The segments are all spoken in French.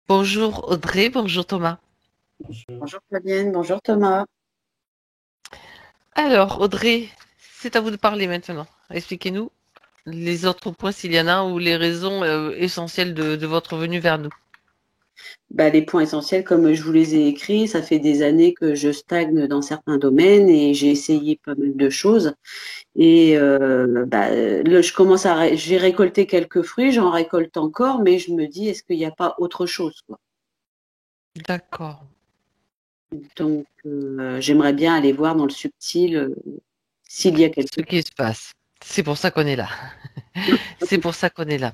Bonjour Audrey, bonjour Thomas. Bonjour Fabienne, bonjour Thomas. Alors Audrey, c'est à vous de parler maintenant. Expliquez-nous les autres points s'il y en a ou les raisons essentielles de votre venue vers nous. Les points essentiels, comme je vous les ai écrits, ça fait des années que je stagne dans certains domaines et j'ai essayé pas mal de choses. Là, j'ai récolté quelques fruits, j'en récolte encore, mais je me dis, est-ce qu'il n'y a pas autre chose, quoi. D'accord. Donc, j'aimerais bien aller voir dans le subtil s'il y a quelque Ce qui se passe. C'est pour ça qu'on est là. C'est pour ça qu'on est là.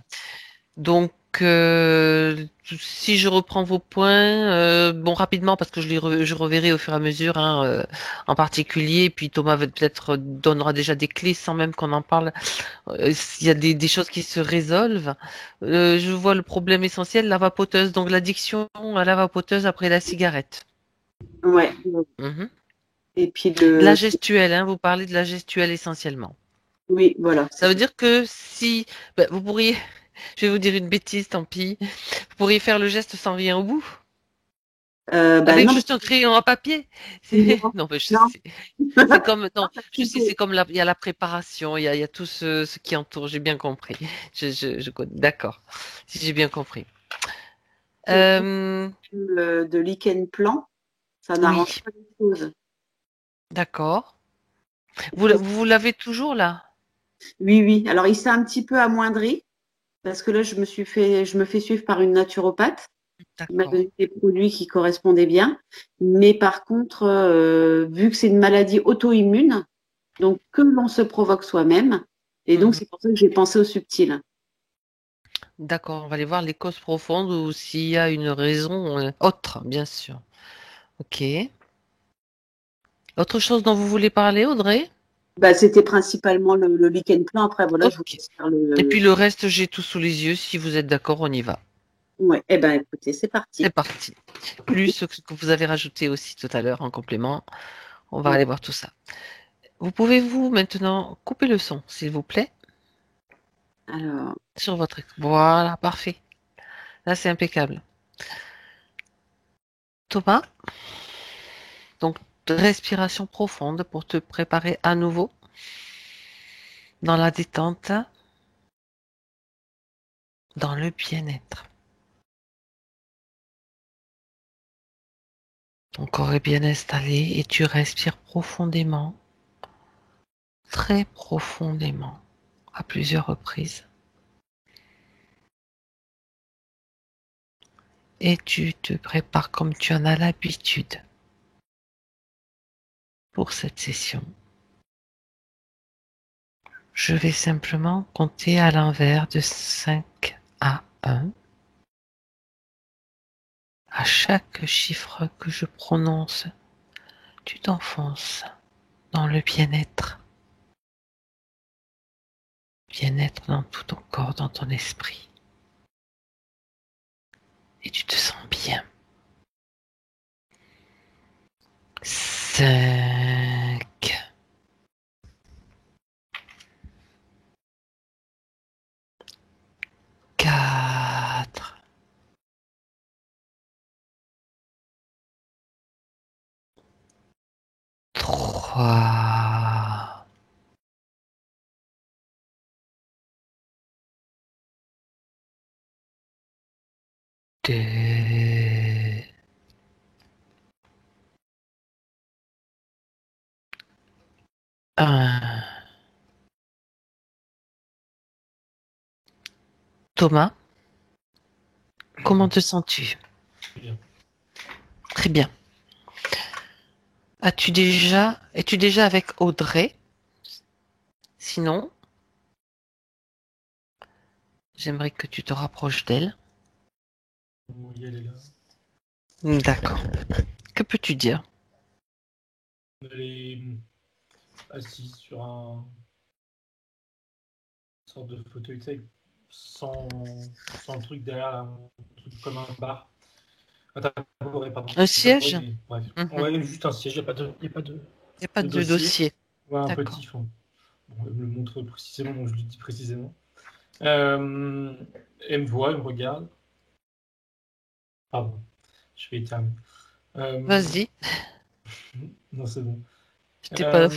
Donc, si je reprends vos points, bon, rapidement, parce que je reverrai au fur et à mesure, hein, en particulier, puis Thomas peut-être donnera déjà des clés sans même qu'on en parle. S'il y a des choses qui se résolvent. Je vois le problème essentiel, la vapoteuse, donc l'addiction à la vapoteuse après la cigarette. chose. Ouais. Mhm. Et puis La gestuelle, hein, vous parlez de la gestuelle essentiellement. oui, voilà, c'est Ça veut ça. dire que si, ben, vous pourriez, je vais vous dire une bêtise, tant pis, vous pourriez faire le geste sans rien au bout. Avec Non, juste un crayon à papier. non, Non, mais non. c'est comme, non, Ça, je sais, c'est comme il y a la préparation, il y a tout ce qui entoure, j'ai bien compris. Je connais, d'accord. Si j'ai bien compris. c'est Euh, de lichen plan, ça oui, n'arrange pas les choses. d'accord. Et Vous l'avez toujours là? oui, oui. Alors, il s'est un petit peu amoindri parce que là, je me fais suivre par une naturopathe. Il m'a D'accord. donné des produits qui correspondaient bien. Mais par contre, vu que c'est une maladie auto-immune, donc que l'on se provoque soi-même, et donc Mhm. c'est pour ça que j'ai pensé au subtil. D'accord, on va aller voir les causes profondes ou s'il y a une raison autre, bien sûr. Ok. Autre chose dont vous voulez parler, Audrey? C'était principalement le lichen plan. Après, voilà, je vous Ok. laisse faire Et le. puis le reste, j'ai tout sous les yeux. Si vous êtes d'accord, on y va. Ouais. Eh ben, écoutez, c'est C'est parti. parti. Plus ce que vous avez rajouté aussi tout à l'heure en complément. On va Ouais. aller voir tout ça. Vous pouvez-vous maintenant couper le son, s'il vous plaît, Alors, sur votre écran. Voilà, parfait. Là, c'est impeccable. Thomas, donc respiration profonde pour te préparer à nouveau dans la détente, dans le bien-être. Ton corps est bien installé et tu respires profondément, très profondément, à plusieurs reprises. Et tu te prépares comme tu en as l'habitude pour cette session. Je vais simplement compter à l'envers de 5 à 1. À chaque chiffre que je prononce, tu t'enfonces dans le bien-être. Bien-être dans tout ton corps, dans ton esprit. Et tu te sens bien. 5, 4, 3, 2, 1. Thomas, comment te sens-tu? Bien. Très bien. Es-tu déjà avec Audrey? Sinon, j'aimerais que tu te rapproches d'elle. Oui, elle est là. D'accord. Que peux-tu dire? Elle est assise sur un sorte de fauteuil, tu sais, sans le truc derrière, là, un truc comme un bar. Un tabouret, pardon. Un Un tabouret, siège? mais bref. Mhm. Ouais, juste un siège, il n'y a pas Il n'y a pas de de dossier. dossier. Ouais, un D'accord. petit fond. Bon, elle me le montre précisément, donc je lui dis précisément. Elle me voit, elle me regarde. Pardon, je vais éternuer. Vas-y, Non, c'est bon. je t'ai pas,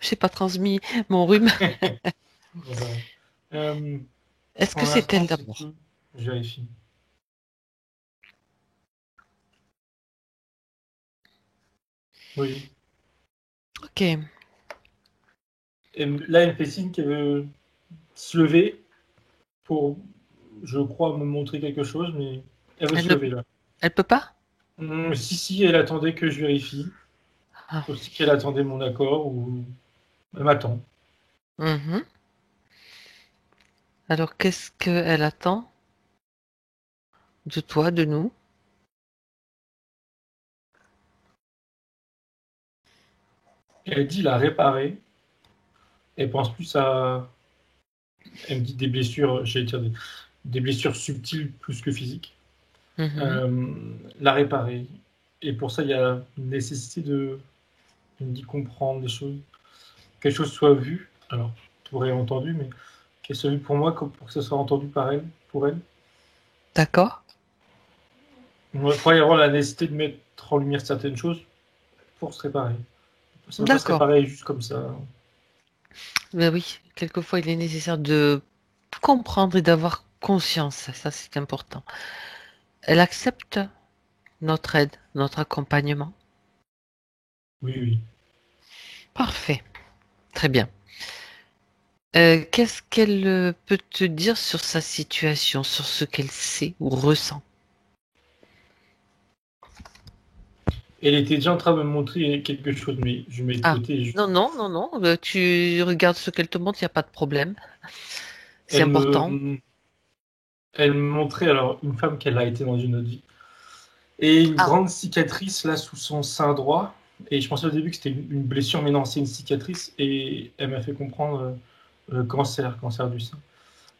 j'ai pas transmis mon rhume. Non, ça va. Euh, Est-ce pour que c'est elle l'instant, c'est d'abord? tout. Je vérifie. Oui. Ok, Là, elle me fait signe qu'elle veut se lever pour, je crois, me montrer quelque chose, mais elle veut elle se ne, lever là. elle peut pas? Si, elle attendait que je vérifie. Ah. Aussi qu'elle attendait mon accord ou elle m'attend. Mhm. Alors, qu'est-ce qu'elle attend de toi, de nous? Elle dit la réparer. Elle pense plus à. Elle me dit des blessures, j'allais dire des blessures subtiles plus que physiques. Mhm. Euh, la réparer. Et pour ça, il y a une nécessité de. Elle me dit comprendre des choses. Quelque chose soit vu. Alors, tu aurais entendu, mais qu'elle soit vue pour moi pour que ce soit entendu par elle, pour elle. D'accord? Il pourrait y avoir la nécessité de mettre en lumière certaines choses pour se réparer. Ça ne va pas se D'accord. réparer juste comme ça. Ben oui, quelquefois il est nécessaire de comprendre et d'avoir conscience, ça c'est important. Elle accepte notre aide, notre accompagnement. Oui, oui. Parfait, très bien. Qu'est-ce qu'elle peut te dire sur sa situation, sur ce qu'elle sait ou ressent? Elle était déjà en train de me montrer quelque chose, mais je mets de Ah, côté. non, non, non, non, tu regardes ce qu'elle te montre, il n'y a pas de problème. C'est Elle important. me, elle me montrait alors une femme qu'elle a été dans une autre vie et une Ah, grande cicatrice là sous son sein droit. Et je pensais au début que c'était une blessure, mais non, c'est une cicatrice. Et elle m'a fait comprendre cancer du sein.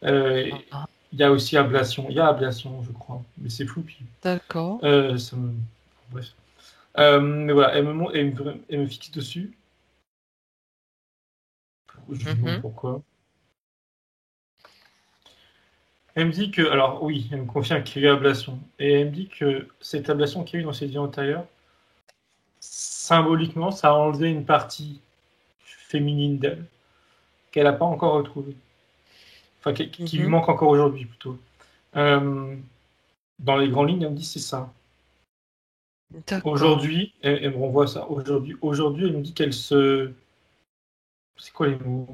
Euh, ah, Il y a aussi ablation. Il y a ablation, je crois, mais c'est flou. Puis, d'accord. ça me... Bref. Mais voilà, elle me fixe dessus. Je lui demande Mhm, pourquoi. Elle me dit que, alors oui, elle me confirme qu'il y a eu ablation. Et elle me dit que cette ablation qu'il y a eu dans cette vie antérieure, symboliquement, ça a enlevé une partie féminine d'elle qu'elle n'a pas encore retrouvée. Enfin, qui lui mhm. manque encore aujourd'hui, plutôt. Euh, dans les grandes lignes, elle me dit c'est ça. D'accord. Aujourd'hui, elle me renvoie ça. Aujourd'hui, elle me dit qu'elle se. C'est quoi les mots?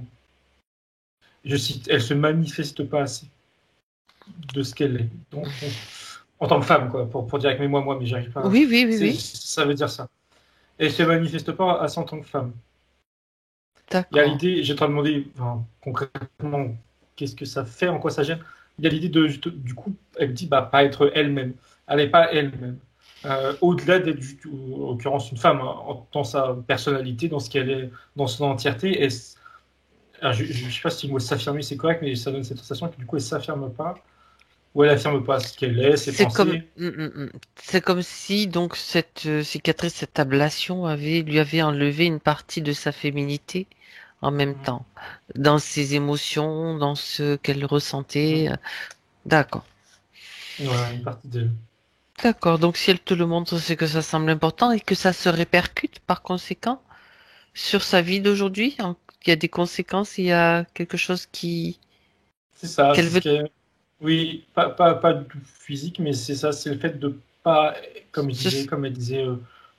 Je cite, elle se manifeste pas assez de ce qu'elle est. Donc, en tant que femme, quoi, pour dire avec mes moi, mais j'arrive pas. Oui, oui, oui, oui. Ça veut dire ça. Elle se manifeste pas assez en tant que femme. Il y a D'accord. l'idée, j'ai en train de demander enfin, concrètement qu'est-ce que ça fait, en quoi ça gêne. Il y a l'idée du coup, elle me dit bah, pas être elle-même. Elle n'est pas elle-même. Au-delà d'être, en l'occurrence, une femme, hein, dans sa personnalité, dans ce qu'elle est, dans son entièreté. Alors, je ne sais pas si le mot s'affirmer c'est correct, mais ça donne cette sensation que du coup, elle s'affirme pas, ou elle affirme pas ce qu'elle est, ses C'est comme, pensées. c'est comme si donc cette cicatrice, cette ablation lui avait enlevé une partie de sa féminité en même temps, dans ses émotions, dans ce qu'elle ressentait. D'accord. Voilà, une partie d'elle. D'accord. Donc si elle te le montre, c'est que ça semble important et que ça se répercute par conséquent sur sa vie d'aujourd'hui. Il y a des conséquences, il y a quelque chose C'est ça, qu'elle c'est ce veut. qu'elle. Oui, pas du tout physique, mais c'est ça, c'est le fait de pas, se- comme elle disait,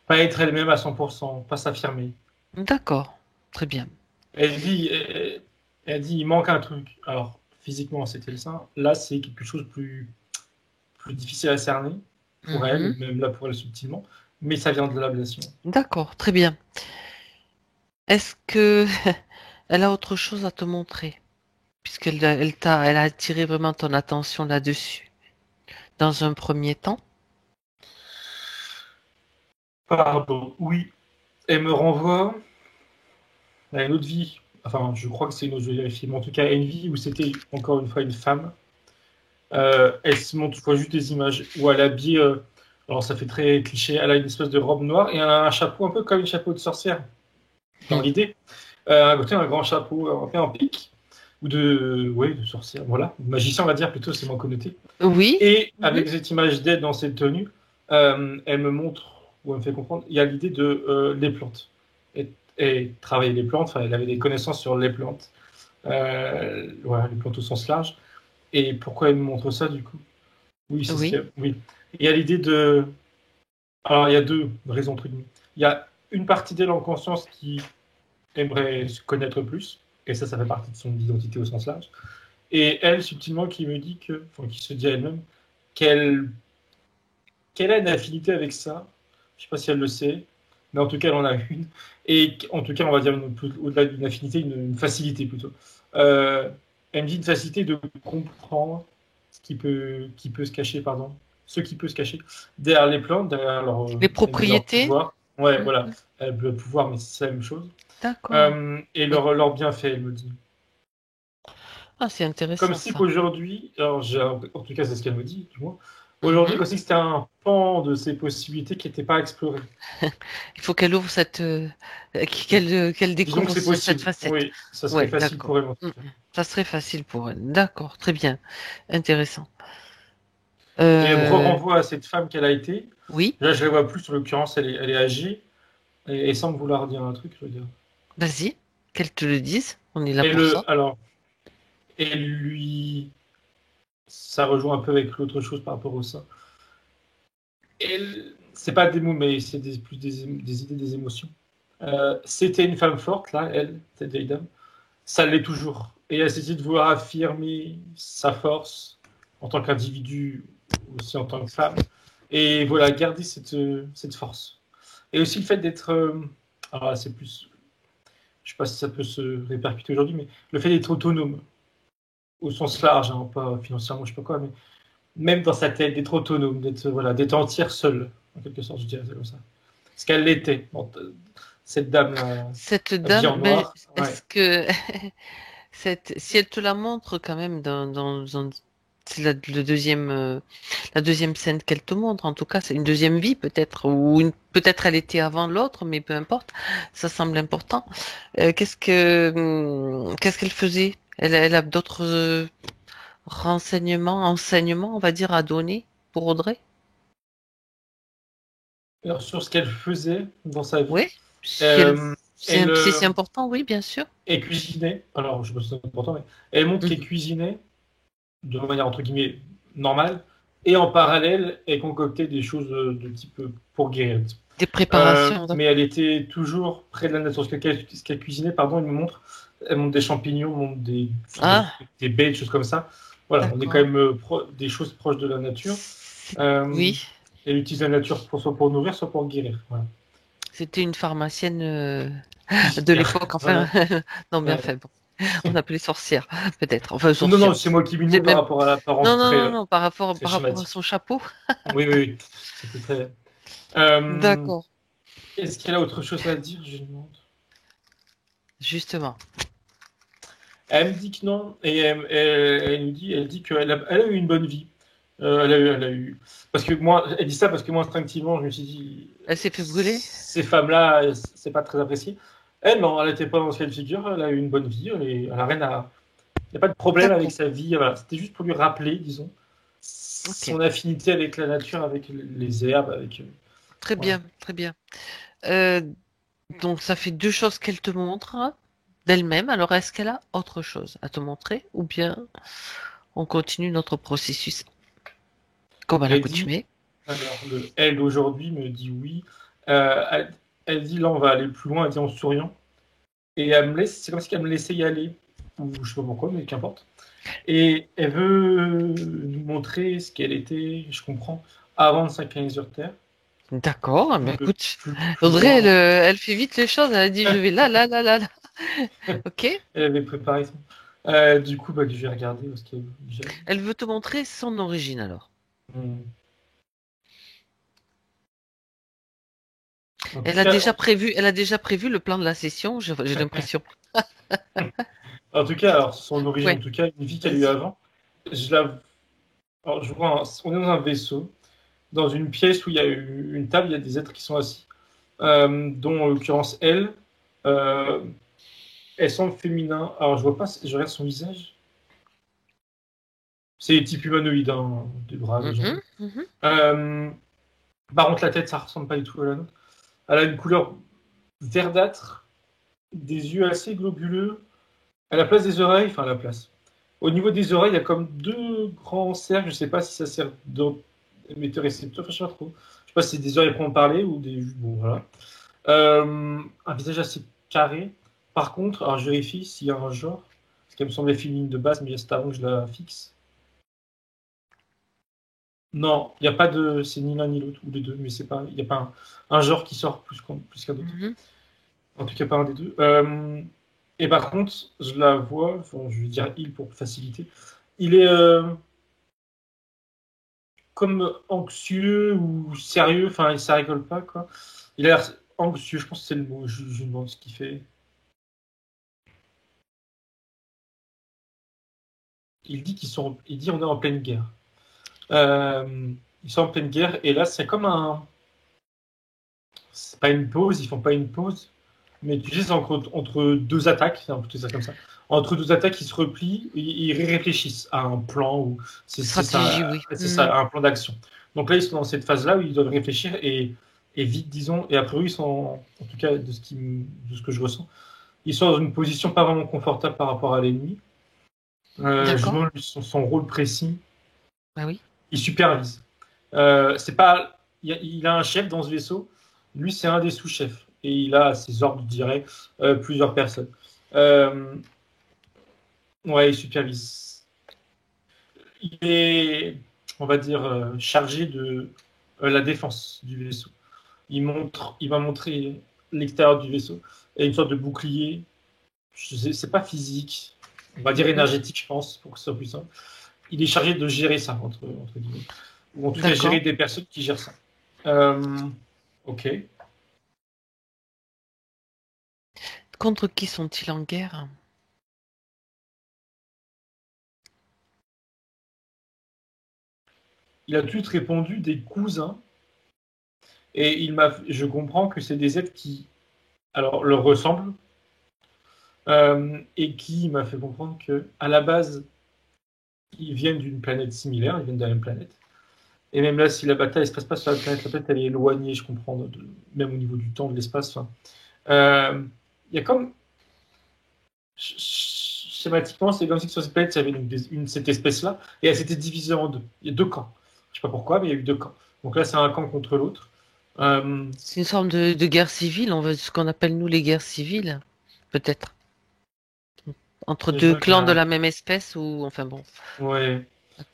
pas être elle-même à 100%, pas s'affirmer. D'accord. Très bien. Elle dit, elle dit, il manque un truc. Alors, physiquement, c'était le sein. Là, c'est quelque chose de plus difficile à cerner pour elle, Mhm. même là pour elle subtilement, mais ça vient de l'ablation. D'accord. Très bien. Est-ce que elle a autre chose à te montrer? Elle a attiré vraiment ton attention là-dessus. Dans un premier temps. Pardon, oui, elle me renvoie à une autre vie. Enfin, je crois que c'est une autre vie, vérifier, mais en tout cas, à une vie où c'était encore une fois une femme. Elle se montre, je vois juste des images où elle est habillée, alors ça fait très cliché, elle a une espèce de robe noire et elle a un chapeau un peu comme un chapeau de sorcière, dans Hmm. l'idée. À côté, un grand chapeau, un peu en pique. ou de sorcière, voilà, magicien on va dire plutôt, c'est moins connoté. Oui. Et avec cette image d'elle dans cette tenue, elle me montre, ou elle me fait comprendre, il y a l'idée de les plantes. Et travailler les plantes, enfin, elle avait des connaissances sur les plantes. Voilà, les plantes au sens large. Et pourquoi elle me montre ça, du coup? Oui, c'est ce Oui. qu'il y a. Oui. Il y a l'idée de... Alors, il y a deux raisons, entre guillemets. Il y a une partie d'elle en conscience qui aimerait se connaître plus, et ça fait partie de son identité au sens large. Et elle, subtilement, qui me dit que, enfin, qui se dit à elle-même, qu'elle a une affinité avec ça. Je ne sais pas si elle le sait, mais en tout cas, elle en a une. Et en tout cas, on va dire au-delà d'une affinité, une facilité plutôt. Elle me dit une facilité de comprendre qui peut se cacher, pardon, ce qui peut se cacher derrière les plantes, derrière Les leur propriétés. pouvoir. Ouais, voilà. Mhm. Le pouvoir, mais c'est la même chose. D'accord. Et Oui. leur bienfait, elle me dit. Ah, c'est Comme intéressant si ça. qu'aujourd'hui, alors en tout cas c'est ce qu'elle me dit, du moins, aujourd'hui, Mhm. comme si c'était un pan de ses possibilités qui n'était pas exploré. Il faut qu'elle ouvre qu'elle Disons que découvre c'est cette possible. facette. Oui, ça serait Ouais, facile d'accord. pour elle en tout Mm. cas. Ça serait facile pour elle. D'accord, très bien. Intéressant. Et elle me Euh, renvoie à cette femme qu'elle a été. oui, Là, je la vois plus, en l'occurrence, elle est âgée. Et semble vouloir dire un truc, je veux dire. vas-y, qu'elle te le dise. On est là pour ça. Alors, elle lui. Ça rejoint un peu avec l'autre chose par rapport au ça. Elle. C'est pas des mots, mais c'est plus des idées, des émotions. C'était une femme forte, là, elle, cette vieille dame. Ça l'est toujours. Et elle s'est de vouloir affirmer sa force en tant qu'individu, aussi en tant que femme. Et voilà, garder cette force. Et aussi le fait d'être. Alors là, c'est plus. Je sais pas si ça peut se répercuter aujourd'hui, mais le fait d'être autonome, au sens large, hein, pas financièrement, je sais pas quoi, mais même dans sa tête, d'être autonome, d'être entière seule, en quelque sorte, je dirais ça comme ça. Ce qu'elle l'était. Bon, cette dame-là, Cette habillée dame, en mais noir, ouais. est-ce que si elle te la montre quand même c'est la deuxième scène qu'elle te montre. En tout cas, c'est une deuxième vie peut-être, peut-être elle était avant l'autre, mais peu importe. Ça semble important. Qu'est-ce qu'elle faisait? Elle a d'autres enseignements, on va dire, à donner pour Audrey? Alors, sur ce qu'elle faisait dans sa vie, Oui. Si elle, euh, elle, c'est si important, oui, bien sûr. elle cuisinait. Alors, je sais pas si c'est important, mais elle montre qu'elle Mhm. cuisinait de manière entre guillemets normale, et en parallèle, elle concoctait des choses de type pour guérir. Des préparations. Mais elle était toujours près de la nature. Ce qu'elle cuisinait, pardon, elle montre des champignons, elle montre Ah, des baies, des choses comme ça. Voilà, on est quand d'accord. même des choses proches de la nature. Euh, Oui. Elle utilise la nature soit pour nourrir, soit pour guérir. Voilà. C'était une pharmacienne de Cuisinière. l'époque, enfin, Voilà. non, bien Ouais. fait, bon. On appelait sorcière, peut-être. Enfin, Non, non, sorcière. c'est moi qui J'ai mime par même... rapport à l'apparence Non, non, non, non, très par rapport à son schématique. chapeau. Oui, oui, oui. C'était très. Euh, D'accord, Est-ce qu'elle a autre chose à dire? Je demande. justement. Elle me dit que non, et elle dit qu'elle a eu une bonne vie. Elle a eu, parce que moi, elle dit ça parce que moi instinctivement, je me suis dit, Elle s'est fait brûler? ces femmes-là, c'est pas très apprécié. Elle, non, elle n'était pas dans ce cas de figure. Elle a eu une bonne vie. Elle a rien à, il n'y a pas de problème avec D'accord, sa vie. Voilà. C'était juste pour lui rappeler, disons, ok. son affinité avec la nature, avec les herbes, avec. Très Voilà. bien, très bien. Euh, donc, ça fait deux choses qu'elle te montre hein, d'elle-même. Alors, est-ce qu'elle a autre chose à te montrer ou bien on continue notre processus comme à Elle dit, l'accoutumée? alors, elle d'aujourd'hui me dit oui. Elle dit là, on va aller plus loin, elle dit en souriant. Et elle me laisse, c'est comme si elle me laissait y aller. Ou je sais pas pourquoi, mais qu'importe. Et elle veut nous montrer ce qu'elle était, je comprends, avant de s'incarner sur Terre. D'accord, mais Le écoute, plus Audrey, loin. elle fait vite les choses. Elle a dit, je vais là, là, là, là, là. Ok? Elle avait préparé ça. Du coup, bah, je vais regarder parce qu'il y a déjà. Elle veut te montrer son origine alors. Hmm. En tout cas, Elle a déjà prévu le plan de la session, j'ai l'impression. alors, son origine, en Ouais, tout cas, une vie qu'elle a eue vas-y. avant. Je la, alors, je vois, on est dans un vaisseau, dans une pièce où il y a une table, il y a des êtres qui sont assis, dont en l'occurrence elle. Euh, elle semble féminin. Alors, je vois pas, je regarde son visage. C'est type humanoïde, hein, des bras, des jambes. Par contre, la tête, ça ressemble pas du tout à la nôtre. Elle a une couleur verdâtre, des yeux assez globuleux. À la place des oreilles, enfin, à la place. Au niveau des oreilles, il y a comme deux grands cercles. Je sais pas si ça sert d'émetteur récepteur, enfin, je sais pas trop. Je sais pas si c'est des oreilles pour en parler ou des. Bon, voilà. Un visage assez carré. Par contre, alors je vérifie s'il y a un genre. Parce qu'elle me semblait féminine de base, mais c'est avant que je la fixe. Non, il n'y a pas de. C'est ni l'un ni l'autre, ou les deux, mais c'est pas. Il n'y a pas un genre qui sort plus qu'un d'autre. En tout cas, pas un des deux. Et par contre, je la vois, enfin, je vais dire il pour faciliter. Il est comme anxieux ou sérieux, enfin, ça rigole pas, quoi. Il a l'air anxieux, je pense que c'est le mot. Je me demande ce qu'il fait. Il dit on est en pleine guerre. Ils sont en pleine guerre, et là, c'est comme un. C'est pas une pause, ils font pas une pause, mais tu sais, c'est entre deux attaques, c'est un peu ça comme ça. Entre deux attaques, ils se replient, ils réfléchissent à un plan ou Stratégie, oui. c'est ça, un plan d'action. Donc là, ils sont dans cette phase-là où ils doivent réfléchir et vite, disons. Et a priori, ils sont, en tout cas de ce que je ressens, ils sont dans une position pas vraiment confortable par rapport à l'ennemi. Je me demande son rôle précis. Bah oui. Il supervise. C'est pas, il a un chef dans ce vaisseau. Lui, c'est un des sous-chefs et il a à ses ordres directs plusieurs personnes. Ouais, il supervise. Il est, on va dire, chargé de la défense du vaisseau. Il va montrer l'extérieur du vaisseau et une sorte de bouclier. C'est pas physique, on va dire énergétique, je pense, pour que ce soit plus simple. Il est chargé de gérer ça, entre guillemets. Ou en tout cas, gérer des personnes qui gèrent ça. Ok. Contre qui sont-ils en guerre? Il a tout répondu des cousins. Et je comprends que c'est des êtres qui, alors, leur ressemblent. Et qui m'a fait comprendre que, à la base, ils viennent d'une planète similaire, ils viennent de la même planète. Et même là, si la bataille ne se passe pas sur la planète elle est éloignée, je comprends, même au niveau du temps, de l'espace. Il y a comme. Schématiquement, c'est comme si sur cette planète, il y avait cette espèce-là, et elle s'était divisée en deux. Il y a deux camps. Je ne sais pas pourquoi, mais il y a eu deux camps. Donc là, c'est un camp contre l'autre. C'est une forme de guerre civile, ce qu'on appelle nous les guerres civiles, peut-être. Entre deux clans de la même espèce ou enfin bon. Ouais.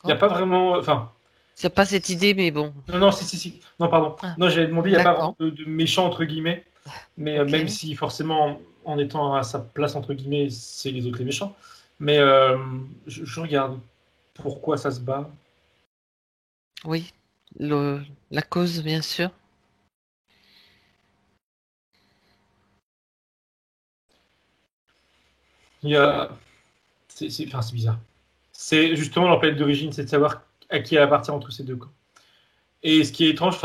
Il n'y a pas vraiment. Enfin. Il n'y a pas cette idée, mais bon. Non, si. Non, pardon. Non, j'avais demandé, il n'y a pas vraiment de méchant, entre guillemets. Mais même si, forcément, en étant à sa place, entre guillemets, c'est les autres les méchants. Mais je regarde pourquoi ça se bat. Oui, la cause, bien sûr. Il y a. C'est bizarre. C'est justement leur planète d'origine, c'est de savoir à qui elle appartient entre ces deux camps. Et ce qui est étrange,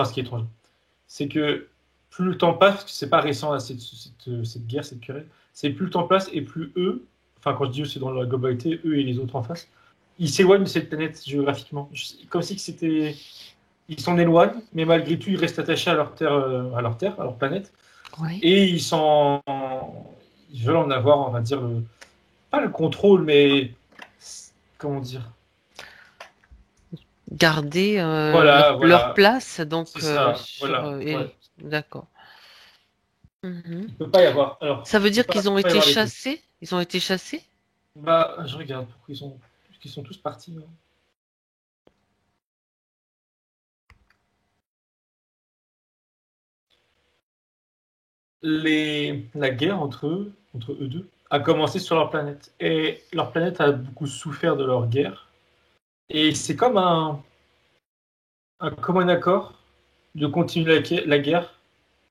c'est que plus le temps passe, parce que c'est pas récent là, cette guerre, cette querelle, c'est plus le temps passe et plus eux, enfin quand je dis eux, c'est dans la globalité, eux et les autres en face, ils s'éloignent de cette planète géographiquement. Comme si c'était. Ils s'en éloignent, mais malgré tout, ils restent attachés à leur terre, à leur planète. Oui. Et ils veulent en avoir, on va dire, pas le contrôle, mais comment dire, garder leur place, donc d'accord. Il peut pas y avoir. Alors, ça veut dire qu'ils ont été chassés? Ils ont été chassés? Bah, je regarde pourquoi ils sont tous partis. Hein. La guerre entre eux deux, a commencé sur leur planète. Et leur planète a beaucoup souffert de leur guerre. Et c'est comme un commun accord de continuer la guerre,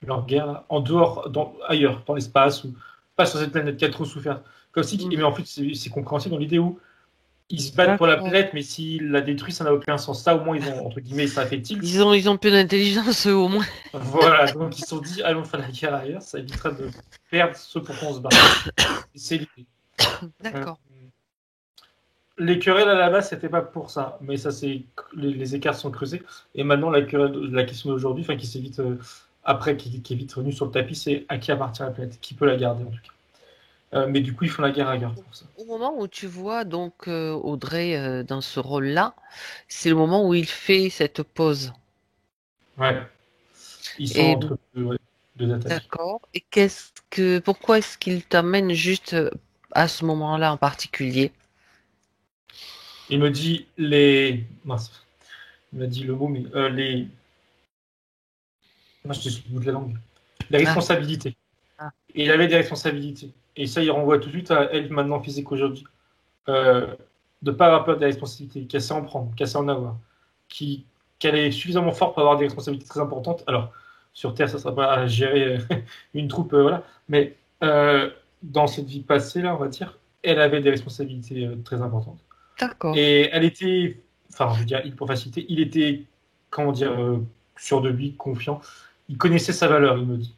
leur guerre, là, en dehors, ailleurs, dans l'espace, ou pas sur cette planète qui a trop souffert. Comme si, mais en fait, c'est compréhensible dans l'idée où Ils se battent pour la D'accord. planète, mais s'ils la détruisent, ça n'a aucun sens. Ça, au moins, ils ont, entre guillemets, ça fait tilt. Ils ont peu d'intelligence, eux, au moins. Voilà, donc ils se sont dit, allons faire la guerre ailleurs, ça évitera de perdre ce pour quoi on se bat. C'est l'idée. D'accord. Les querelles à la base, c'était pas pour ça, mais ça c'est les écarts sont creusés. Et maintenant, la question d'aujourd'hui, enfin qui s'est vite après, qui est vite revenue sur le tapis, c'est à qui appartient la planète, qui peut la garder en tout cas. Mais du coup, ils font la guerre ailleurs pour ça. Au moment où tu vois donc Audrey dans ce rôle-là, c'est le moment où il fait cette pause. Ouais, ils sont Et entre deux attaques. d'accord. Et pourquoi est-ce qu'il t'amène juste à ce moment-là en particulier? Il me dit les, mince, il m'a dit le mot, mais moi je suis au bout de la langue. Les Ah, responsabilités. ah, Et il avait des responsabilités. Et ça, il renvoie tout de suite à elle maintenant physique aujourd'hui. De ne pas avoir peur des responsabilités, qu'elle sait en prendre, qu'elle sait en avoir, qu'elle est suffisamment forte pour avoir des responsabilités très importantes. Alors, sur Terre, ça ne sera pas à gérer une troupe, voilà. Mais dans cette vie passée, là, on va dire, elle avait des responsabilités très importantes. d'accord. Et elle était, enfin, je veux dire, pour faciliter, il était, comment dire, sûr de lui, confiant. Il connaissait sa valeur, il me dit.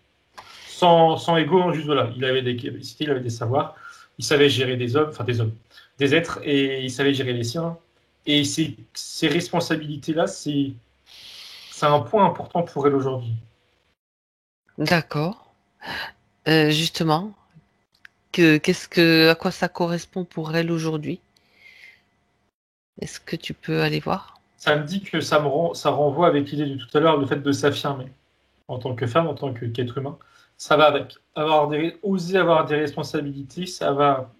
Sans ego, hein, juste voilà, il avait des capacités, il avait des savoirs, il savait gérer des hommes, enfin des hommes, des êtres, et il savait gérer les siens. Et ces responsabilités-là, c'est un point important pour elle aujourd'hui. D'accord. Justement, à quoi ça correspond pour elle aujourd'hui? Est-ce que tu peux aller voir? Ça me dit que ça renvoie avec l'idée de tout à l'heure, le fait de s'affirmer en tant que femme, en tant qu'être humain. Ça va avec. Oser avoir des responsabilités, ça va,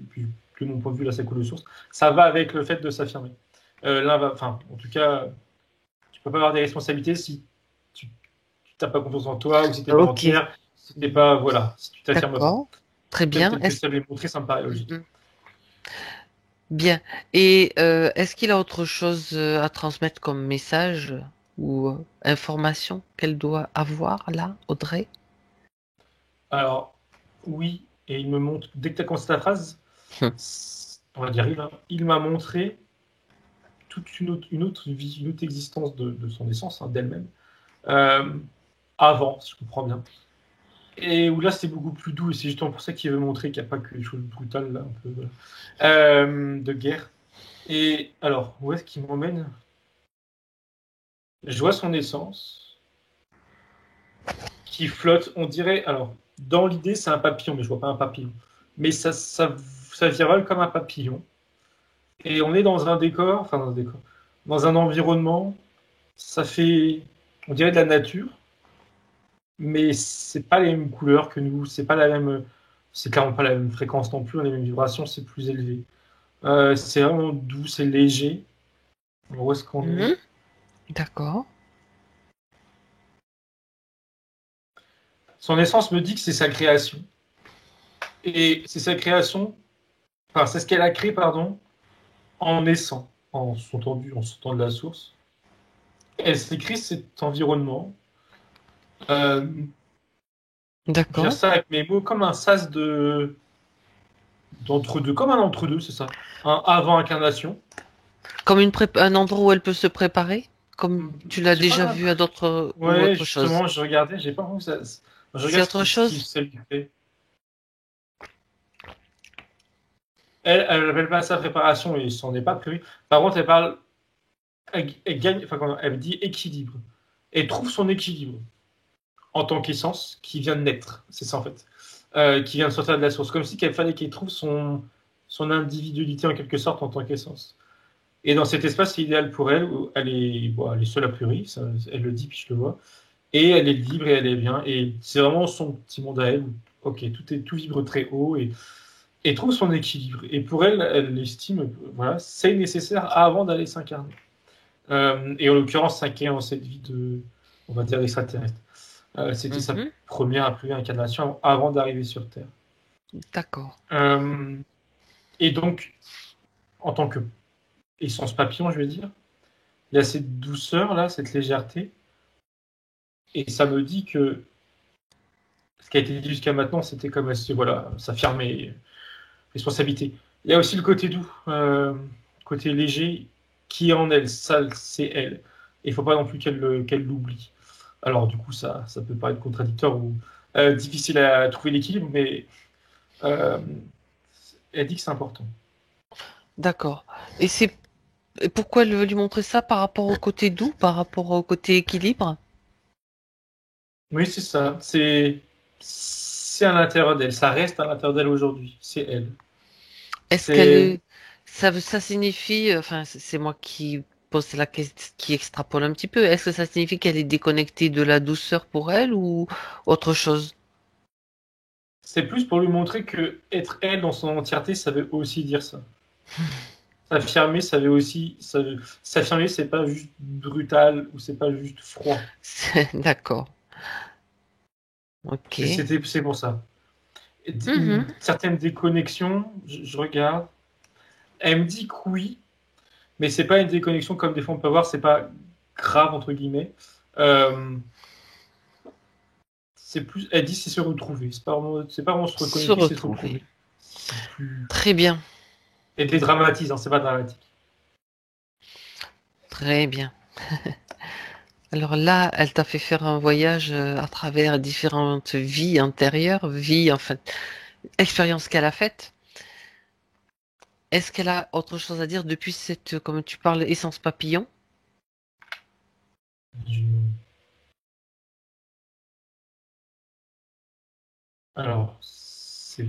puis, de mon point de vue, là, ça coule de source, ça va avec le fait de s'affirmer. Enfin, en tout cas, tu peux pas avoir des responsabilités si tu n'as pas confiance en toi ou si tu n'es pas Ok, entière, si t'es pas, voilà, si tu t'affirmes pas. d'accord. Très Tel bien. que ça l'est montré, ça me paraît logique. Mhm. Bien. Et est-ce qu'il a autre chose à transmettre comme message ou information qu'elle doit avoir là, Audrey? Alors, oui, et il me montre, dès que tu as commencé ta phrase, Hum. on va dire il m'a montré toute une autre vie, une autre existence de son essence, hein, d'elle-même, euh, avant, si je comprends bien. Et où là, c'est beaucoup plus doux, et c'est justement pour ça qu'il veut montrer qu'il n'y a pas que des choses brutales, là, un peu, voilà, de guerre. Et alors, où est-ce qu'il m'emmène? Je vois son essence qui flotte, on dirait, alors, dans l'idée, c'est un papillon, mais je vois pas un papillon. Mais ça virole comme un papillon. Et on est dans un décor, enfin dans un décor, dans un environnement, ça fait, on dirait de la nature, mais c'est pas les mêmes couleurs que nous, c'est clairement pas la même fréquence non plus, les mêmes vibrations, c'est plus élevé. C'est vraiment doux, c'est léger. Alors, où est-ce qu'on est? Mhm. D'accord. Son essence me dit que c'est sa création. Et c'est sa création, enfin, c'est ce qu'elle a créé, pardon, en naissant, en sortant de la source. Elle s'est créée cet environnement. Euh, je veux dire D'accord. ça avec mes mots comme un sas d'entre-deux, comme un entre-deux, c'est ça. Un avant-incarnation. Comme un endroit où elle peut se préparer, comme tu l'as J'ai pas déjà vu à d'autres ou Ouais, autre chose. justement, je regardais, j'ai pas vu ça. Je C'est regarde autre ce qui chose? ça lui fait. Elle appelle pas ça préparation et c'en est pas prévu. Par contre, elle gagne, enfin, elle dit équilibre. Elle trouve son équilibre en tant qu'essence qui vient de naître. C'est ça, en fait. Qui vient de sortir de la source. Comme si qu'il fallait qu'elle trouve son individualité en quelque sorte en tant qu'essence. Et dans cet espace, c'est idéal pour elle, où elle est seule a priori, ça, elle le dit, puis je le vois. Et elle est libre et elle est bien. Et c'est vraiment son petit monde à elle. Ok, tout vibre très haut et trouve son équilibre. Et pour elle, elle estime, voilà, c'est nécessaire avant d'aller s'incarner. Et en l'occurrence, s'incarner dans cette vie on va dire, d'extraterrestre. C'était sa Mhm. première incarnation avant d'arriver sur Terre. D'accord. Euh, et donc, en tant que essence papillon, je vais dire, il y a cette douceur là, cette légèreté, et ça me dit que ce qui a été dit jusqu'à maintenant, c'était comme voilà, s'affirmer, responsabilité. Il y a aussi le côté doux, côté léger, qui est en elle. Ça, c'est elle. Et il ne faut pas non plus qu'elle l'oublie. Alors, du coup, ça peut paraître contradictoire ou difficile à trouver l'équilibre, mais euh, elle dit que c'est important. D'accord. Et et pourquoi elle veut lui montrer ça par rapport au côté doux, par rapport au côté équilibre? Oui, c'est ça. C'est à l'intérieur d'elle. Ça reste à l'intérieur d'elle aujourd'hui. C'est elle. Est-ce C'est qu'elle, ça signifie, enfin, c'est moi qui pose la question, qui extrapole un petit peu. Est-ce que ça signifie qu'elle est déconnectée de la douceur pour elle ou autre chose? c'est plus pour lui montrer que être elle dans son entièreté, ça veut aussi dire ça. S'affirmer, ça veut aussi. S'affirmer, c'est pas juste brutal ou c'est pas juste froid. D'accord. Ok. C'est pour ça. Mhm. Une certaine déconnexion, je regarde. Elle me dit que oui, mais c'est pas une déconnexion comme des fois on peut voir, c'est pas grave entre guillemets. Euh, c'est plus, elle dit c'est se retrouver. C'est pas vraiment se Se reconnecter, c'est se retrouver. retrouver. C'est plus. Très bien. Et des dramatises, hein, c'est pas dramatique. Très bien. Alors là, elle t'a fait faire un voyage à travers différentes vies intérieures, vies, en fait, expériences qu'elle a faites. Est-ce qu'elle a autre chose à dire depuis cette, comme tu parles, essence papillon? Je- Alors, c'est.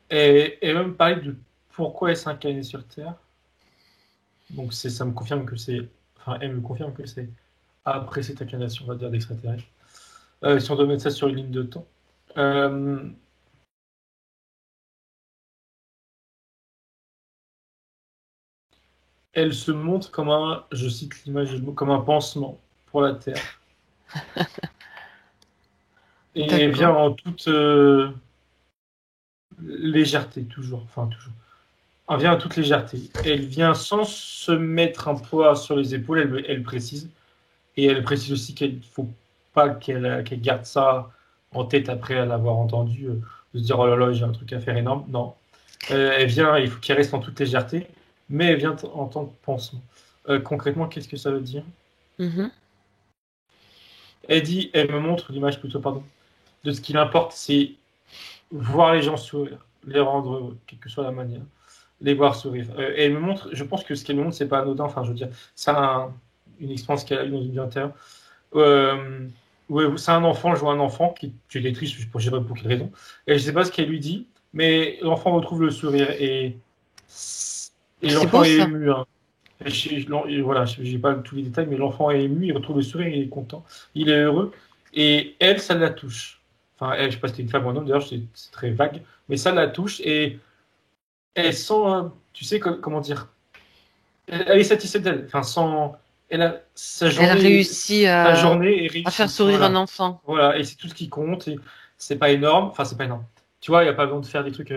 Et même parler de pourquoi elle s'est incarnée sur Terre. Donc ça me confirme que c'est. Enfin, elle me confirme que c'est après cette incarnation, on va dire, d'extraterrestre. Si on doit mettre ça sur une ligne de temps. Euh, Elle se montre comme un, je cite l'image, comme un pansement pour la Terre. Et elle vient D'accord. en toute légèreté, toujours. Enfin, toujours. Elle vient en toute légèreté. Elle vient sans se mettre un poids sur les épaules, elle précise. Et elle précise aussi qu'il ne faut pas qu'elle garde ça en tête après l'avoir entendu, de se dire oh là là, j'ai un truc à faire énorme. Non. Elle vient, il faut qu'elle reste en toute légèreté, mais elle vient en tant que pansement. Concrètement, qu'est-ce que ça veut dire? Mhm. Elle me montre l'image plutôt, pardon, de ce qu'il importe, c'est voir les gens sourire, les rendre heureux, quelle que soit la manière, les voir sourire. Et elle me montre, je pense que ce qu'elle me montre, c'est pas anodin, enfin, je veux dire, c'est une expérience qu'elle a eue dans une vie antérieure. Euh, ouais, c'est un enfant, je vois un enfant qui est triste, je ne sais pas pour quelle raison, et je sais pas ce qu'elle lui dit, mais l'enfant retrouve le sourire et C'est l'enfant beau est ça. ému, hein. Et voilà, j'ai pas tous les détails, mais l'enfant est ému, il retrouve le sourire, il est content, il est heureux. Et elle, ça la touche. Enfin, elle, je sais pas si c'était une femme ou un homme, d'ailleurs, c'est très vague, mais ça la touche et elle sent, tu sais, comment dire, elle est satisfaite d'elle. Enfin, elle a, Elle a réussi sa journée est à faire réussie. sourire un Voilà. enfant. Voilà, et c'est tout ce qui compte. Et c'est pas énorme, enfin, c'est pas énorme. Tu vois, il n'y a pas besoin de faire des trucs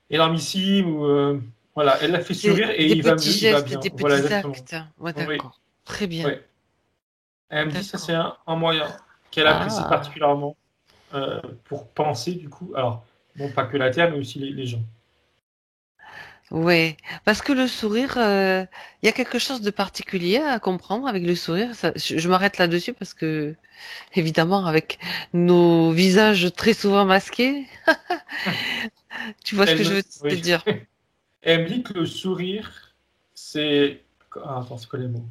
énormissimes ou. Voilà, elle l'a fait C'est sourire et des il va petits mieux, il va gestes, bien. des Voilà, petits exactement. actes. Ouais, Oui, d'accord. Très bien. ouais. Elle me dit ça, c'est D'accord. un moyen qu'elle apprécie Ah. particulièrement pour penser, du coup. Alors, non pas que la Terre, mais aussi les gens. Ouais, parce que le sourire, il y a quelque chose de particulier à comprendre avec le sourire. Je m'arrête là-dessus parce que, évidemment, avec nos visages très souvent masqués, tu vois ce que je veux te Oui. dire. Elle me dit que le sourire, c'est. Ah, attends, c'est quoi les mots?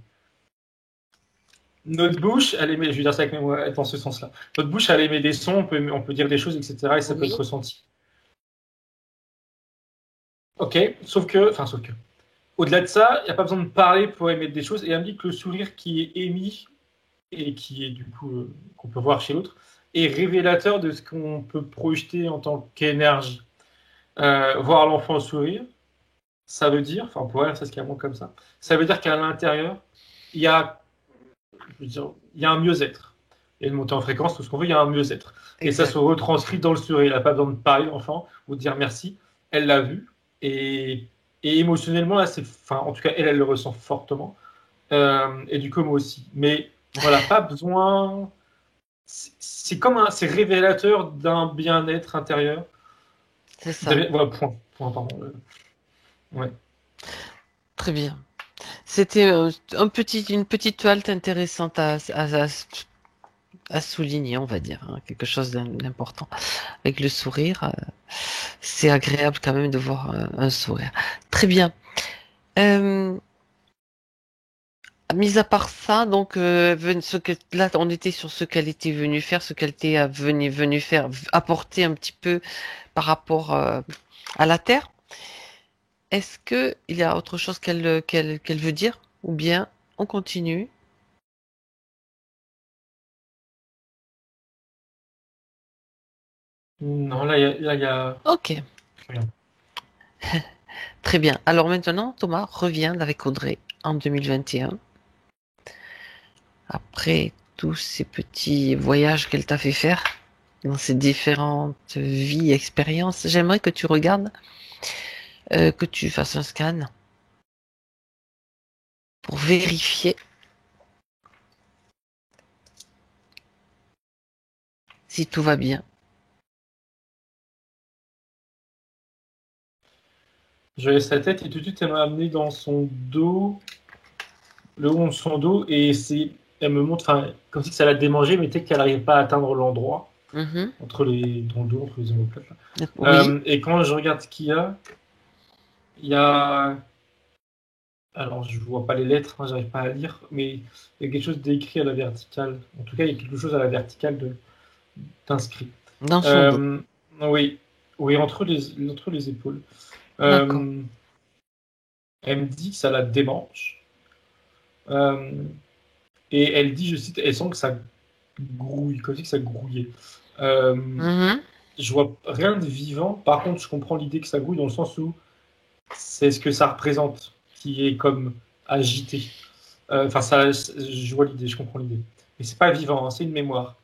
Notre bouche, elle émet, je vais dire ça avec mes mots dans ce sens-là. Notre bouche, elle émet des sons, on peut dire des choses, etc. Et ça peut être Oui. ressenti. Ok, sauf que, au-delà de ça, il n'y a pas besoin de parler pour émettre des choses. Et elle me dit que le sourire qui est émis et qui est du coup qu'on peut voir chez l'autre est révélateur de ce qu'on peut projeter en tant qu'énergie. Voir l'enfant sourire, ça veut dire, enfin pour elle, ça se calme comme ça veut dire qu'à l'intérieur, il y a, je veux dire, il y a un mieux-être. Il y a une montée en fréquence, tout ce qu'on veut, il y a un mieux-être. Et ça se Exact. retranscrit dans le sourire. Il n'a pas besoin de parler, l'enfant, ou de dire merci. Elle l'a vu. Et, et émotionnellement, là, enfin, en tout cas, elle le ressent fortement. Et du coup, moi aussi. Mais voilà, pas besoin. C'est révélateur d'un bien-être intérieur. C'est ça. Voilà, point, pardon. Ouais. Très bien. C'était une petite halte intéressante à souligner, on va dire, hein, quelque chose d'important. Avec le sourire, c'est agréable quand même de voir un sourire. Très bien. Euh, Mis à part ça, donc là, on était sur ce qu'elle était venue faire, ce qu'elle était venue faire, apporter un petit peu par rapport à la Terre. Est-ce que il y a autre chose qu'elle veut dire, ou bien on continue? Non, là, il y a Ok, rien. très bien. Alors maintenant, Thomas revient avec Audrey en 2021. Après tous ces petits voyages qu'elle t'a fait faire dans ces différentes vies, expériences, j'aimerais que tu regardes, que tu fasses un scan pour vérifier si tout va bien. Je laisse sa tête et tout de suite, elle m'a amené dans son dos, le haut de son dos, et elle me montre, enfin, comme si ça l'a démangé, mais peut-être qu'elle n'arrive pas à atteindre l'endroit, Mhm. dans le dos, entre les omoplates. Là. Oui, Et quand je regarde ce il y a, alors je vois pas les lettres, hein, j'arrive pas à lire, mais il y a quelque chose d'écrit à la verticale. En tout cas, il y a quelque chose à la verticale d'inscrit. dans son dos. Euh, oui, oui, entre les épaules. D'accord. Euh, Elle me dit que ça la démange. Euh, et elle dit, je cite, elle sent que ça grouille, comme si que ça grouillait. Euh, Mhm. je vois rien de vivant. Par contre, je comprends l'idée que ça grouille dans le sens où c'est ce que ça représente qui est comme agité. Enfin, je vois l'idée, je comprends l'idée. Mais c'est pas vivant, hein, c'est une mémoire.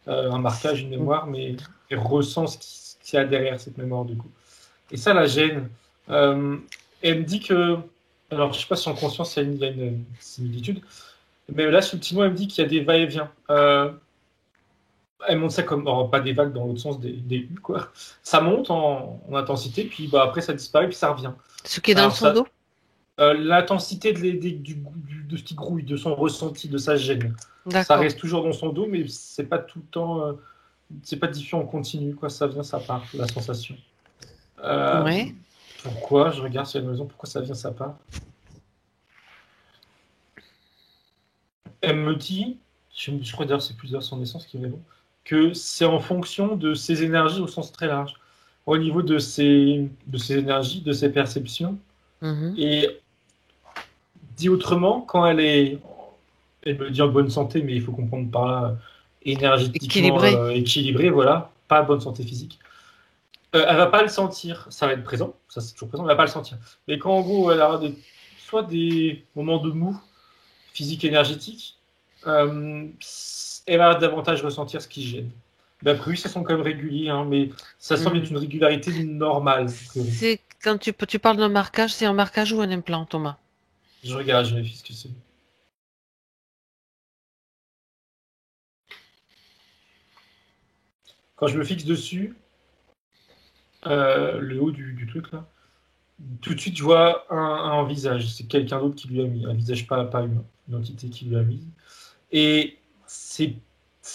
Un marquage, une mémoire, mais elle ressent ce qu'il y a derrière cette mémoire, du coup. Et ça la gêne. Euh, Elle me dit que, alors je sais pas si en conscience il y a une similitude, mais là subtilement elle me dit qu'il y a des va-et-vient. Elle montre ça comme, alors, pas des vagues dans l'autre sens des U, quoi. Ça monte en intensité, puis bah, après ça disparaît, puis ça revient. Ce qui est dans Alors son ça, dos? l'intensité de ce qui grouille, de son ressenti, de sa gêne, ça D'accord. reste toujours dans son dos, mais c'est pas tout le temps, c'est pas différent en continu, quoi. Ça vient, ça part, la sensation. Euh, Oui. Pourquoi? Je regarde s'il y a une raison pourquoi ça vient, ça part. Elle me dit, je crois d'ailleurs c'est plusieurs son essence qui répond, que c'est en fonction de ses énergies au sens très large, au niveau de ses énergies, de ses perceptions. Mhm. Et dit autrement, quand elle me dit en bonne santé, mais il faut comprendre par là énergétiquement Équilibré. équilibrée, voilà, pas bonne santé physique. Elle va pas le sentir, ça va être présent, ça c'est toujours présent, elle va pas le sentir. Mais quand en gros elle a soit des moments de mou, physique énergétique, euh, elle va davantage ressentir ce qui gêne. D'après lui, ça semble quand même régulier, hein, mais ça semble être Mhm. une régularité normale. A priori. C'est quand tu parles d'un marquage, c'est un marquage ou un implant, Thomas? Je regarde, je vérifie ce que c'est. Quand je me fixe dessus, le haut du truc là, tout de suite je vois un visage. C'est quelqu'un d'autre qui lui a mis. Un visage pas humain. Une entité qui lui a mis. Et c'est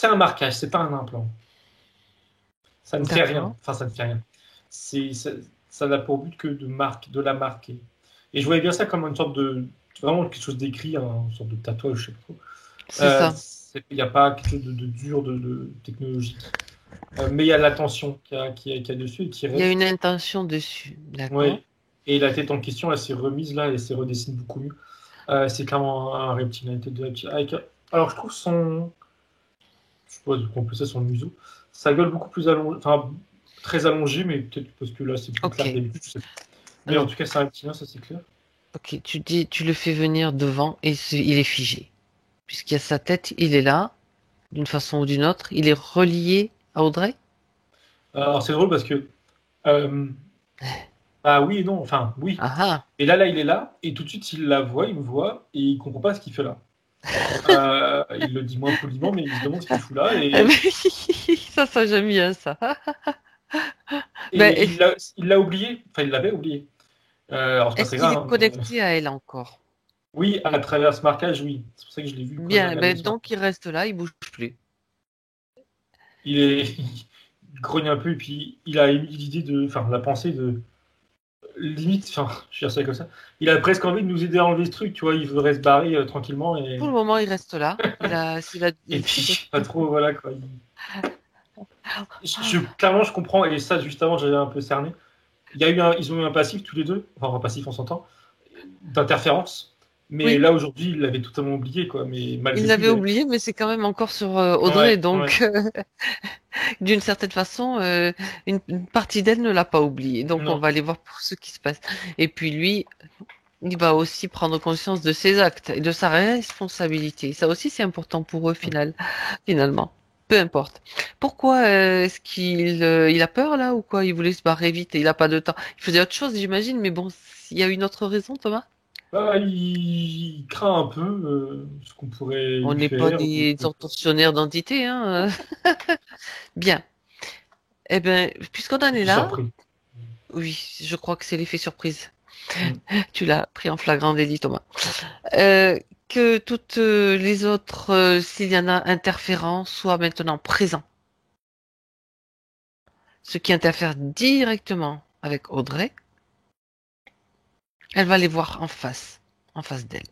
un marquage, c'est pas un implant. Ça ne fait rien. D'accord. Enfin, ça ne fait rien. C'est, ça, ça n'a pour but que de la marquer. Et je voyais bien ça comme une sorte de. Vraiment quelque chose d'écrit, une sorte de tatouage, je sais pas trop. C'est ça. Il n'y a pas quelque chose de dur, de technologique. Mais il y a l'attention qu'il y a dessus et qui Il y a une reste. intention dessus. D'accord. Ouais. Et la tête en question, elle s'est remise là, elle s'est redessine beaucoup mieux. C'est clairement un reptile, une tête de reptile. Alors, je trouve je sais pas qu'on peut ça, son museau, sa gueule beaucoup plus allongée, enfin, très allongée, mais peut-être parce que là, c'est plus clair que Ok. d'habitude, je sais pas. Mais en Alors, tout cas, c'est un reptilien, ça c'est clair. ok, tu le fais venir devant et il est figé. Puisqu'il y a sa tête, il est là, d'une façon ou d'une autre. Il est relié à Audrey? Alors, c'est drôle parce que, euh, bah oui et non, enfin, oui. Ah ah. Et là, il est là, et tout de suite, il la voit, il me voit, et il comprend pas ce qu'il fait là. Il le dit moins poliment, mais il se demande ce qu'il fout là, Eh ben, ça j'aime bien ça. Ben, et il l'a oublié, enfin, il l'avait oublié. Alors, c'est pas Est-ce très qu'il grave. est connecté à elle encore? Oui, à travers ce marquage, oui. C'est pour ça que je l'ai vu quand j'ai Bien, regardé ben, ce marquage. donc il reste là, il bouge plus. Il grogne un peu, et puis il a émis l'idée enfin, la pensée de, limite, enfin, je vais dire ça comme ça, il a presque envie de nous aider à enlever ce truc, tu vois, il voudrait se barrer tranquillement, Pour le moment, il reste là. et puis, pas trop, voilà, quoi. Clairement, je comprends, et ça, juste avant, j'avais un peu cerné. Ils ont eu un passif tous les deux, enfin, un passif, on s'entend, d'interférence. Mais Oui, là, aujourd'hui, il l'avait totalement oublié, quoi. Mais il malgré tout, l'avait oublié, mais c'est quand même encore sur Audrey, Ouais, ouais. donc d'une certaine façon, une partie d'elle ne l'a pas oublié. Donc on Non, va aller voir pour ce qui se passe. Et puis lui, il va aussi prendre conscience de ses actes et de sa responsabilité. Ça aussi, c'est important pour eux, finalement. Peu importe. Pourquoi est-ce il a peur là ou quoi? Il voulait se barrer vite et il a pas de temps. Il faisait autre chose, j'imagine, mais bon, il y a une autre raison, Thomas? il craint un peu ce qu'on pourrait On lui n'est pas faire. des tortionnaires d'entités, hein. Bien. Eh bien, puisqu'on en Je est suis là, surpris. oui, je crois que c'est l'effet surprise. Mm. Tu l'as pris en flagrant délit, Thomas. Que toutes les autres, s'il y en a interférents, soient maintenant présents. Ce qui interfère directement avec Audrey, elle va les voir en face d'elle.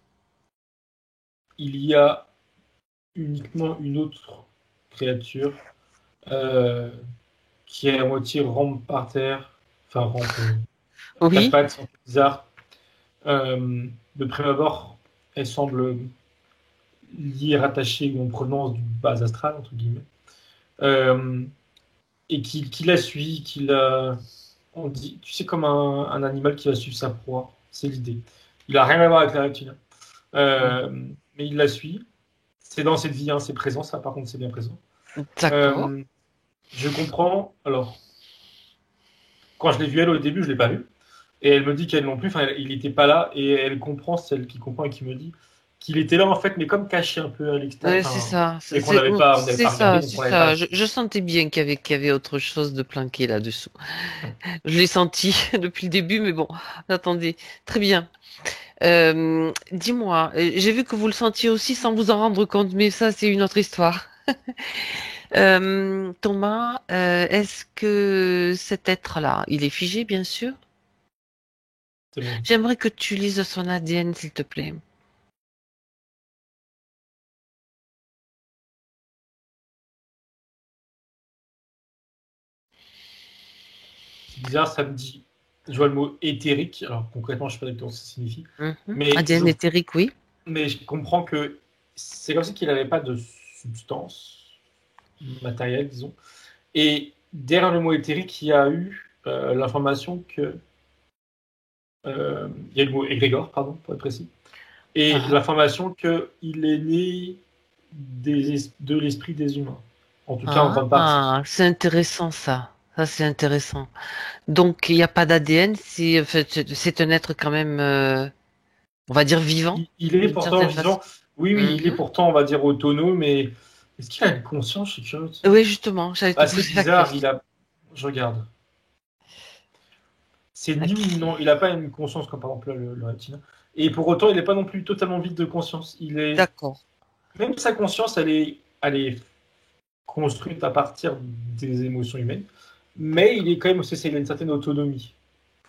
Il y a uniquement une autre créature euh, qui est à moitié rampe par terre, enfin rampe, quatre Oui, pattes, c'est un peu bizarre. Euh, de prime abord, elle semble liée, rattachée ou en provenance du bas astral, entre guillemets. Euh, et qui la suit, on dit, tu sais, comme un animal qui va suivre sa proie. C'est l'idée. Il a rien à voir avec la reptile. Euh, mais il la suit. C'est dans cette vie, hein, c'est présent, ça par contre c'est bien présent. d'accord. Euh, je comprends. Alors, quand je l'ai vue elle au début, je l'ai pas vue. Et elle me dit qu'elle non plus, enfin, il n'était pas là. Et elle comprend, celle qui comprend et qui me dit qu'il était là en fait, mais comme caché un peu à l'extérieur. C'est Enfin, ça, et qu'on n'avait on n'avait c'est pas regardé, ça, donc c'est on l'avait pas ça. vu. Je sentais bien qu'il y avait autre chose de planqué là-dessous. Je l'ai senti depuis le début, mais bon, attendez. Très bien. Dis-moi, j'ai vu que vous le sentiez aussi sans vous en rendre compte, mais ça, c'est une autre histoire. Thomas, est-ce que cet être-là, il est figé, bien sûr? C'est bon. J'aimerais que tu lises son ADN, s'il te plaît. C'est bizarre, ça me dit. Je vois le mot éthérique. Alors concrètement, je ne sais pas exactement ce que ça signifie. Mhm. Mais ADN éthérique, oui. mais je comprends que c'est comme si qu'il n'avait pas de substance matérielle, disons. Et derrière le mot éthérique, il y a eu l'information que. Il y a le mot égrégore, pardon, pour être précis. Et Ah, l'information qu'il est né de l'esprit des humains. En tout cas, en grande partie. c'est intéressant ça. Ça, c'est intéressant. Donc, il n'y a pas d'ADN, en fait, c'est un être quand même, on va dire vivant, Il est d'une pourtant certaine façon. vivant. Oui, oui, il est Mhm. pourtant, on va dire, autonome. Mais est-ce qu'il a une conscience? Je suis curieux de ça. Oui, justement, j'allais te Assez poser la bizarre. question. Je regarde. C'est ni oui Ok. ni non. Il n'a pas une conscience comme par exemple là, le reptilien. Et pour autant, il n'est pas non plus totalement vide de conscience. D'accord. Même sa conscience, elle est construite à partir des émotions humaines. Mais il est quand même, il a une certaine autonomie.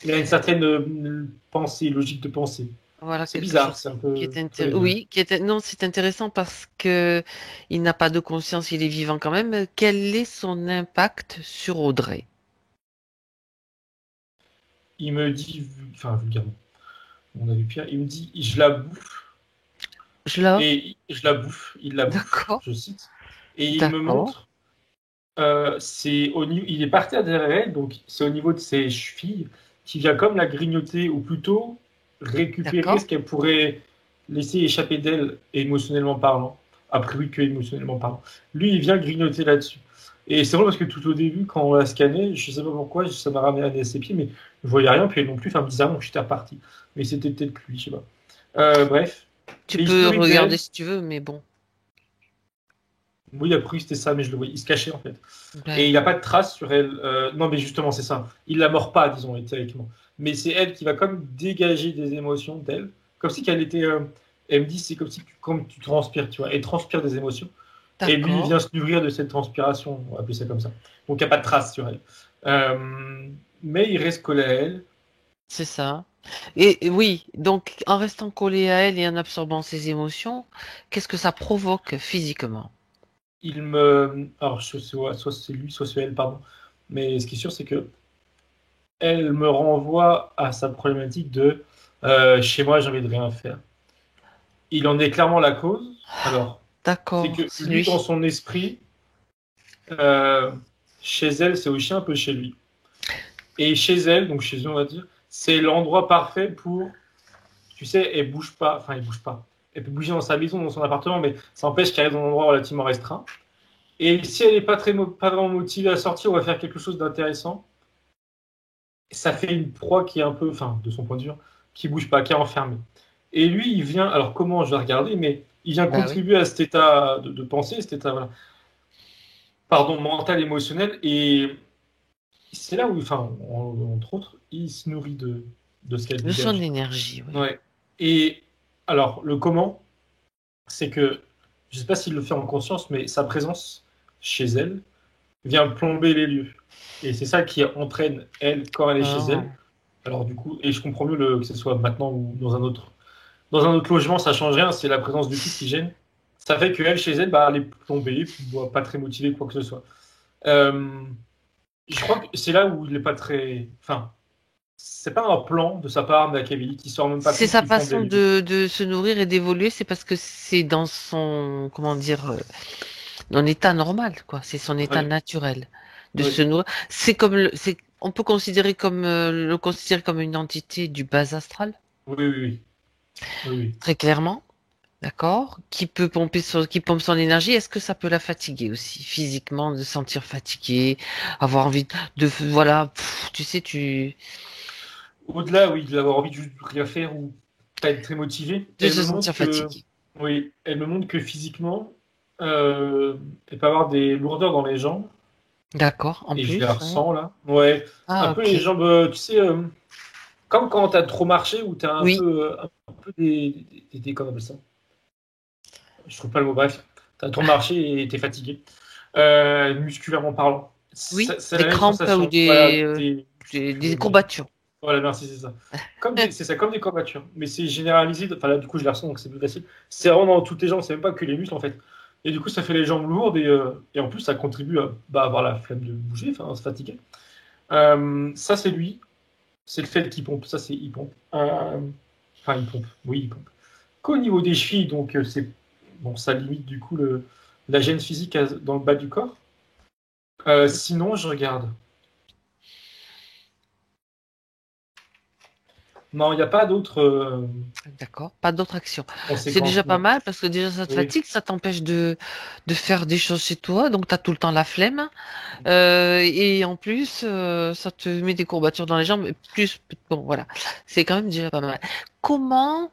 Il a une certaine pensée, logique de pensée. Voilà C'est quelque bizarre, chose c'est un qui peu est les deux. oui, non, c'est intéressant parce que il n'a pas de conscience, il est vivant quand même. Quel est son impact sur Audrey? Il me dit, enfin vulgairement, on a vu pire, il me dit, je la bouffe, Je la... et je la bouffe, il la bouffe, D'accord, je cite, et il me d'accord, montre, c'est au niveau, il est par terre derrière elle, donc c'est au niveau de ses chevilles, qui vient comme la grignoter, ou plutôt récupérer ce d'accord. qu'elle pourrait laisser échapper d'elle, émotionnellement parlant, a priori que émotionnellement parlant. Lui, il vient grignoter là-dessus. Et c'est vrai parce que tout au début, quand on l'a scanné, je sais pas pourquoi, ça m'a ramené à ses pieds, mais je voyais rien, puis elle non plus, enfin bizarrement, j'étais reparti. Mais c'était peut-être lui, je sais pas. Bref, Tu et il se peux nourrit regarder d'elle. si tu veux, mais bon. Oui, a priori c'était ça, mais je le voyais, il se cachait en fait. Et il Ben, n'a pas de traces sur elle. Non, mais justement, c'est ça. Il la mord pas, disons, éthériquement. mais c'est elle qui va comme dégager des émotions d'elle, comme si qu'elle était. Elle me dit, c'est comme si comme tu transpires, tu vois. Elle transpire des émotions. Et lui, il D'accord, vient se nourrir de cette transpiration, on va appeler ça comme ça. Donc, il n'y a pas de trace sur elle. Mais il reste collé à elle. c'est ça. Et oui, donc en restant collé à elle et en absorbant ses émotions, qu'est-ce que ça provoque physiquement? Il me. Alors, soit c'est lui, soit c'est elle, pardon. Mais ce qui est sûr, c'est que elle me renvoie à sa problématique de chez moi, j'ai envie de rien faire. Il en est clairement la cause. Alors, c'est D'accord, que c'est lui, dans lui. son esprit, euh, chez elle, c'est aussi un peu chez lui. Et chez elle, donc chez eux, on va dire, c'est l'endroit parfait pour, tu sais, elle bouge pas, enfin, elle bouge pas. Elle peut bouger dans sa maison, dans son appartement, mais ça empêche qu'elle reste dans un endroit relativement restreint. Et si elle n'est pas vraiment motivée à sortir ou à faire quelque chose d'intéressant, ça fait une proie qui est un peu, enfin, de son point de vue, qui bouge pas, qui est enfermée. Et lui, il vient, alors comment je vais regarder, mais il vient Bah oui. contribuer à cet état de pensée, cet état, voilà, pardon, mental, émotionnel, et c'est là où, enfin, entre autres, il se nourrit de ce qu'elle De son dégage. énergie, oui. Ouais. Et alors, le comment, c'est que, je sais pas s'il le fait en conscience, mais sa présence chez elle vient plomber les lieux. Et c'est ça qui entraîne elle quand elle est chez elle. Ah, Alors du coup, et je comprends mieux que ce soit maintenant ou dans un autre logement, ça change rien, c'est la présence du fils qui gêne. Ça fait qu'elle, chez elle, bah, elle est plombée, pas très motivée, quoi que ce soit. Euh, je crois que c'est là où il n'est pas très. Enfin, c'est pas un plan de sa part, Machiavelli, qui sort même pas c'est compte sa qu'il plombe les façon lieux. de se nourrir et d'évoluer, c'est parce que c'est dans son, comment dire, dans état normal, quoi. C'est son état Oui, naturel de se oui, nourrir. On peut considérer le considérer comme une entité du bas astral, oui, oui, oui, oui, oui. très clairement, d'accord, qui pompe son énergie. Est-ce que ça peut la fatiguer aussi, physiquement, de se sentir fatiguée, avoir envie voilà, tu sais, Au-delà, oui, d'avoir envie de juste rien faire ou pas être très motivé, de se sentir fatiguée. oui, elle me montre que physiquement, elle peut avoir des lourdeurs dans les jambes, D'accord, en et je les plus, ouais. ressens là. Ouais, un Ah, peu les ok. jambes, tu sais, comme quand t'as trop marché ou t'as Oui, un peu comment on appelle ça? Je trouve pas le mot, bref. T'as trop marché et t'es fatigué, musculairement parlant. oui, C'est des la même crampes ou sensation. Voilà, des merci. courbatures. Voilà, merci, c'est ça. C'est ça, comme des courbatures. Mais c'est généralisé. Enfin là, du coup, je les ressens, donc c'est plus facile. C'est vraiment dans toutes les jambes, c'est même pas que les muscles en fait. Et du coup, ça fait les jambes lourdes et en plus, ça contribue à avoir la flemme de bouger, enfin, à se fatiguer. Ça, c'est lui. C'est le fait qu'il pompe. Ça, c'est il pompe. Enfin, il pompe. Oui, il pompe. Qu'au niveau des chevilles, donc c'est bon, ça limite du coup la gêne physique dans le bas du corps. Sinon, je regarde. Non, il n'y a pas d'autres D'accord, pas d'autres actions. C'est déjà conséquences, pas non. mal parce que déjà ça te Oui. fatigue, ça t'empêche de faire des choses chez toi, donc tu as tout le temps la flemme. Et en plus, ça te met des courbatures dans les jambes. Et plus, bon, voilà, c'est quand même déjà pas mal. Comment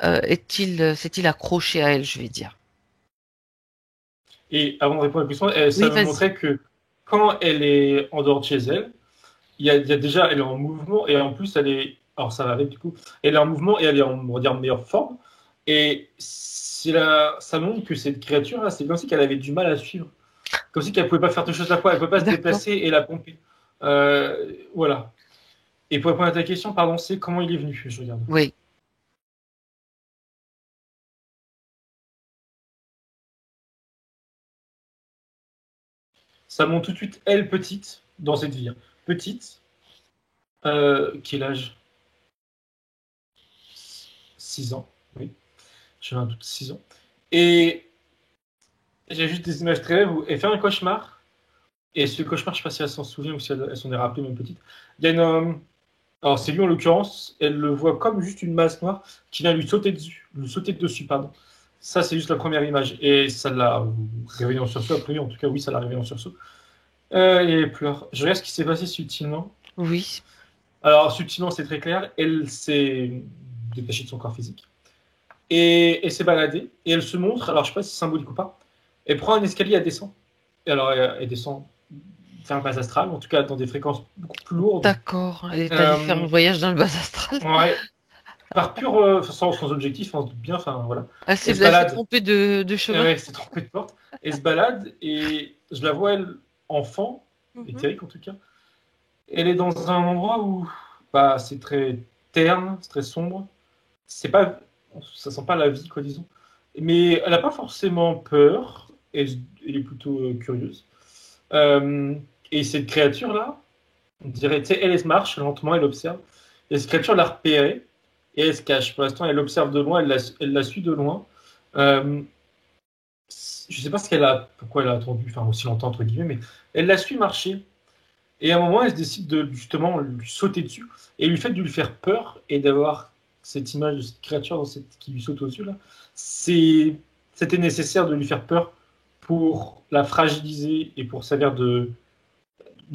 s'est-il accroché à elle, je vais dire? Et avant de répondre à la question, ça Oui, me vas-y. montrait que quand elle est en dehors de chez elle, il y a déjà, elle est en mouvement et en plus, elle est. Alors, ça va avec du coup. Elle est en mouvement et elle est en, on va dire, meilleure forme. Et ça montre que cette créature-là, c'est comme si qu'elle avait du mal à suivre. Comme si qu'elle pouvait pas faire deux choses à la fois. Elle ne peut pas se D'accord. déplacer et la pomper. Voilà. Et pour répondre à ta question, pardon, c'est comment il est venu, je regarde. Oui, Ça montre tout de suite, elle, petite, dans cette vie, hein. Petite, quel âge? 6 ans, oui. J'ai un doute, 6 ans. Et j'ai juste des images très rêves où elle fait un cauchemar. Et ce cauchemar, je ne sais pas si elle s'en souvient ou si elle s'en est rappelée, même petite. Il y a une. Alors, c'est lui en l'occurrence, elle le voit comme juste une masse noire qui vient lui sauter dessus, pardon. Ça, c'est juste la première image. Et ça l'a réveillé en sursaut. Après, en tout cas, oui, ça l'a réveillé en sursaut. Et elle pleure. Je regarde ce qui s'est passé subtilement. oui, Alors, subtilement, c'est très clair. Elle s'est détachée de son corps physique. Et elle s'est baladée. Et elle se montre, alors je ne sais pas si c'est symbolique ou pas. Elle prend un escalier, elle descend. Et alors, elle descend faire un bas astral, en tout cas dans des fréquences beaucoup plus lourdes. D'accord. Elle est allée faire un voyage dans le bas astral. Ouais, par pur, sans objectif, on se doute bien, enfin voilà. Elle Elle se s'est balade, trompée de chemin. ouais, c'est trompé de porte. Elle se balade et je la vois, elle, enfant, Mhm. éthérique en tout cas. Elle est dans un endroit où bah, c'est très terne, c'est très sombre. C'est pas, ça sent pas la vie, quoi, disons. Mais elle n'a pas forcément peur. Elle est plutôt curieuse. Euh, et cette créature-là, on dirait, tu sais, elle marche lentement, elle observe. Et cette créature l'a repérée et elle se cache. Pour l'instant, elle observe de loin, elle la suit de loin. Euh, je sais pas pourquoi elle a attendu, enfin aussi longtemps entre guillemets, mais elle la suit marcher. Et à un moment, elle se décide de justement lui sauter dessus. Et le fait de lui faire peur et d'avoir cette image de cette créature qui lui saute au-dessus, là, c'était nécessaire de lui faire peur pour la fragiliser et pour servir de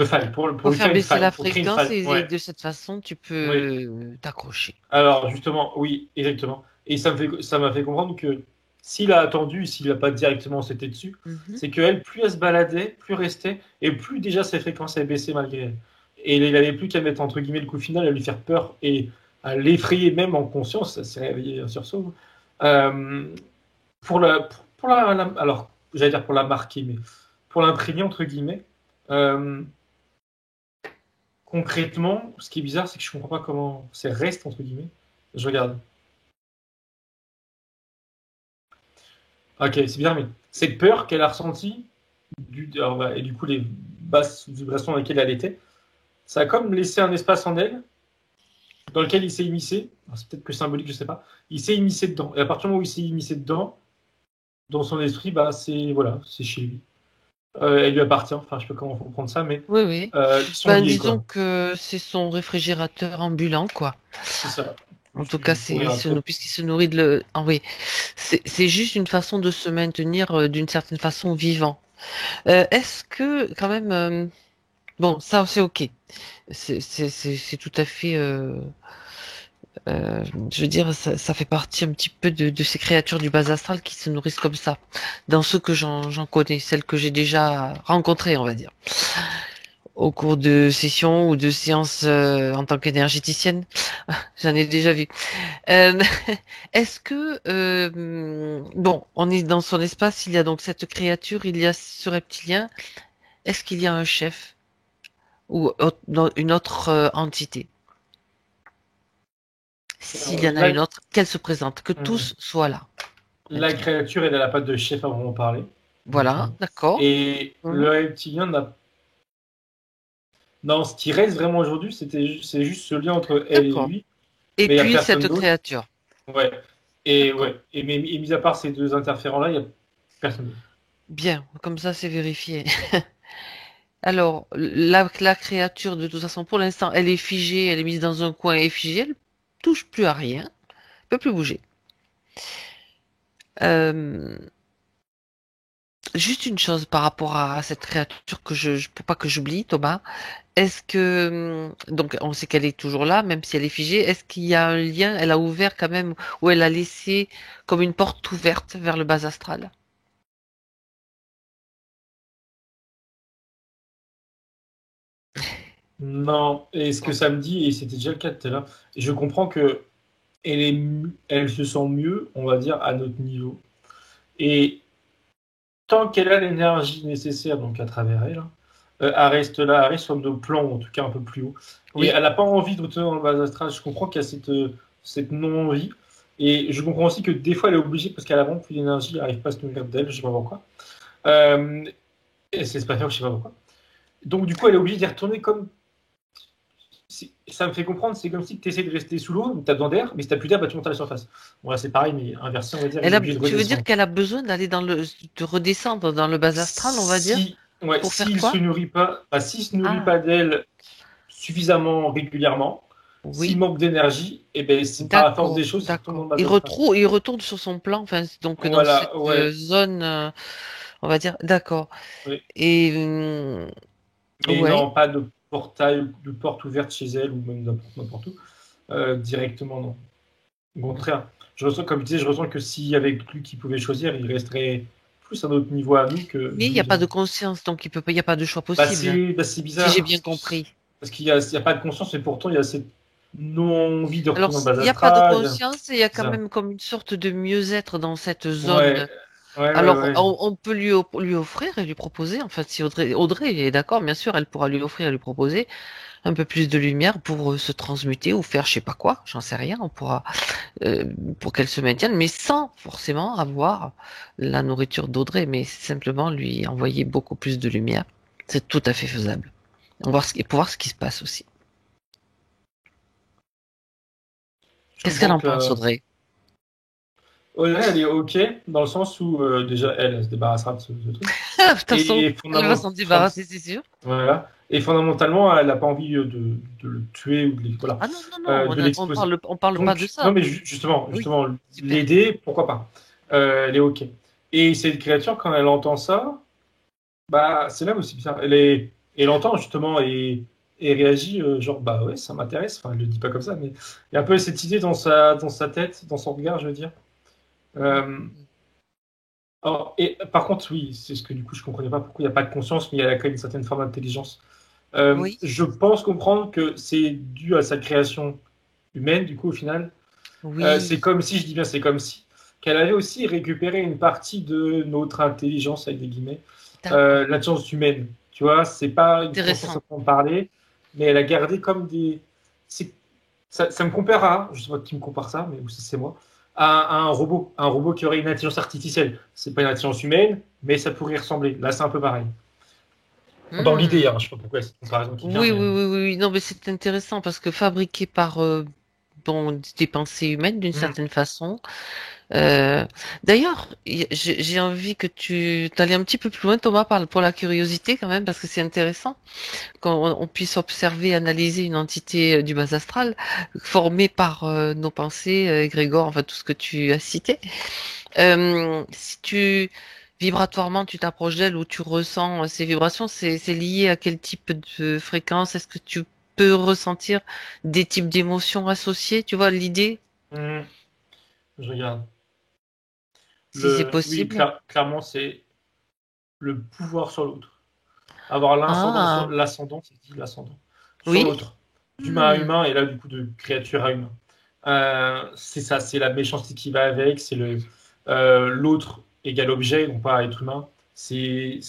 faille, pour Pour lui faire faire une baisser faille, la pour créer une fréquence faille. et Ouais. de cette façon, tu Oui. peux t'accrocher. Alors justement, oui, exactement. Et ça m'a fait comprendre que s'il a attendu, s'il n'a pas directement sauté dessus, Mhm. c'est qu'elle, plus elle se baladait, plus restait, et plus déjà ses fréquences avaient baissé malgré elle. Et il n'avait plus qu'à mettre entre guillemets le coup final, à lui faire peur et à l'effrayer même en conscience, ça s'est réveillé un sursaut. Euh, alors j'allais dire pour la marquer, mais pour l'imprégner entre guillemets. Euh, Concrètement, ce qui est bizarre, c'est que je comprends pas comment c'est reste entre guillemets. Je regarde. Ok, c'est bizarre, mais cette peur qu'elle a ressentie, et du coup les basses vibrations dans lesquelles elle était, ça a comme laissé un espace en elle dans lequel il s'est immiscé. C'est peut-être que symbolique, je sais pas. Il s'est immiscé dedans. Et à partir du moment où il s'est immiscé dedans, dans son esprit, bah c'est voilà, c'est chez lui. Elle lui appartient. Enfin, je sais pas comment faut prendre ça, mais Oui, oui. ils sont liés, Disons quoi. que c'est son réfrigérateur ambulant, quoi. C'est ça. En tout cas, Pour lire après. puisqu'il se nourrit ah oui, c'est juste une façon de se maintenir d'une certaine façon vivant. Est-ce que, quand même, bon, ça c'est ok. C'est tout à fait, je veux dire, ça fait partie un petit peu de ces créatures du bas astral qui se nourrissent comme ça. Dans ceux que j'en connais, celles que j'ai déjà rencontrées, on va dire, au cours de sessions ou de séances en tant qu'énergéticienne. J'en ai déjà vu. Euh, Est-ce que, bon, on est dans son espace, il y a donc cette créature, il y a ce reptilien. Est-ce qu'il y a un chef ou une autre entité? S'il y en a La, une autre, qu'elle se présente, que tous soient là. la Maintenant. créature, elle n'a pas de chef à vraiment parler. Voilà, d'accord. Et Mhm. le reptilien n'a. Non, ce qui reste vraiment aujourd'hui, c'est juste ce lien entre elle et D'accord. lui, Et mais il n'y a puis personne cette d'autre. créature. Ouais. D'accord. Ouais. Et mis à part ces deux interférents-là, il n'y a personne d'autre. Bien, comme ça c'est vérifié. Alors, la créature, de toute façon, pour l'instant, elle est figée, elle est mise dans un coin, elle est figée, elle touche plus à rien, elle peut plus bouger. Euh, Juste une chose par rapport à cette créature que pour pas que j'oublie, Thomas. Est-ce que, donc, on sait qu'elle est toujours là, même si elle est figée. Est-ce qu'il y a un lien? Elle a ouvert quand même, ou elle a laissé comme une porte ouverte vers le bas astral? Non, et ce que ça me dit, et c'était déjà le cas tout à l'heure, et je comprends que elle se sent mieux, on va dire, à notre niveau. Et tant qu'elle a l'énergie nécessaire, donc à travers elle, elle reste là, elle reste sur nos plans, en tout cas un peu plus haut. Et Oui, elle n'a pas envie de retourner dans le bas astral. Je comprends qu'il y a cette non-envie. Et je comprends aussi que des fois, elle est obligée, parce qu'elle a vraiment plus d'énergie, elle n'arrive pas à se nourrir d'elle, je sais pas pourquoi. Et c'est pas faire, je sais pas pourquoi. Donc, du coup, elle est obligée d'y retourner comme. Ça me fait comprendre, c'est comme si tu essaies de rester sous l'eau, tu as besoin d'air, mais si tu plus d'air, bah, tu montes à la surface. Bon, là, c'est pareil, mais inversé, on va dire, elle est obligée de tu veux dire redescendre. qu'elle a besoin de redescendre dans le bas astral, on va dire, Ouais, pour faire quoi? s'il se nourrit Ah, pas d'elle suffisamment régulièrement, s'il oui. manque d'énergie, et ben c'est par la force des D'accord, choses, il retourne dans d'accord. le bas astral. Il retourne sur son plan, enfin, donc dans cette Voilà, ouais, zone, on va dire, d'accord. ouais. Et Mais ouais, non, pas de portail, de porte ouverte chez elle ou même n'importe où, directement non. Au contraire, je ressens, comme je disais, je ressens que si avec lui qui pouvait choisir, il resterait plus un autre niveau à nous que Mais il nous, n'y a pas de les... conscience, donc il y a pas de choix possible, C'est si j'ai bizarre. bien compris. Parce il y a pas de conscience, mais pourtant, il y a cette non-envie de Alors, retourner dans le bas il n'y a pas de astral. conscience et il y a quand Bizarre. même comme une sorte de mieux-être dans cette Ouais, zone. Alors, ouais. on peut lui offrir et lui proposer, en fait, si Audrey est d'accord, bien sûr, elle pourra lui offrir et lui proposer un peu plus de lumière pour se transmuter ou faire je sais pas quoi, j'en sais rien, on pourra, euh, pour qu'elle se maintienne, mais sans forcément avoir la nourriture d'Audrey, mais simplement lui envoyer beaucoup plus de lumière. C'est tout à fait faisable. Et pour voir ce qui se passe aussi. Je Qu'est-ce qu'elle comprends en que pense, Audrey? Audrey, elle est OK, dans le sens où déjà, elle se débarrassera de ce truc. De toute façon, Et elle va s'en fondamentalement, débarrasser, c'est sûr. voilà. Et fondamentalement, elle n'a pas envie de le tuer ou voilà, Ah non, non, non, de l'exposer. on parle pas de Donc, non, ça. mais Oui, justement, super. l'aider, pourquoi pas. Elle est OK. Et cette créature, quand elle entend ça, bah, c'est là aussi bizarre. Elle entend justement et réagit, genre, bah ouais, ça m'intéresse. Enfin, elle le dit pas comme ça, mais il y a un peu cette idée dans sa tête, dans son regard, je veux dire. Euh, Mhm. alors, et par contre, oui, c'est ce que du coup je comprenais pas pourquoi il n'y a pas de conscience, mais il y a quand même une certaine forme d'intelligence. Oui, Je pense comprendre que c'est dû à sa création humaine, du coup, au final. C'est oui, comme si, je dis bien c'est comme si, qu'elle avait aussi récupéré une partie de notre intelligence, avec des guillemets, d'accord. l'intelligence humaine. Tu vois, c'est pas une conscience à Intéressant. en parler, mais elle a gardé comme des. Ça me compare à, je sais pas qui me compare ça, mais c'est moi, à un robot qui aurait une intelligence artificielle. C'est pas une intelligence humaine, mais ça pourrait y ressembler. Là, c'est un peu pareil. Dans l'idée, Hmm. hein, je sais pas pourquoi cette comparaison qui vient, Oui, mais. oui, oui, oui, oui. Non, mais c'est intéressant parce que fabriqué par bon, des pensées humaines d'une Hmm. certaine façon. Euh, D'ailleurs, j'ai envie que tu t'allais un petit peu plus loin, Thomas, pour la curiosité quand même, parce que c'est intéressant qu'on on puisse observer, analyser une entité du bas astral formée par nos pensées, Grégor, enfin tout ce que tu as cité. Si tu vibratoirement tu t'approches d'elle ou tu ressens ces vibrations, c'est lié à quel type de fréquence? Est-ce que tu peux ressentir des types d'émotions associées? Tu vois l'idée, Hmm. Je regarde. si c'est Oui, possible. clairement, c'est le pouvoir sur l'autre. Avoir Ah, l'ascendant, c'est dit l'ascendant, sur oui. l'autre, d'humain à Hmm. humain, et là, du coup, de créature à humain. C'est ça, c'est la méchanceté qui va avec, c'est l'autre égal objet, non pas être humain. C'est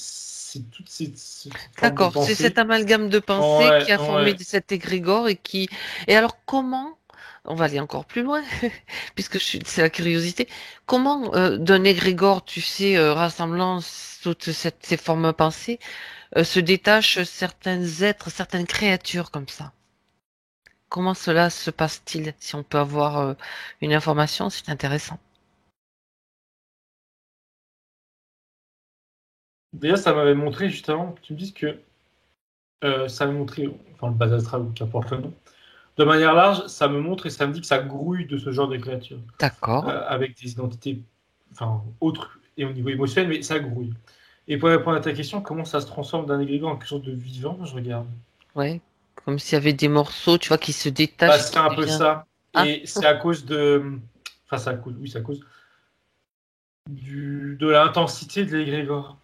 toute cette forme de D'accord, c'est cet pensée. amalgame de pensée Ouais, qui a formé ouais. cet égrégore et qui. Et alors comment, on va aller encore plus loin, puisque c'est la curiosité, comment d'un égrégore, tu sais, rassemblant ces formes pensées, se détachent certains êtres, certaines créatures comme ça? Comment cela se passe-t-il? Si on peut avoir une information, c'est intéressant. Déjà, ça m'avait montré, justement, que tu me dises que ça m'a montré, enfin, le bas astral, ou qu'importe le nom, de manière large, ça me montre et ça me dit que ça grouille de ce genre de créatures. D'accord. Avec des identités enfin, autres et au niveau émotionnel, mais ça grouille. Et pour répondre à ta question, comment ça se transforme d'un égrégore en quelque chose de vivant, je regarde. Ouais. Comme s'il y avait des morceaux, tu vois, qui se Bah, détachent et c'est qui un peu deviennent. ça. Ah, Et c'est à cause de. Enfin, c'est à cause de l'intensité de l'égrégore.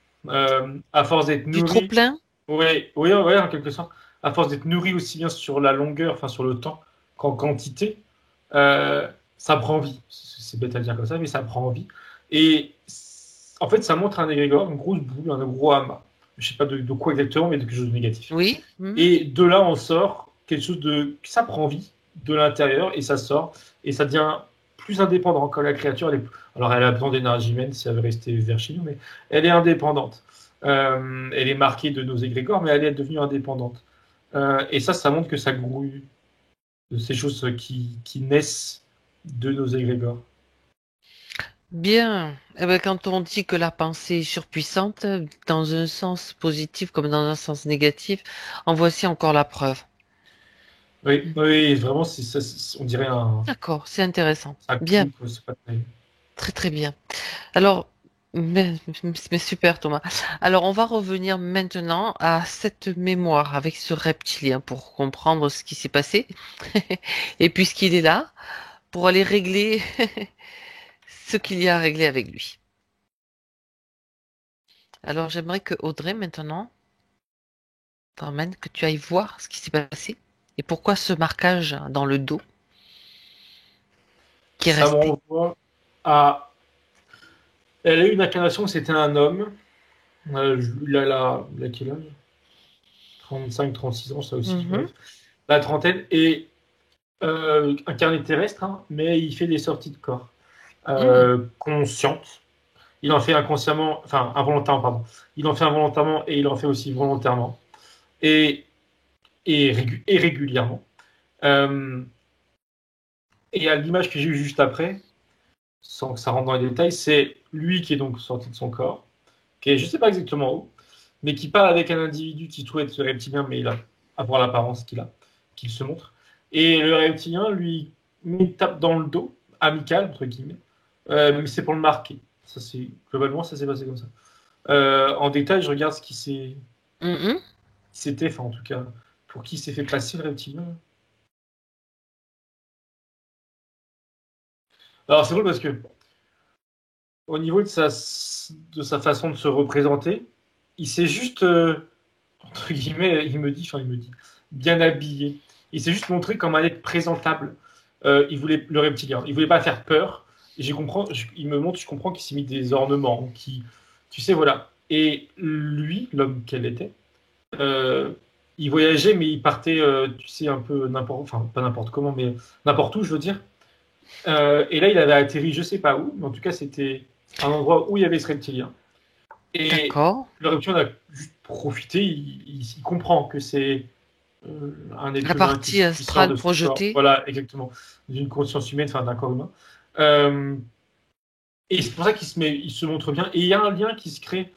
À force d'être du trop nourri, plein? ouais, en quelque sorte, à force d'être nourri aussi bien sur la longueur, enfin sur le temps, qu'en quantité, ça prend vie. C'est bête à dire comme ça, mais ça prend vie. Et en fait, ça montre un égrégore, une grosse boule, un gros amas. Je sais pas de quoi exactement, mais de quelque chose de négatif. Oui. Mhm. Et de là, on sort quelque chose de. Ça prend vie de l'intérieur et ça sort. Et ça devient plus indépendant quand la créature. Alors, elle a besoin d'énergie humaine si elle veut rester vers chez nous, mais elle est indépendante. Elle est marquée de nos égrégores, mais elle est devenue indépendante. Et ça montre que ça grouille de ces choses qui naissent de nos égrégores. Bien. Eh ben, quand on dit que la pensée est surpuissante, dans un sens positif comme dans un sens négatif, en voici encore la preuve. Oui, Mhm. oui, vraiment, on dirait D'accord, c'est intéressant. un Bien, coup, quoi, c'est pas terrible. très très bien. Alors, mais super Thomas. Alors, on va revenir maintenant à cette mémoire avec ce reptilien pour comprendre ce qui s'est passé. Et puisqu'il est là, pour aller régler ce qu'il y a à régler avec lui. Alors j'aimerais que Audrey maintenant t'emmène, que tu ailles voir ce qui s'est passé et pourquoi ce marquage dans le dos qui est Ça me resté. renvoie à. Elle a eu une incarnation, c'était un homme. Il a quel âge? 35, 36 ans, ça aussi, Mhm. bref. La trentaine, et incarné terrestre, hein, mais il fait des sorties de corps Mm. conscientes. Il en fait inconsciemment, enfin involontairement, pardon. Il en fait involontairement et il en fait aussi volontairement. Et, et régulièrement. Euh, et à l'image que j'ai eue juste après, sans que ça rentre dans les détails, c'est lui qui est donc sorti de son corps, qui est je ne sais pas exactement où, mais qui parle avec un individu qui se trouve être reptilien, mais il a avoir l'apparence qu'il se montre. Et le reptilien lui met une tape dans le dos, amical entre guillemets, mais c'est pour le marquer. Ça c'est globalement ça s'est passé comme ça. En détail, je regarde ce Mhm. qui s'était, enfin en tout cas, pour qui s'est fait passer le reptilien. Alors c'est drôle parce que au niveau de sa façon de se représenter, il s'est juste, entre guillemets, il me dit, bien habillé. Il s'est juste montré comme un être présentable. Il voulait le reptilien. Il voulait pas faire peur. Et il me montre, je comprends qu'il s'est mis des ornements, tu sais, voilà. Et lui, l'homme qu'elle était, euh, il voyageait, mais il partait, tu sais, un peu n'importe, enfin pas n'importe comment, mais n'importe où, je veux dire. Et là, il avait atterri, je sais pas où, mais en tout cas, c'était un endroit où il y avait ce reptilien. Et D'accord. le reptilien a juste profité, il comprend que c'est un La être humain partie qui sort astrale de son corps. projetée. Voilà, exactement. D'une conscience humaine, enfin d'un corps humain. Euh, et c'est pour ça il se montre bien. Et il y a un lien qui se crée.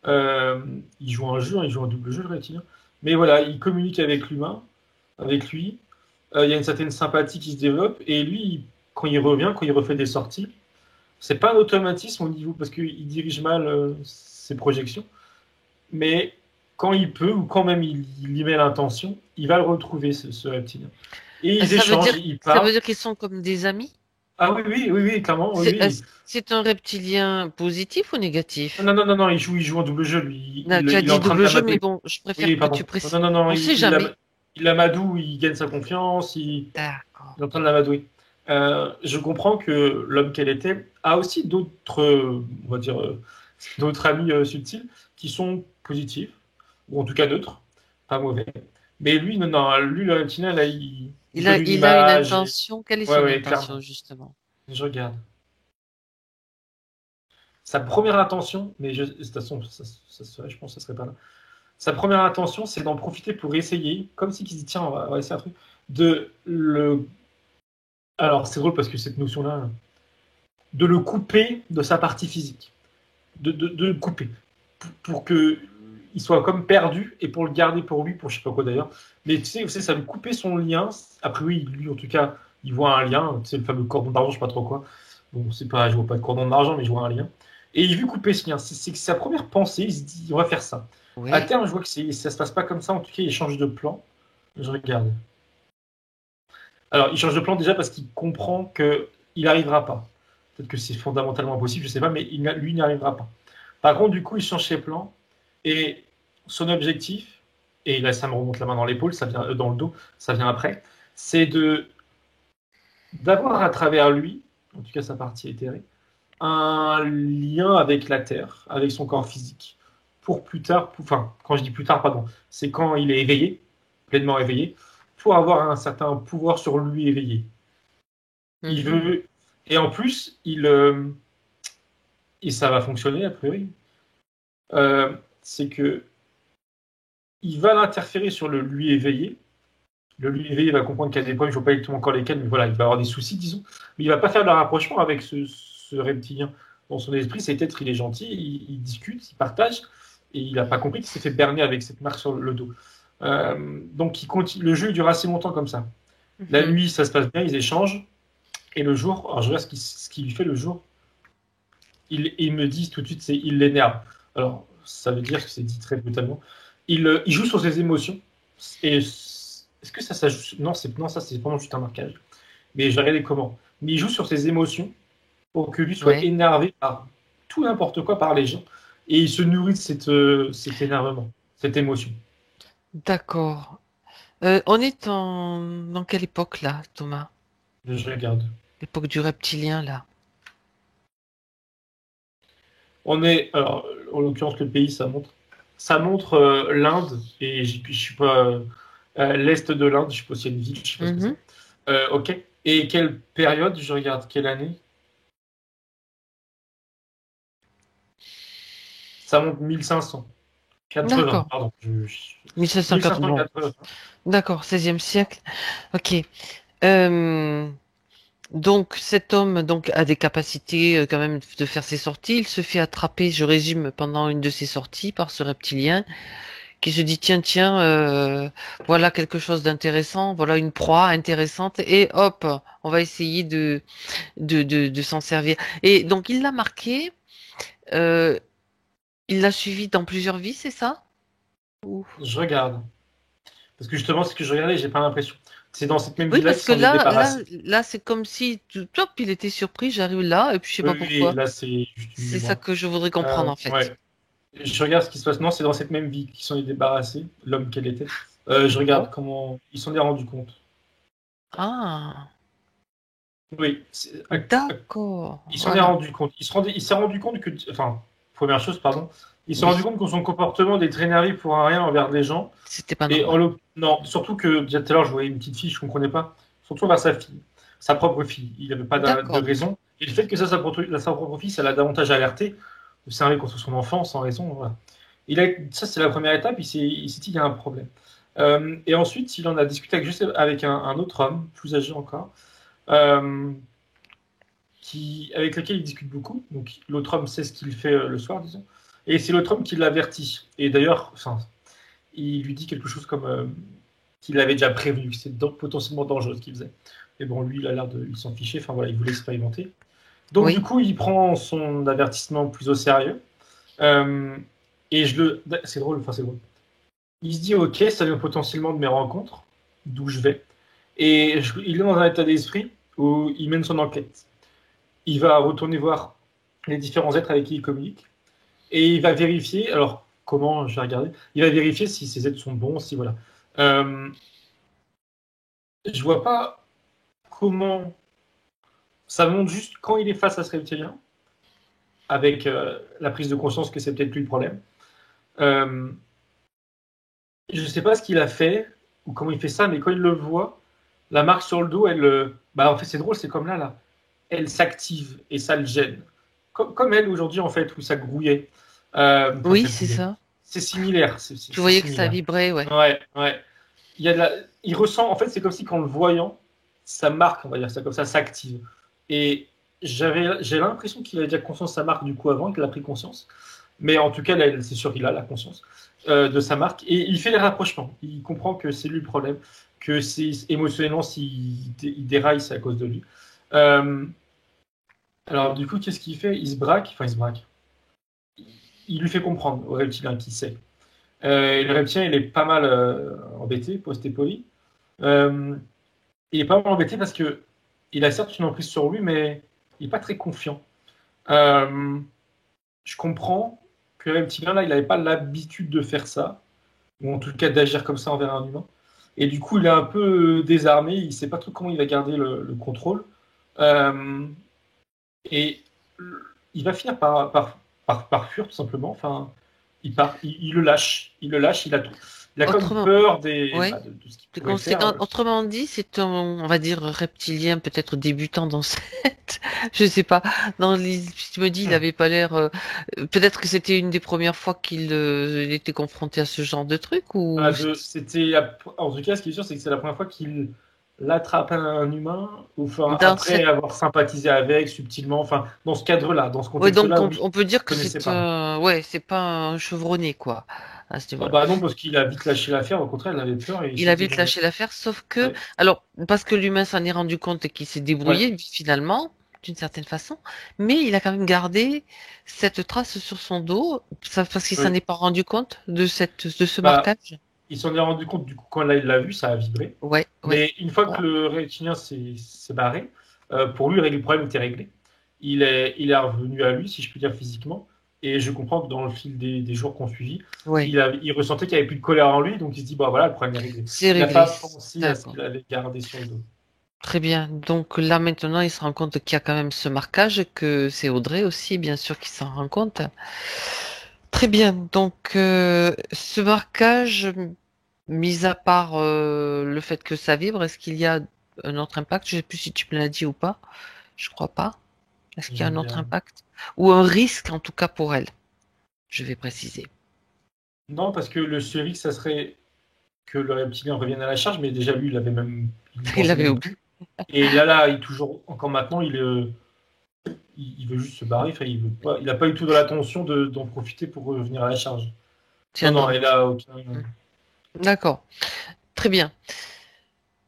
Il joue un jeu, il joue un double jeu, le reptilien. Mais voilà, il communique avec l'humain, avec lui. Il y a une certaine sympathie qui se développe. Et lui, quand il revient, quand il refait des sorties, c'est pas un automatisme au niveau, parce qu'il dirige mal ses projections. Mais quand il peut, ou quand même il y met l'intention, il va le retrouver, ce reptilien. Et ils Ça veut échangent, dire, ils ça veut parlent. dire qu'ils sont comme des amis? Ah oui, oui, oui, oui, clairement, oui, C'est oui. c'est un reptilien positif ou négatif? Non, non, non, non, il joue un double jeu, lui. Non, tu as Il est dit en train de double jeu, mais l'amadouer. bon, je Oui, préfère que tu pardon. Non, précises. non, non, On sait jamais. il l'amadoue, il gagne sa confiance, D'accord. il est en train de l'amadouer. Je comprends que l'homme qu'elle était a aussi d'autres, on va dire, d'autres amis subtils qui sont positifs, ou en tout cas neutres, pas mauvais. Mais lui, non, non, lui, le reptilien, là, il donne une Il a une image. intention. Quelle est Ouais, son ouais, intention, clairement. justement? Je regarde. Sa première intention, mais de toute façon, je pense que ça serait pas là. Sa première intention, c'est d'en profiter pour essayer, comme si il se dit, tiens, on va essayer un truc, de le. Alors, c'est drôle parce que cette notion-là, de le couper de sa partie physique. De le couper. Pour que il soit comme perdu et pour le garder pour lui, pour je sais pas quoi d'ailleurs. Mais tu sais, ça lui couper son lien. Après, oui, lui, en tout cas, il voit un lien. C'est le fameux cordon d'argent, je sais pas trop quoi. Bon, c'est pas, je vois pas de cordon d'argent, mais je vois un lien. Et il veut couper ce lien. C'est que sa première pensée, il se dit, on va faire ça. À Oui. terme, je vois que ça se passe pas comme ça. En tout cas, il change de plan. Je regarde. Alors, il change de plan déjà parce qu'il comprend que il n'arrivera pas. Peut-être que c'est fondamentalement impossible, je sais pas, mais lui n'arrivera pas. Par contre, du coup, il change ses plans et son objectif, et là, ça me remonte la main dans l'épaule, ça vient dans le dos, ça vient après, c'est de d'avoir à travers lui, en tout cas sa partie éthérée, un lien avec la Terre, avec son corps physique, pour plus tard, enfin, quand je dis plus tard, pardon, c'est quand il est éveillé, pleinement éveillé, pour avoir un certain pouvoir sur lui éveillé. Il Mhm. veut, et en plus, et ça va fonctionner a priori, c'est que il va l'interférer sur le lui éveillé. Le lui éveillé va comprendre qu'il y a des problèmes, je ne vois pas exactement encore lesquels, mais voilà, il va avoir des soucis, disons. Mais il ne va pas faire de rapprochement avec ce reptilien. Dans son esprit, cet être, il est gentil, il discute, il partage, et il n'a pas compris qu'il s'est fait berner avec cette marque sur le dos. Donc il continue, le jeu dure assez longtemps comme ça. La Mhm. nuit, ça se passe bien, ils échangent, et le jour, alors je regarde ce qu'il lui fait le jour, il me dit tout de suite, il l'énerve. Alors, ça veut dire que c'est dit très brutalement. Il joue sur ses émotions. Et est-ce que ça joue non, ça c'est vraiment juste un marquage. Mais j'ai regardé comment. Mais il joue sur ses émotions pour que lui soit Ouais. énervé par tout n'importe quoi, par les gens. et il se nourrit de cet énervement, cette émotion. D'accord. On est dans quelle époque là, Thomas? Je regarde. L'époque du reptilien là. On est, alors, en l'occurrence, le pays, ça montre l'Inde, et je suis pas l'est de l'Inde, je sais pas s'il y a une ville, je sais pas ce que Mhm. c'est. Ok. Et quelle période? Je regarde quelle année? Ça montre 1580, D'accord. pardon. 1580. Bon. 1580. D'accord, 16e siècle. Ok. Euh, donc cet homme donc a des capacités quand même de faire ses sorties. Il se fait attraper, je résume, pendant une de ses sorties par ce reptilien qui se dit tiens, voilà quelque chose d'intéressant, voilà une proie intéressante et hop, on va essayer de s'en servir. Et donc il l'a marqué, euh, il l'a suivi dans plusieurs vies, c'est ça? Ou- Je regarde. Parce que justement, ce que je regardais, j'ai pas l'impression. C'est dans cette même Oui, vie-là parce qu'il que s'en est débarrassé. là, c'est comme si, top, il était surpris, j'arrive là, et puis je sais Oui, pas oui, pourquoi. là, c'est juste une C'est ça mémoire. que je voudrais comprendre, en fait. Ouais. Je regarde ce qui se passe. Non, c'est dans cette même vie qu'ils s'en est débarrassé, l'homme qu'elle était. Je regarde D'accord. comment il s'en est rendu compte. Ah, Oui, d'accord. il s'en est Voilà. rendu compte. Il s'est rendu compte que, enfin, première chose, pardon, il s'est Oui, rendu compte que son comportement d'être énervé pour un rien envers des gens, c'était pas et normal. non, surtout que déjà tout à l'heure, je voyais une petite fille, je comprenais pas, surtout envers sa fille, sa propre fille. Il n'avait pas de D'accord. raison. Et le fait que ça, sa propre fille, ça l'a davantage alerté, de s'énerver contre son enfant sans raison. Voilà. Ça, c'est la première étape. Il s'est dit, il y a un problème. Et ensuite, il en a discuté juste avec un autre homme, plus âgé encore, euh, avec lequel il discute beaucoup. Donc, l'autre homme sait ce qu'il fait le soir, disons. Et c'est l'autre homme qui l'avertit. Et d'ailleurs, enfin, il lui dit quelque chose comme qu'il l'avait déjà prévenu, que c'était potentiellement dangereux ce qu'il faisait. Mais bon, lui, il a l'air de il s'en ficher. Enfin, voilà, il voulait expérimenter. Donc, du Oui, coup, il prend son avertissement plus au sérieux. Euh, et c'est drôle, enfin, c'est drôle. Il se dit, ok, ça vient potentiellement de mes rencontres, d'où je vais. Et il est dans un état d'esprit où il mène son enquête. Il va retourner voir les différents êtres avec qui il communique. Et il va vérifier, alors comment, je vais regarder, il va vérifier si ces êtres sont bons, si voilà. Euh, je vois pas comment, ça montre juste quand il est face à ce reptilien, avec la prise de conscience que c'est peut-être lui le problème. Euh, je sais pas ce qu'il a fait, ou comment il fait ça, mais quand il le voit, la marque sur le dos, bah en fait c'est drôle, c'est comme là, elle s'active et ça le gêne. Comme elle aujourd'hui en fait, où ça grouillait. Enfin, oui, ça c'est grouillait. ça. C'est similaire, Tu c'est voyais que ça similaire. vibrait, ouais. Ouais, ouais. Il y a il ressent, en fait, c'est comme si qu'en le voyant, sa marque, on va dire ça comme ça, s'active. Et j'ai l'impression qu'il avait déjà conscience de sa marque du coup avant, qu'il a pris conscience. Mais en tout cas, là, c'est sûr qu'il a la conscience de sa marque. Et il fait les rapprochements. Il comprend que c'est lui le problème, que c'est émotionnellement, s'il déraille, c'est à cause de lui. Euh, alors, du coup, qu'est-ce qu'il fait? Il se braque, enfin, il se braque. Il lui fait comprendre au reptilien qui sait. Et le reptilien, il est pas mal embêté, pour rester poli. Euh, il est pas mal embêté parce que il a certes une emprise sur lui, mais il est pas très confiant. Euh, je comprends que le reptilien, là, il n'avait pas l'habitude de faire ça, ou en tout cas d'agir comme ça envers un humain. Et du coup, il est un peu désarmé, il sait pas trop comment il va garder le contrôle. Euh, et il va finir par fuir, tout simplement. Enfin, il part, il le lâche. Il a comme Autrement, peur ouais. de ce qu'il Des pourrait faire. conséquences. Autrement dit, c'est un, on va dire, reptilien, peut-être débutant dans cette, je sais pas, dans les, tu me dis, il avait pas l'air, peut-être que c'était une des premières fois qu'il il était confronté à ce genre de truc, ou, En tout cas, ce qui est sûr, c'est que c'est la première fois qu'il l'attrape un humain, enfin, dans après cette, avoir sympathisé avec subtilement, enfin, dans ce cadre-là, dans ce ouais, donc contexte-là, oui, on peut dire il que connaissait c'est pas. un, ouais, c'est pas un chevronné, quoi, à ce Ah niveau-là. bah non, parce qu'il a vite lâché l'affaire, au contraire, il avait peur et il Il a s'était vite barré. lâché l'affaire, sauf que, Ouais, alors, parce que l'humain s'en est rendu compte et qu'il s'est ouais, débrouillé, finalement, d'une certaine façon, mais il a quand même gardé cette trace sur son dos, parce qu'il s'en oui. est pas rendu compte de de ce Bah, marquage. il s'en est rendu compte, du coup, quand là, il l'a vu, ça a vibré. Ouais, ouais. Mais une fois que Bon. le reptilien s'est barré, pour lui, le problème était réglé. Il est revenu à lui, si je puis dire physiquement, Et je comprends que dans le fil des jours qu'on suivit, Oui, il ressentait qu'il n'y avait plus de colère en lui, donc il se dit, bah voilà, le problème est réglé. c'est Il n'a réglé. pas pensé à ce D'accord. qu'il allait garder sur le dos. Très bien. Donc là maintenant, il se rend compte qu'il y a quand même ce marquage, que c'est Audrey aussi, bien sûr, qui s'en rend compte. Très bien. Donc ce marquage, mis à part le fait que ça vibre, est-ce qu'il y a un autre impact? Je ne sais plus si tu me l'as dit ou pas. Je crois pas. Est-ce qu'il y a un autre impact? Ou un risque, en tout cas pour elle, je vais préciser. Non, parce que le seul risque, ça serait que le reptilien revienne à la charge, mais déjà lui, il n'y Il pensait avait même oublié. plus. Et là, encore maintenant, il veut juste se barrer. Enfin, il n'a pas eu tout dans l'intention d'en profiter pour revenir à la charge. Non, Tiens non, et donc. là, aucun. D'accord. Très bien.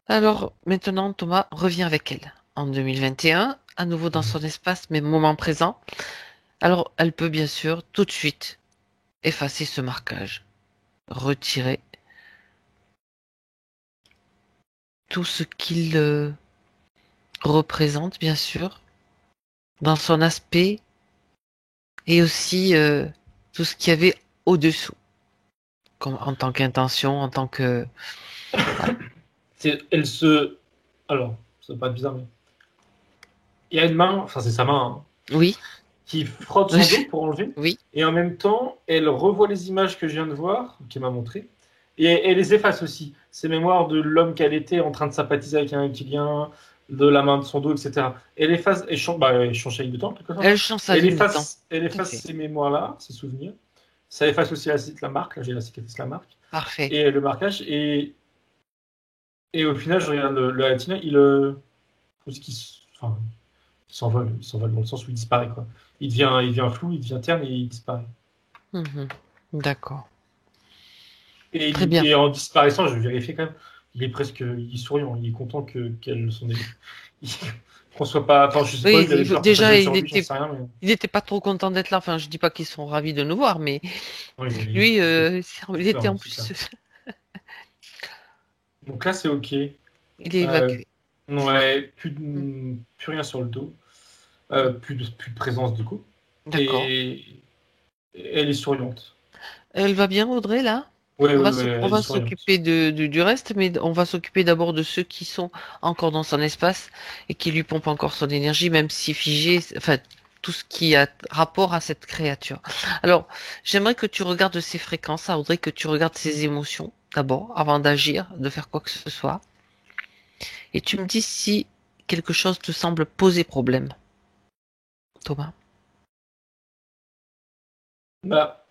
Alors, maintenant, Thomas revient avec elle. En 2021, à nouveau dans son espace, mais moment présent. Alors, elle peut bien sûr tout de suite effacer ce marquage, retirer tout ce qu'il représente, bien sûr, dans son aspect et aussi tout ce qu'il y avait au-dessous, en tant qu'intention, en tant que... Voilà. Elle se. Alors, ça va pas être bizarre, mais. Il y a une main, enfin, c'est sa main, hein, Oui, qui frotte son dos pour enlever. oui, Et en même temps, elle revoit les images que je viens de voir, qu'elle m'a montrées, et elle les efface aussi. Ses mémoires de l'homme qu'elle était en train de sympathiser avec un reptilien, de la main de son dos, etc. Elle efface, elle change avec le temps, quelque chose. elle change sa ligne du temps. Elle Tout à efface fait. ces mémoires-là, ces souvenirs. Ça efface aussi la marque. Là, j'ai la cicatrice, la marque. Parfait. Et le marquage. Et au final, je regarde le reptilien, enfin, il s'envole dans le sens où il disparaît, quoi. Il devient flou, il devient terne et il disparaît. Mhm. D'accord. Et, Très bien. et en disparaissant, je vérifie quand même, il est souriant, il est content qu'elle s'en ait. Qu'on soit pas. Enfin, je sais pas, Oui, il avait peur que ça déjà, jette sur lui, j'en sais rien, mais. il était pas trop content d'être là. Enfin, je dis pas qu'ils sont ravis de nous voir, mais Oui, mais lui, il fait il peur était en aussi, ça. plus, Donc là, c'est OK. il est Euh, évacué. ouais, Mm. plus rien sur le dos. Plus de présence, du coup. D'accord. Et elle est souriante. Elle va bien, Audrey, là? Ouais, ouais, ouais, On elle est va souriante. s'occuper du reste, mais on va s'occuper d'abord de ceux qui sont encore dans son espace et qui lui pompent encore son énergie, même si figé, enfin, tout ce qui a rapport à cette créature. Alors, j'aimerais que tu regardes ces fréquences, Audrey, que tu regardes ses émotions d'abord, avant d'agir, de faire quoi que ce soit. Et tu me dis si quelque chose te semble poser problème, Thomas. Bah,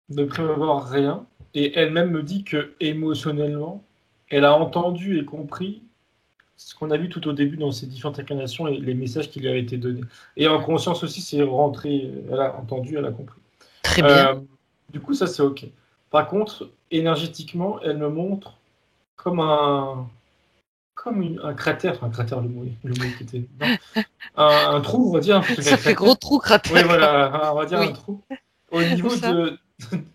de prime abord, rien. Et elle-même me dit que émotionnellement, elle a entendu et compris ce qu'on a vu tout au début dans ces différentes incarnations et les messages qui lui avaient été donnés. Et en conscience aussi, c'est rentré, elle a entendu, elle a compris. Très bien. Euh, du coup, ça c'est OK. Par contre, énergétiquement, elle me montre comme un cratère, enfin un cratère, le mot qui était. Non, un trou, on va dire, plutôt qu'un Ça fait gros cratère. trou Oui, cratère quand même. voilà, on va dire un Oui. trou. Au Où niveau ça?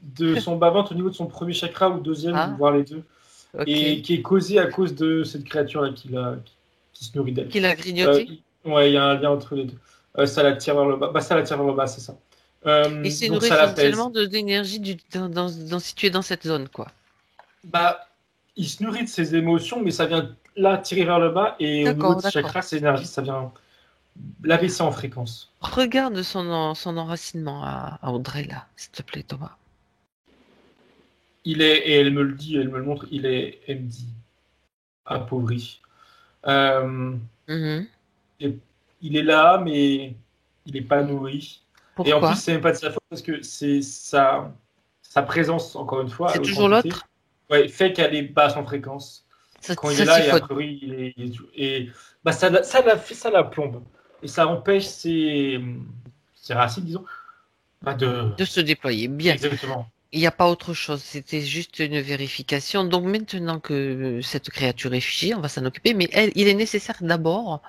de son bas-ventre, au niveau de son premier chakra ou deuxième, Ah, voire les deux, et ok. qui est causé à cause de cette créature-là qui se nourrit d'elle. Qu'il a grignoté? Ouais, il y a un lien entre les deux. Ça la tire vers le bas. Bah, ça la tire vers le bas, c'est ça. Il se Donc nourrit ça l'apaise. essentiellement de l'énergie située dans cette zone, quoi. Bah, il se nourrit de ses émotions, mais ça vient là tirer vers le bas, et au niveau de D'accord, ses d'accord. chakras, ses énergies, ça vient l'abaisser en fréquence. Regarde son enracinement à Audrey, là, s'il te plaît, Thomas. Et elle me le dit, elle me le montre, elle me dit, appauvri. Euh, Mhm. et il est là, mais il n'est pas nourri. Et en plus, Pourquoi? c'est même pas de sa faute parce que c'est sa présence, encore une fois, à C'est haute toujours quantité, l'autre? ouais, fait qu'elle est basse en fréquence. Quand il est Ça là, et a siphonne. priori, et bah, ça la plombe. Et ça empêche ses racines, disons, bah, De se déployer. Bien. exactement. Il n'y a pas autre chose. C'était juste une vérification. Donc maintenant que cette créature est figée, on va s'en occuper. Mais il est nécessaire d'abord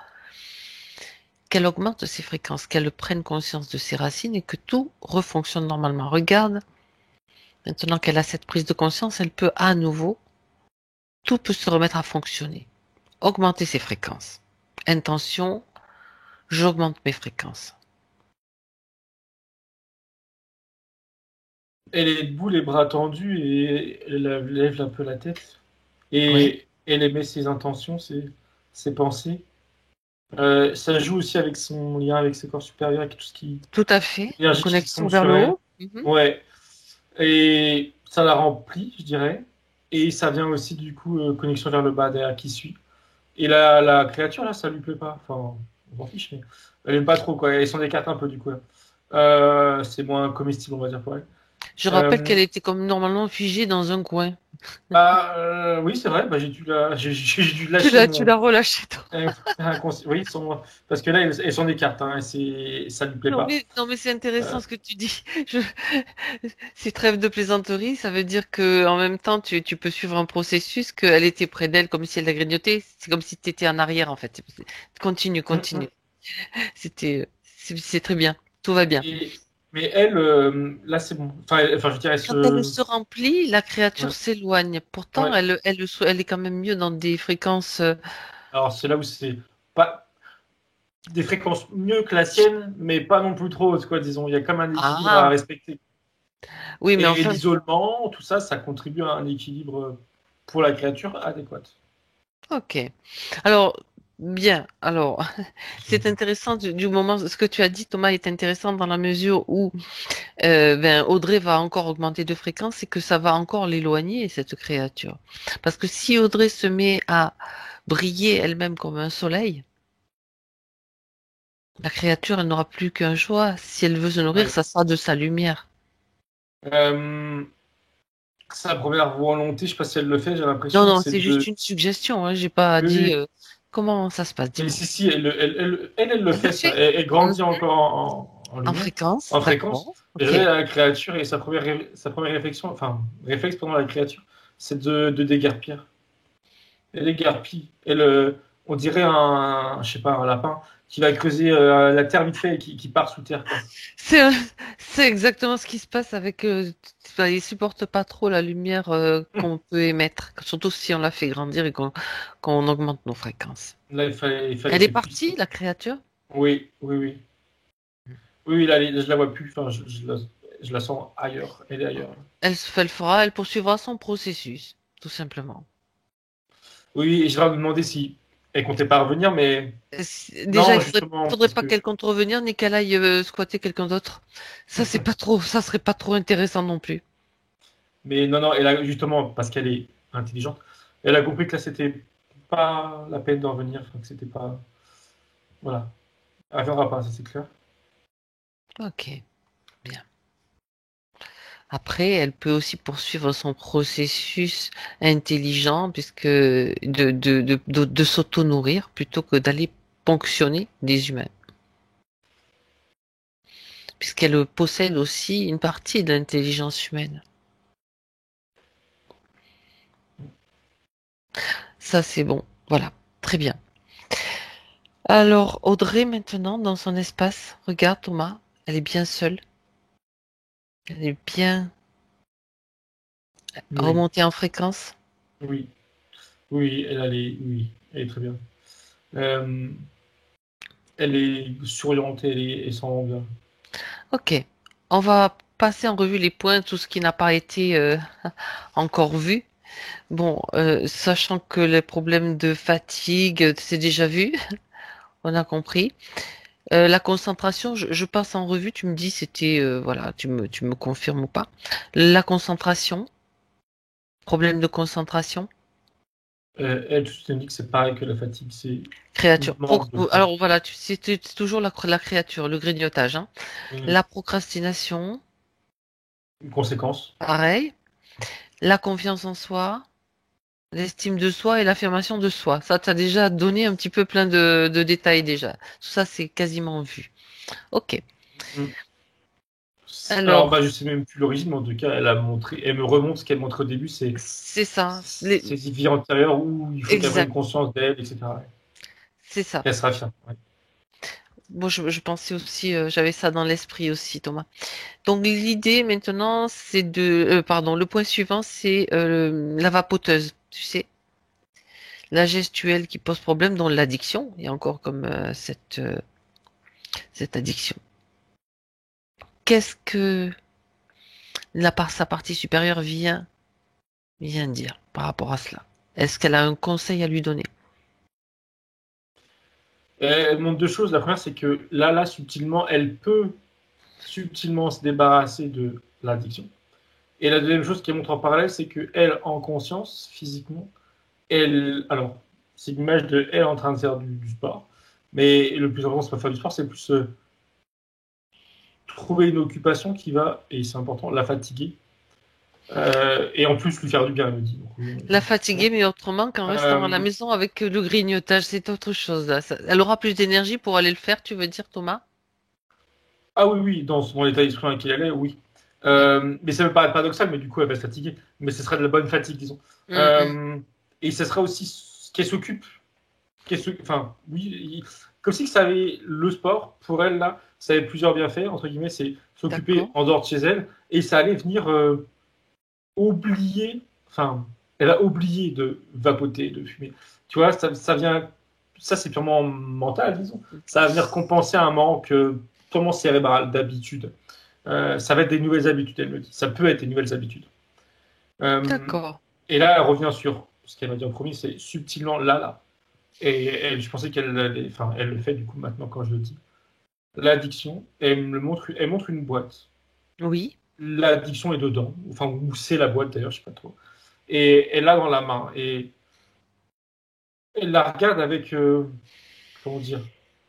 qu'elle augmente ses fréquences, qu'elle prenne conscience de ses racines et que tout refonctionne normalement. Regarde, maintenant qu'elle a cette prise de conscience, elle peut à nouveau, tout peut se remettre à fonctionner. Augmenter ses fréquences. Intention, j'augmente mes fréquences. Elle est debout, les bras tendus, et elle lève un peu la tête. Oui, Et elle émet ses intentions, ses pensées. Ça joue aussi avec son lien avec ses corps supérieurs, avec tout ce qui, tout à fait. l'énergie qui Connexion tombe vers sur le elle. haut. Mhm. Ouais. Et ça la remplit, je dirais. Et ça vient aussi, du coup, connexion vers le bas derrière qui suit. Et la créature, là, ça lui plaît pas. Enfin, on s'en fiche, mais elle aime pas trop, quoi. Elle s'en écarte un peu, du coup. Là. C'est moins comestible, on va dire, pour elle. Je rappelle Euh, qu'elle était comme normalement figée dans un coin. oui, c'est vrai. Bah, j'ai dû Tu lâcher l'as, tu mon l'as relâché, toi. Oui, parce que là, elle s'en écarte. Hein, ça lui plaît pas. Non, mais c'est intéressant Euh, ce que tu dis. Je... C'est trêve de plaisanterie, ça veut dire que en même temps, tu peux suivre un processus, qu'elle était près d'elle comme si elle la grignotait. C'est comme si tu étais en arrière, en fait. Continue, hum, hum. continue. C'est très bien. Tout va bien. Et, mais elle, là, c'est bon. Enfin, je veux dire, elle Quand elle se. se remplit, la créature Ouais, s'éloigne. Pourtant, ouais. elle est quand même mieux dans des fréquences. Alors, c'est là où c'est pas des fréquences mieux que la sienne, mais pas non plus trop hautes, quoi, disons. Il y a comme un équilibre à Ah, respecter. oui, mais Et enfin, l'isolement, tout ça, ça contribue à un équilibre pour la créature adéquat. ok. Alors, bien. Alors, c'est intéressant du moment. Ce que tu as dit, Thomas, est intéressant dans la mesure où Audrey va encore augmenter de fréquence et que ça va encore l'éloigner, cette créature. Parce que si Audrey se met à briller elle-même comme un soleil, la créature, elle n'aura plus qu'un choix. Si elle veut se nourrir, Ouais. ça sera de sa lumière. Euh, Sa première volonté, je sais pas si elle le fait, j'ai Non, l'impression, non, c'est c'est juste de. une suggestion. Hein. J'ai pas Oui, dit oui. comment ça se passe. Mais Dis-moi. si, si, elle le Elle le fait, ça. fait Elle elle le grandit fait encore en en lumière, fréquence, en fréquence. d'accord. Et je Ok. dirais, la créature, et sa première réflexion, enfin, réflexe pendant la créature, c'est de déguerpir. Elle déguerpit. On dirait je sais pas, un lapin qui va creuser la terre vite fait et qui part sous terre, quoi. C'est c'est exactement ce qui se passe avec. Enfin, ils supportent pas trop la lumière qu'on peut émettre, surtout si on la fait grandir et qu'on augmente nos fréquences. Là, il fallait Elle est cette puissance. partie, la créature? Oui, oui, oui. Oui, oui, là, je la vois plus. Enfin, je la sens ailleurs. Elle est ailleurs. Elle poursuivra son processus, tout simplement. Oui, et je vais me demander si elle comptait pas revenir, mais Déjà, non, justement, faudrait parce pas que. qu'elle compte revenir ni qu'elle aille squatter quelqu'un d'autre. Ça serait pas trop intéressant non plus. Mais non, non, elle a justement, parce qu'elle est intelligente, elle a compris que là, c'était pas la peine d'en revenir, enfin, que c'était pas. Voilà. Elle reviendra pas, ça c'est clair. Ok, bien. Après, elle peut aussi poursuivre son processus intelligent puisque de s'auto-nourrir plutôt que d'aller ponctionner des humains. Puisqu'elle possède aussi une partie de l'intelligence humaine. Ça, c'est bon. Voilà. Très bien. Alors, Audrey, maintenant, dans son espace, regarde Thomas, elle est bien seule. Elle est bien Oui, remontée en fréquence. oui, oui, oui, elle est très bien. Euh, Elle est souriante, elle s'en rend bien. Ok. On va passer en revue les points, tout ce qui n'a pas été encore vu. Bon, sachant que les problèmes de fatigue, c'est déjà vu, on a compris. La concentration, je passe en revue, tu me dis c'était, voilà, tu me confirmes ou pas. La concentration, problème de concentration, Elle, tout de suite, elle me dit que c'est pareil que la fatigue, c'est créature. manque de temps. Alors voilà, c'est toujours la créature, le grignotage. Hein. Une La procrastination, conséquence. pareil. La confiance en soi, l'estime de soi et l'affirmation de soi. Ça, t'as déjà donné un petit peu plein de détails déjà. Tout ça, c'est quasiment vu. Ok. Mm. Alors, Alors, bah, je sais même plus l'origine, mais en tout cas, elle me remonte ce qu'elle montre au début, c'est c'est ça. ses vies antérieures où il faut qu'elle prenne Exact. conscience d'elle, etc. C'est ça. Qu'elle se raffirme. Ouais. Moi, je pensais aussi, j'avais ça dans l'esprit aussi, Thomas. Donc, l'idée maintenant, c'est pardon, le point suivant, c'est la vapoteuse. Tu sais, la gestuelle qui pose problème dans l'addiction. Il y a encore comme cette addiction. Qu'est-ce que sa partie supérieure vient dire par rapport à cela? Est-ce qu'elle a un conseil à lui donner? Elle montre deux choses. La première, c'est que là, subtilement, elle peut subtilement se débarrasser de l'addiction. Et la deuxième chose qu'elle montre en parallèle, c'est que elle, en conscience, physiquement, alors, c'est l'image de elle en train de faire du sport. Mais le plus important, c'est pas faire du sport, c'est plus trouver une occupation qui va, et c'est important, la fatiguer. Et en plus, lui faire du bien, elle me dit. Donc, oui, La fatiguer, mais autrement qu'en restant à la maison avec le grignotage, c'est autre chose. Là. Elle aura plus d'énergie pour aller le faire, tu veux dire, Thomas? Ah oui, oui, dans son état d'esprit dans lequel elle est, oui. Mais ça me paraît paradoxal, mais du coup, elle va se fatiguer. Mais ce sera de la bonne fatigue, disons. Mm, Et ce sera aussi qu'elle s'occupe. Enfin, oui, comme si ça avait le sport, pour elle, là, ça avait plusieurs bienfaits, entre guillemets, c'est s'occuper d'accord. en dehors de chez elle, et ça allait venir oublier, enfin, elle a oublié de vapoter, de fumer. Tu vois, ça vient, ça c'est purement mental, disons. Ça va venir compenser un manque purement cérébral d'habitude. Ça va être des nouvelles habitudes, elle me dit. Ça peut être des nouvelles habitudes. Euh, D'accord. et là, elle revient sur ce qu'elle m'a dit en premier, c'est subtilement là. Et je pensais enfin, elle le fait du coup maintenant quand je le dis. L'addiction, elle montre une boîte. Oui. L'addiction est dedans, enfin où c'est la boîte d'ailleurs, je sais pas trop. Et elle l'a dans la main et elle la regarde avec comment dire,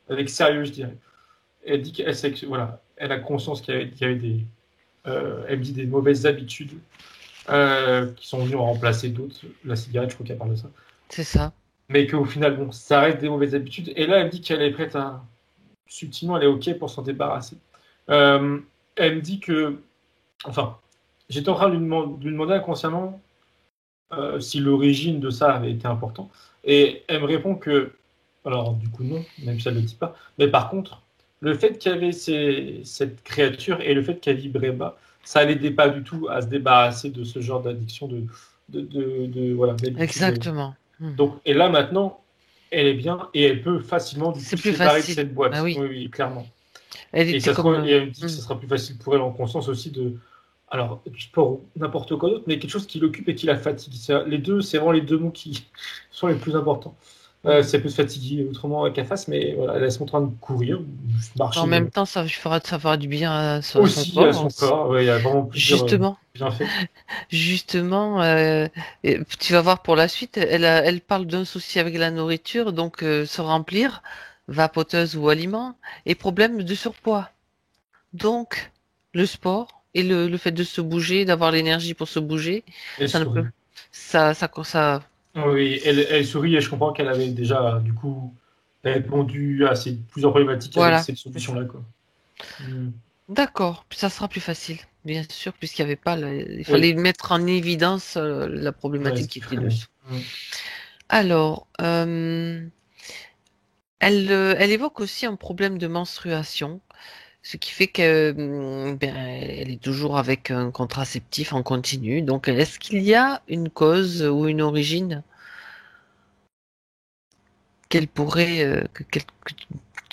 avec sérieux, je dirais. Elle dit qu'elle sait que voilà, elle a conscience qu'il y avait des, elle me dit des mauvaises habitudes qui sont venues en remplacer d'autres. La cigarette, je crois qu'elle parle de ça. C'est ça. Mais qu'au final, bon, ça reste des mauvaises habitudes. Et là, elle me dit qu'elle est prête à, subtilement, elle est OK pour s'en débarrasser. Euh, Elle me dit que, enfin, j'étais en train de lui demander inconsciemment si l'origine de ça avait été important. Et elle me répond que, alors du coup non, même si elle ne le dit pas, mais par contre, le fait qu'il y avait cette créature et le fait qu'elle vibrait bas, ça l'aidait pas du tout à se débarrasser de ce genre d'addiction, voilà, d'habitude. Exactement. Mhm. Donc, et là maintenant, elle est bien et elle peut facilement du coup C'est se plus séparer de facile. cette Bah boîte. oui. Oui, oui, clairement. Elle Et était ça comme. sera, et elle me dit que Mhm. ça sera plus facile pour elle en conscience aussi de, alors, du sport ou n'importe quoi d'autre, mais quelque chose qui l'occupe et qui la fatigue. Les deux, c'est vraiment les deux mots qui sont les plus importants. Mhm. Ça peut se fatiguer autrement avec la face, mais voilà, elle est en train de courir, juste En marcher même temps, ça fera du bien à son aussi à corps son aussi. corps. Ouais, il y a vraiment plusieurs Justement, bienfaits. justement, et tu vas voir pour la suite, elle parle d'un souci avec la nourriture, donc se remplir, vapoteuse ou aliment, et problème de surpoids. Donc, le sport et le fait de se bouger, d'avoir l'énergie pour se bouger, Elle ça ne peut, sourit. ça, Oui, elle sourit et je comprends qu'elle avait déjà, du coup, répondu à ces plusieurs problématiques avec voilà, cette c'est ça. solution-là, quoi. Mm. D'accord, ça sera plus facile, bien sûr, puisqu'il y avait pas, il fallait Oui, mettre en évidence la ouais, problématique ce qui qui était freinait. dessous. Mm. Alors, elle évoque aussi un problème de menstruation, ce qui fait que ben, elle est toujours avec un contraceptif en continu. Donc, est-ce qu'il y a une cause ou une origine qu'elle pourrait,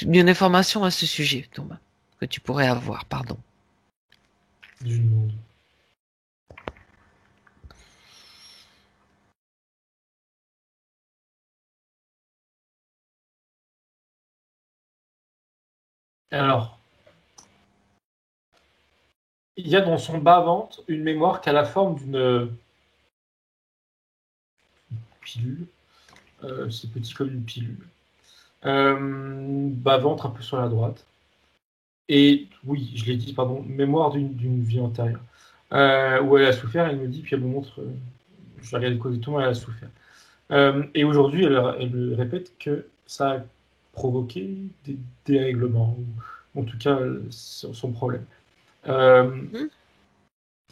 une information à ce sujet, Thomas, que tu pourrais avoir, pardon. Du monde. Alors, il y a dans son bas-ventre une mémoire qui a la forme d'une pilule. C'est petit comme une pilule. Bas-ventre un peu sur la droite. Et oui, je l'ai dit, pardon, mémoire d'une vie antérieure. Où elle a souffert, elle me dit, puis elle me montre, je vais regarder comment elle a souffert. Et aujourd'hui, elle me répète que ça a provoqué des dérèglements, ou en tout cas son problème. Euh, Hmm.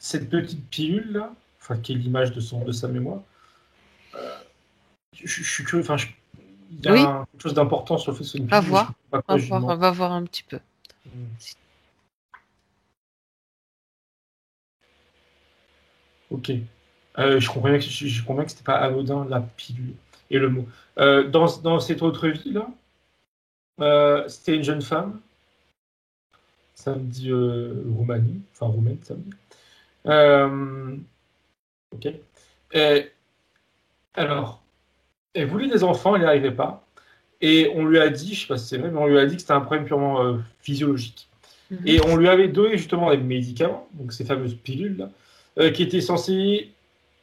Cette petite pilule-là, enfin, qui est l'image de sa mémoire, je suis curieux, enfin, il y Oui, a quelque chose d'important sur le fait que c'est une va pilule, mais je ne voir, sais pas quoi, je lui demande. va voir un petit peu. Ok. Je comprends bien que c'était pas anodin, la pilule et le mot. Dans cette autre vie-là, c'était une jeune femme, ça me dit Roumanie, enfin roumaine, ça me dit. Euh, ok. Et, alors, elle voulait des enfants, elle n'y arrivait pas. Et on lui a dit, je sais pas si c'est vrai, mais on lui a dit que c'était un problème purement physiologique. Mhm. Et on lui avait donné justement des médicaments, donc ces fameuses pilules là, qui étaient censées,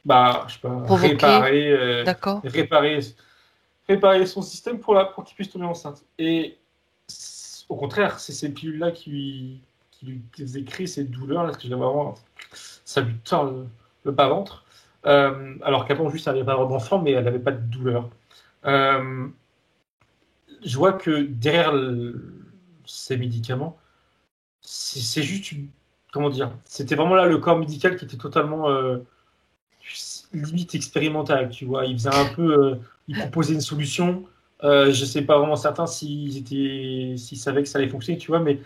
bah, je sais pas, Provoqué, d'accord. réparer son système pour qu'il puisse tomber enceinte. Et au contraire, c'est ces pilules-là qui lui faisaient créer ces douleurs, là, parce que j'ai vraiment, ça lui tord le bas-ventre. Alors qu'avant, juste, elle n'avait pas avoir d'enfant, mais elle n'avait pas de douleur. Euh, je vois que derrière ces médicaments, c'est juste comment dire, c'était vraiment là le corps médical qui était totalement limite expérimental, tu vois. Il faisait un peu, il proposait une solution. Je sais pas vraiment certain s'ils savaient que ça allait fonctionner, tu vois, mais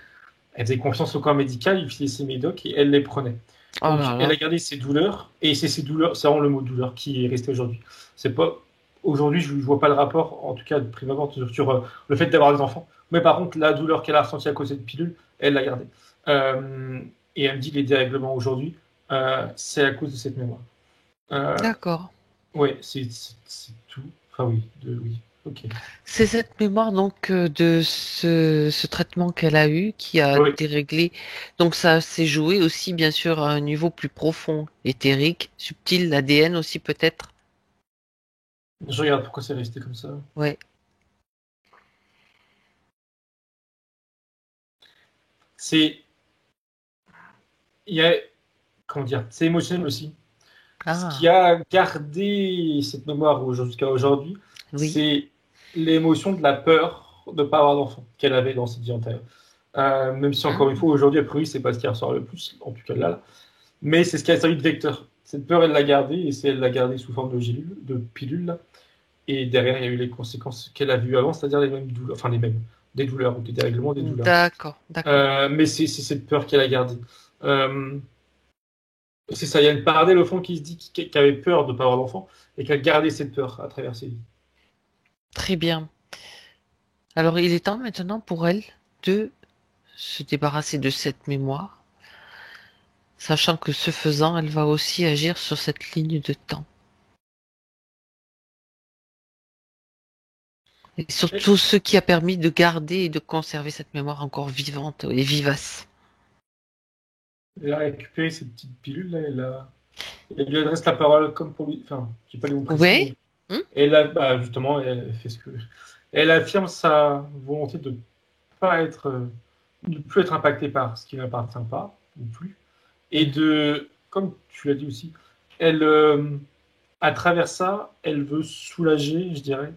elle faisait confiance au corps médical, il filait ses médocs et elle les prenait. Oh Donc, là elle là. a gardé ses douleurs, et c'est ces douleurs, c'est vraiment le mot douleur qui est resté aujourd'hui. C'est pas, aujourd'hui, je vois pas le rapport, en tout cas de prime abord, sur le fait d'avoir des enfants. Mais par contre, la douleur qu'elle a ressentie à cause de cette pilule, elle l'a gardée. Euh, et elle me dit les dérèglements aujourd'hui, c'est à cause de cette mémoire. Euh, D'accord. ouais, c'est tout. Enfin, oui, oui, ok. C'est cette mémoire donc de ce traitement qu'elle a eu qui a Oui, déréglé. Donc ça s'est joué aussi bien sûr à un niveau plus profond, éthérique, subtil, l'ADN aussi peut-être. je regarde pourquoi c'est resté comme ça. Ouais. C'est, il y a, comment dire, c'est émotionnel aussi. Ce qui Ah, a gardé cette mémoire jusqu'à aujourd'hui, oui. c'est l'émotion de la peur de ne pas avoir d'enfant qu'elle avait dans cette vie antérieure. Même si, encore une Hmm. fois, aujourd'hui, a priori, c'est pas ce qui ressort le plus, en tout cas là. Mais c'est ce qui a servi de vecteur. Cette peur, elle l'a gardée, et c'est elle l'a gardée sous forme de gélule, de pilule. Là. Et derrière, il y a eu les conséquences qu'elle a vues avant, c'est-à-dire les mêmes douleurs, enfin les mêmes, des douleurs, ou des dérèglements, des douleurs. D'accord, d'accord. Mais c'est cette peur qu'elle a gardée. Euh, c'est ça, il y a une part d'elle au fond qui se dit qu'elle avait peur de ne pas avoir d'enfant et qu'elle gardait cette peur à travers ses vies. Très bien. Alors il est temps maintenant pour elle de se débarrasser de cette mémoire, sachant que ce faisant, elle va aussi agir sur cette ligne de temps. Et Elle, surtout ce qui a permis de garder et de conserver cette mémoire encore vivante et vivace. elle a récupéré cette petite pilule là, elle lui adresse la parole comme pour lui. Enfin, j'ai pas les mots précis, Oui? mais Hmm. elle a, bah, justement, elle fait ce que. Elle affirme sa volonté de pas être, de plus être impactée par ce qui n'appartient pas, ou plus, et Mhm. de, comme tu l'as dit aussi, elle, à travers ça, elle veut soulager, je dirais,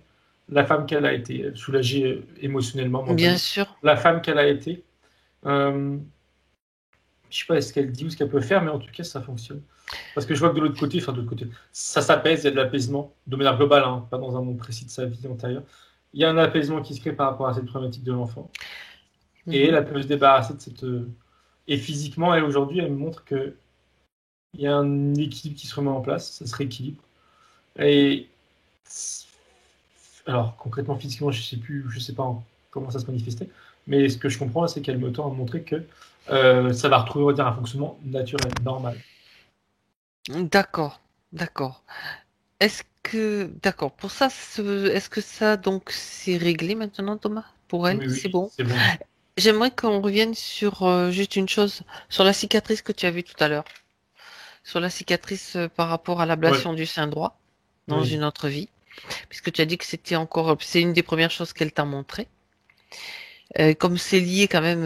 la femme qu'elle a été, soulager émotionnellement, Bien mentalement, sûr. la femme qu'elle a été. Euh, je sais pas ce qu'elle dit ou ce qu'elle peut faire, mais en tout cas, ça fonctionne. Parce que je vois que de l'autre côté, enfin de l'autre côté, ça s'apaise, il y a de l'apaisement, de manière globale, hein, pas dans un monde précis de sa vie antérieure. Il y a un apaisement qui se crée par rapport à cette problématique de l'enfant. Et Mhm. elle peut se débarrasser de cette. Et physiquement, elle aujourd'hui, elle me montre que il y a un équilibre qui se remet en place, ça se rééquilibre. Et alors concrètement, physiquement, je sais pas comment ça se manifestait, mais ce que je comprends, c'est qu'elle me tend à montrer que ça va retrouver, on va dire, un fonctionnement naturel, normal. D'accord, d'accord. D'accord, pour ça, est-ce que ça, donc, c'est réglé maintenant, Thomas? Pour elle, Oui, c'est oui, bon? c'est bon. J'aimerais qu'on revienne sur juste une chose, sur la cicatrice que tu as vue tout à l'heure, sur la cicatrice par rapport à Ouais, l'ablation du sein droit dans oui. une autre vie, puisque tu as dit que c'était encore, c'est une des premières choses qu'elle t'a montré. Comme c'est lié quand même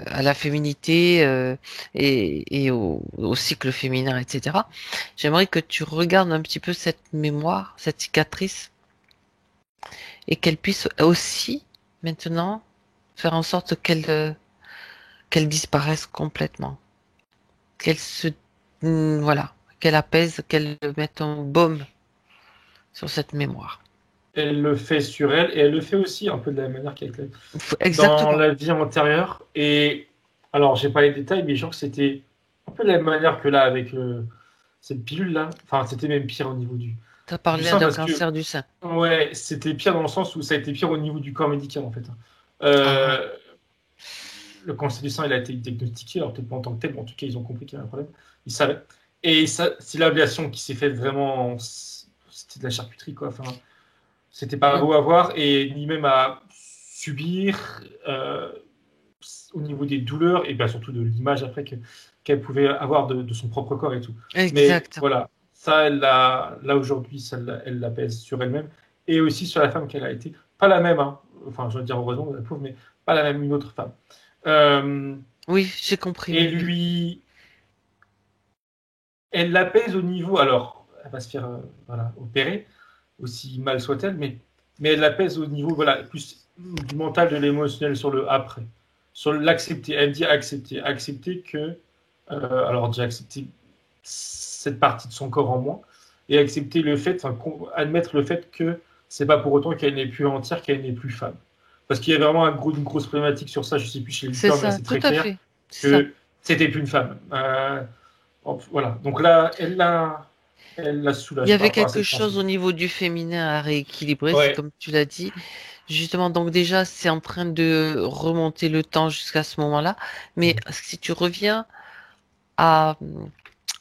à la féminité et au cycle féminin, etc. J'aimerais que tu regardes un petit peu cette mémoire, cette cicatrice, et qu'elle puisse aussi maintenant faire en sorte qu'elle disparaisse complètement, qu'elle se voilà, qu'elle apaise, qu'elle mette un baume sur cette mémoire. Elle le fait sur elle et elle le fait aussi un peu de la même manière qu'avec dans Exactement. la vie antérieure. Et alors, j'ai pas les détails, mais je crois que c'était un peu de la même manière que là avec cette pilule là. Enfin, c'était même pire au niveau Tu as du parlé sein d'un parce que cancer du sein. ouais, c'était pire dans le sens où ça a été pire au niveau du corps médical en fait. Ah, Euh, le cancer du sein, il a été diagnostiqué, alors peut-être pas en tant que tel, mais en tout cas, ils ont compris qu'il y avait un problème. Ils savaient. Et ça, c'est l'ablation qui s'est faite vraiment. C'était de la charcuterie, quoi. Enfin, c'était pas beau à voir et ni même à subir au niveau des douleurs et bien surtout de l'image après qu'elle pouvait avoir de son propre corps et tout. Exact. Mais voilà, ça, là aujourd'hui, ça, elle la pèse sur elle-même et aussi sur la femme qu'elle a été. Pas la même, hein. Enfin, je veux dire heureusement, la pauvre, mais pas la même, une autre femme. Oui, j'ai compris. Et lui, elle la pèse au niveau. Alors, elle va se faire voilà, opérer, aussi mal soit-elle, mais elle la pèse au niveau voilà, plus du mental, de l'émotionnel sur le après. Sur l'accepter. Elle dit accepter. Accepter que. Alors, déjà accepter cette partie de son corps en moins et accepter le fait, admettre le fait que c'est pas pour autant qu'elle n'est plus entière, qu'elle n'est plus femme. Parce qu'il y a vraiment une grosse problématique sur ça, je sais plus chez C'est l'éditeur, mais ça, c'est tout très à clair fait. C'est ça. que c'était plus une femme. Voilà. Donc là, elle la soulage Il y par avait rapport à quelque cette chose pensée. au niveau du féminin à rééquilibrer, c'est Ouais. comme tu l'as dit. Justement, donc déjà, c'est en train de remonter le temps jusqu'à ce moment-là. Mais si tu reviens à,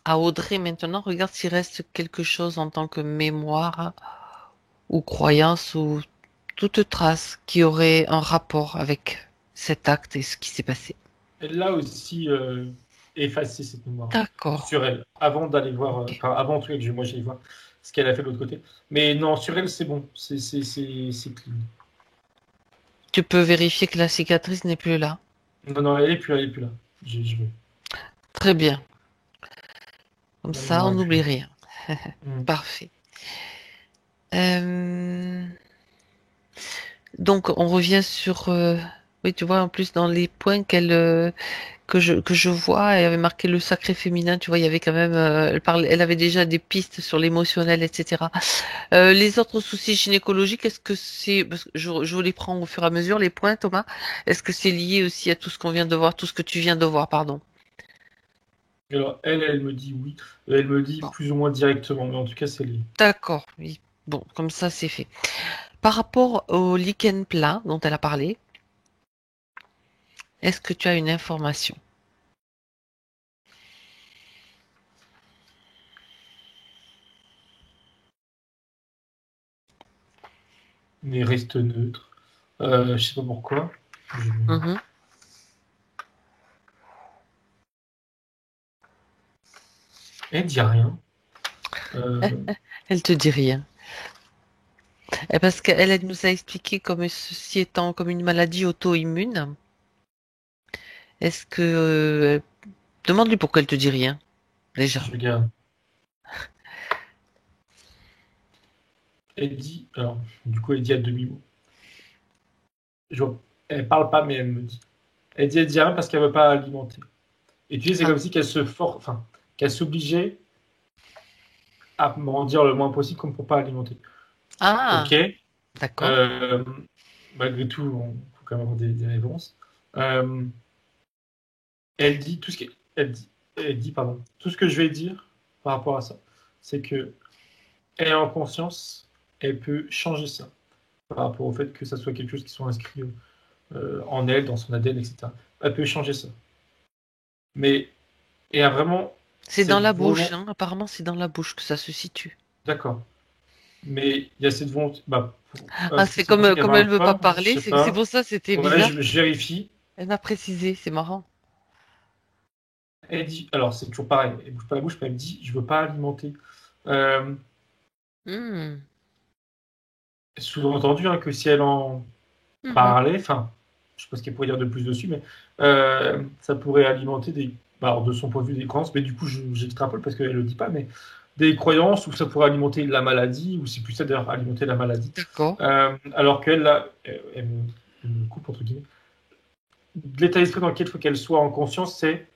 à Audrey maintenant, regarde s'il reste quelque chose en tant que mémoire ou croyance ou toute trace qui aurait un rapport avec cet acte et ce qui s'est passé. Elle l'a aussi effacé cette mémoire D'accord. sur elle, avant d'aller voir, Ok. enfin avant en tout cas que moi j'aille voir ce qu'elle a fait de l'autre côté. Mais non, sur elle c'est bon, c'est clean. Tu peux vérifier que la cicatrice n'est plus là. Non, non, elle est plus là, elle est plus là. Je veux. Très bien. Comme La ça, mémoire on est plus n'oublie là. rien. Mm. Parfait. Euh, Donc, on revient sur... Oui, tu vois, en plus, dans les points que je vois, elle avait marqué le sacré féminin, tu vois, il y avait quand même... elle avait déjà des pistes sur l'émotionnel, etc. Les autres soucis gynécologiques, est-ce que c'est... Parce que je les prends au fur et à mesure, les points, Thomas. Est-ce que c'est lié aussi à tout ce qu'on vient de voir, tout ce que tu viens de voir, pardon? Alors elle me dit oui, elle me dit Bon, plus ou moins directement, mais en tout cas c'est lié. d'accord, oui. Bon, comme ça, c'est fait. Par rapport au lichen plat dont elle a parlé, est-ce que tu as une information? Mais reste neutre. Je sais pas pourquoi. Je- Mhm. Elle dit rien. Euh, Elle te dit rien. Parce qu'elle elle nous a expliqué comme ceci étant comme une maladie auto-immune. Est-ce que... demande-lui pourquoi elle te dit rien, déjà. je regarde. Elle dit, alors, du coup, elle dit à demi-mot. Elle parle pas, mais elle me dit. Elle dit rien parce qu'elle veut pas alimenter. Et tu sais, c'est Ah, comme si qu'elle s'obligeait à m'en dire le moins possible comme pour pas alimenter. ah, Ok. d'accord. Euh, Malgré tout, il faut quand même avoir des réponses. Euh, elle dit tout ce que, elle dit, pardon, tout ce que je vais dire par rapport à ça, c'est que elle est en conscience, elle peut changer ça par rapport au fait que ça soit quelque chose qui soit inscrit en elle, dans son ADN, etc. Elle peut changer ça. Mais elle a vraiment C'est dans cette la bouche, volonté. hein. Apparemment, c'est dans la bouche que ça se situe. D'accord. Mais il y a cette volonté. Bah, Ah, c'est c'est pour ça qu'elle comme elle parle veut pas pas, je parler, sais c'est pas. pour ça c'était Ouais, bizarre. je vérifie. Elle m'a précisé, c'est marrant. Elle dit, alors c'est toujours pareil, elle bouge pas la bouche, mais elle me dit, je veux pas alimenter. Euh, Hmm, Sous-entendu hein, que si elle en mhm. parlait, enfin, je sais pas ce qu'elle pourrait dire de plus dessus, mais ça pourrait alimenter bah, alors, de son point de vue des croyances, mais du coup j'extrapole parce qu'elle le dit pas, mais des croyances où ça pourrait alimenter la maladie, ou c'est plus ça d'ailleurs, alimenter la maladie. D'accord, Alors qu'elle, là, elle me coupe entre guillemets. L'état d'esprit dans lequel il faut qu'elle soit en conscience, c'est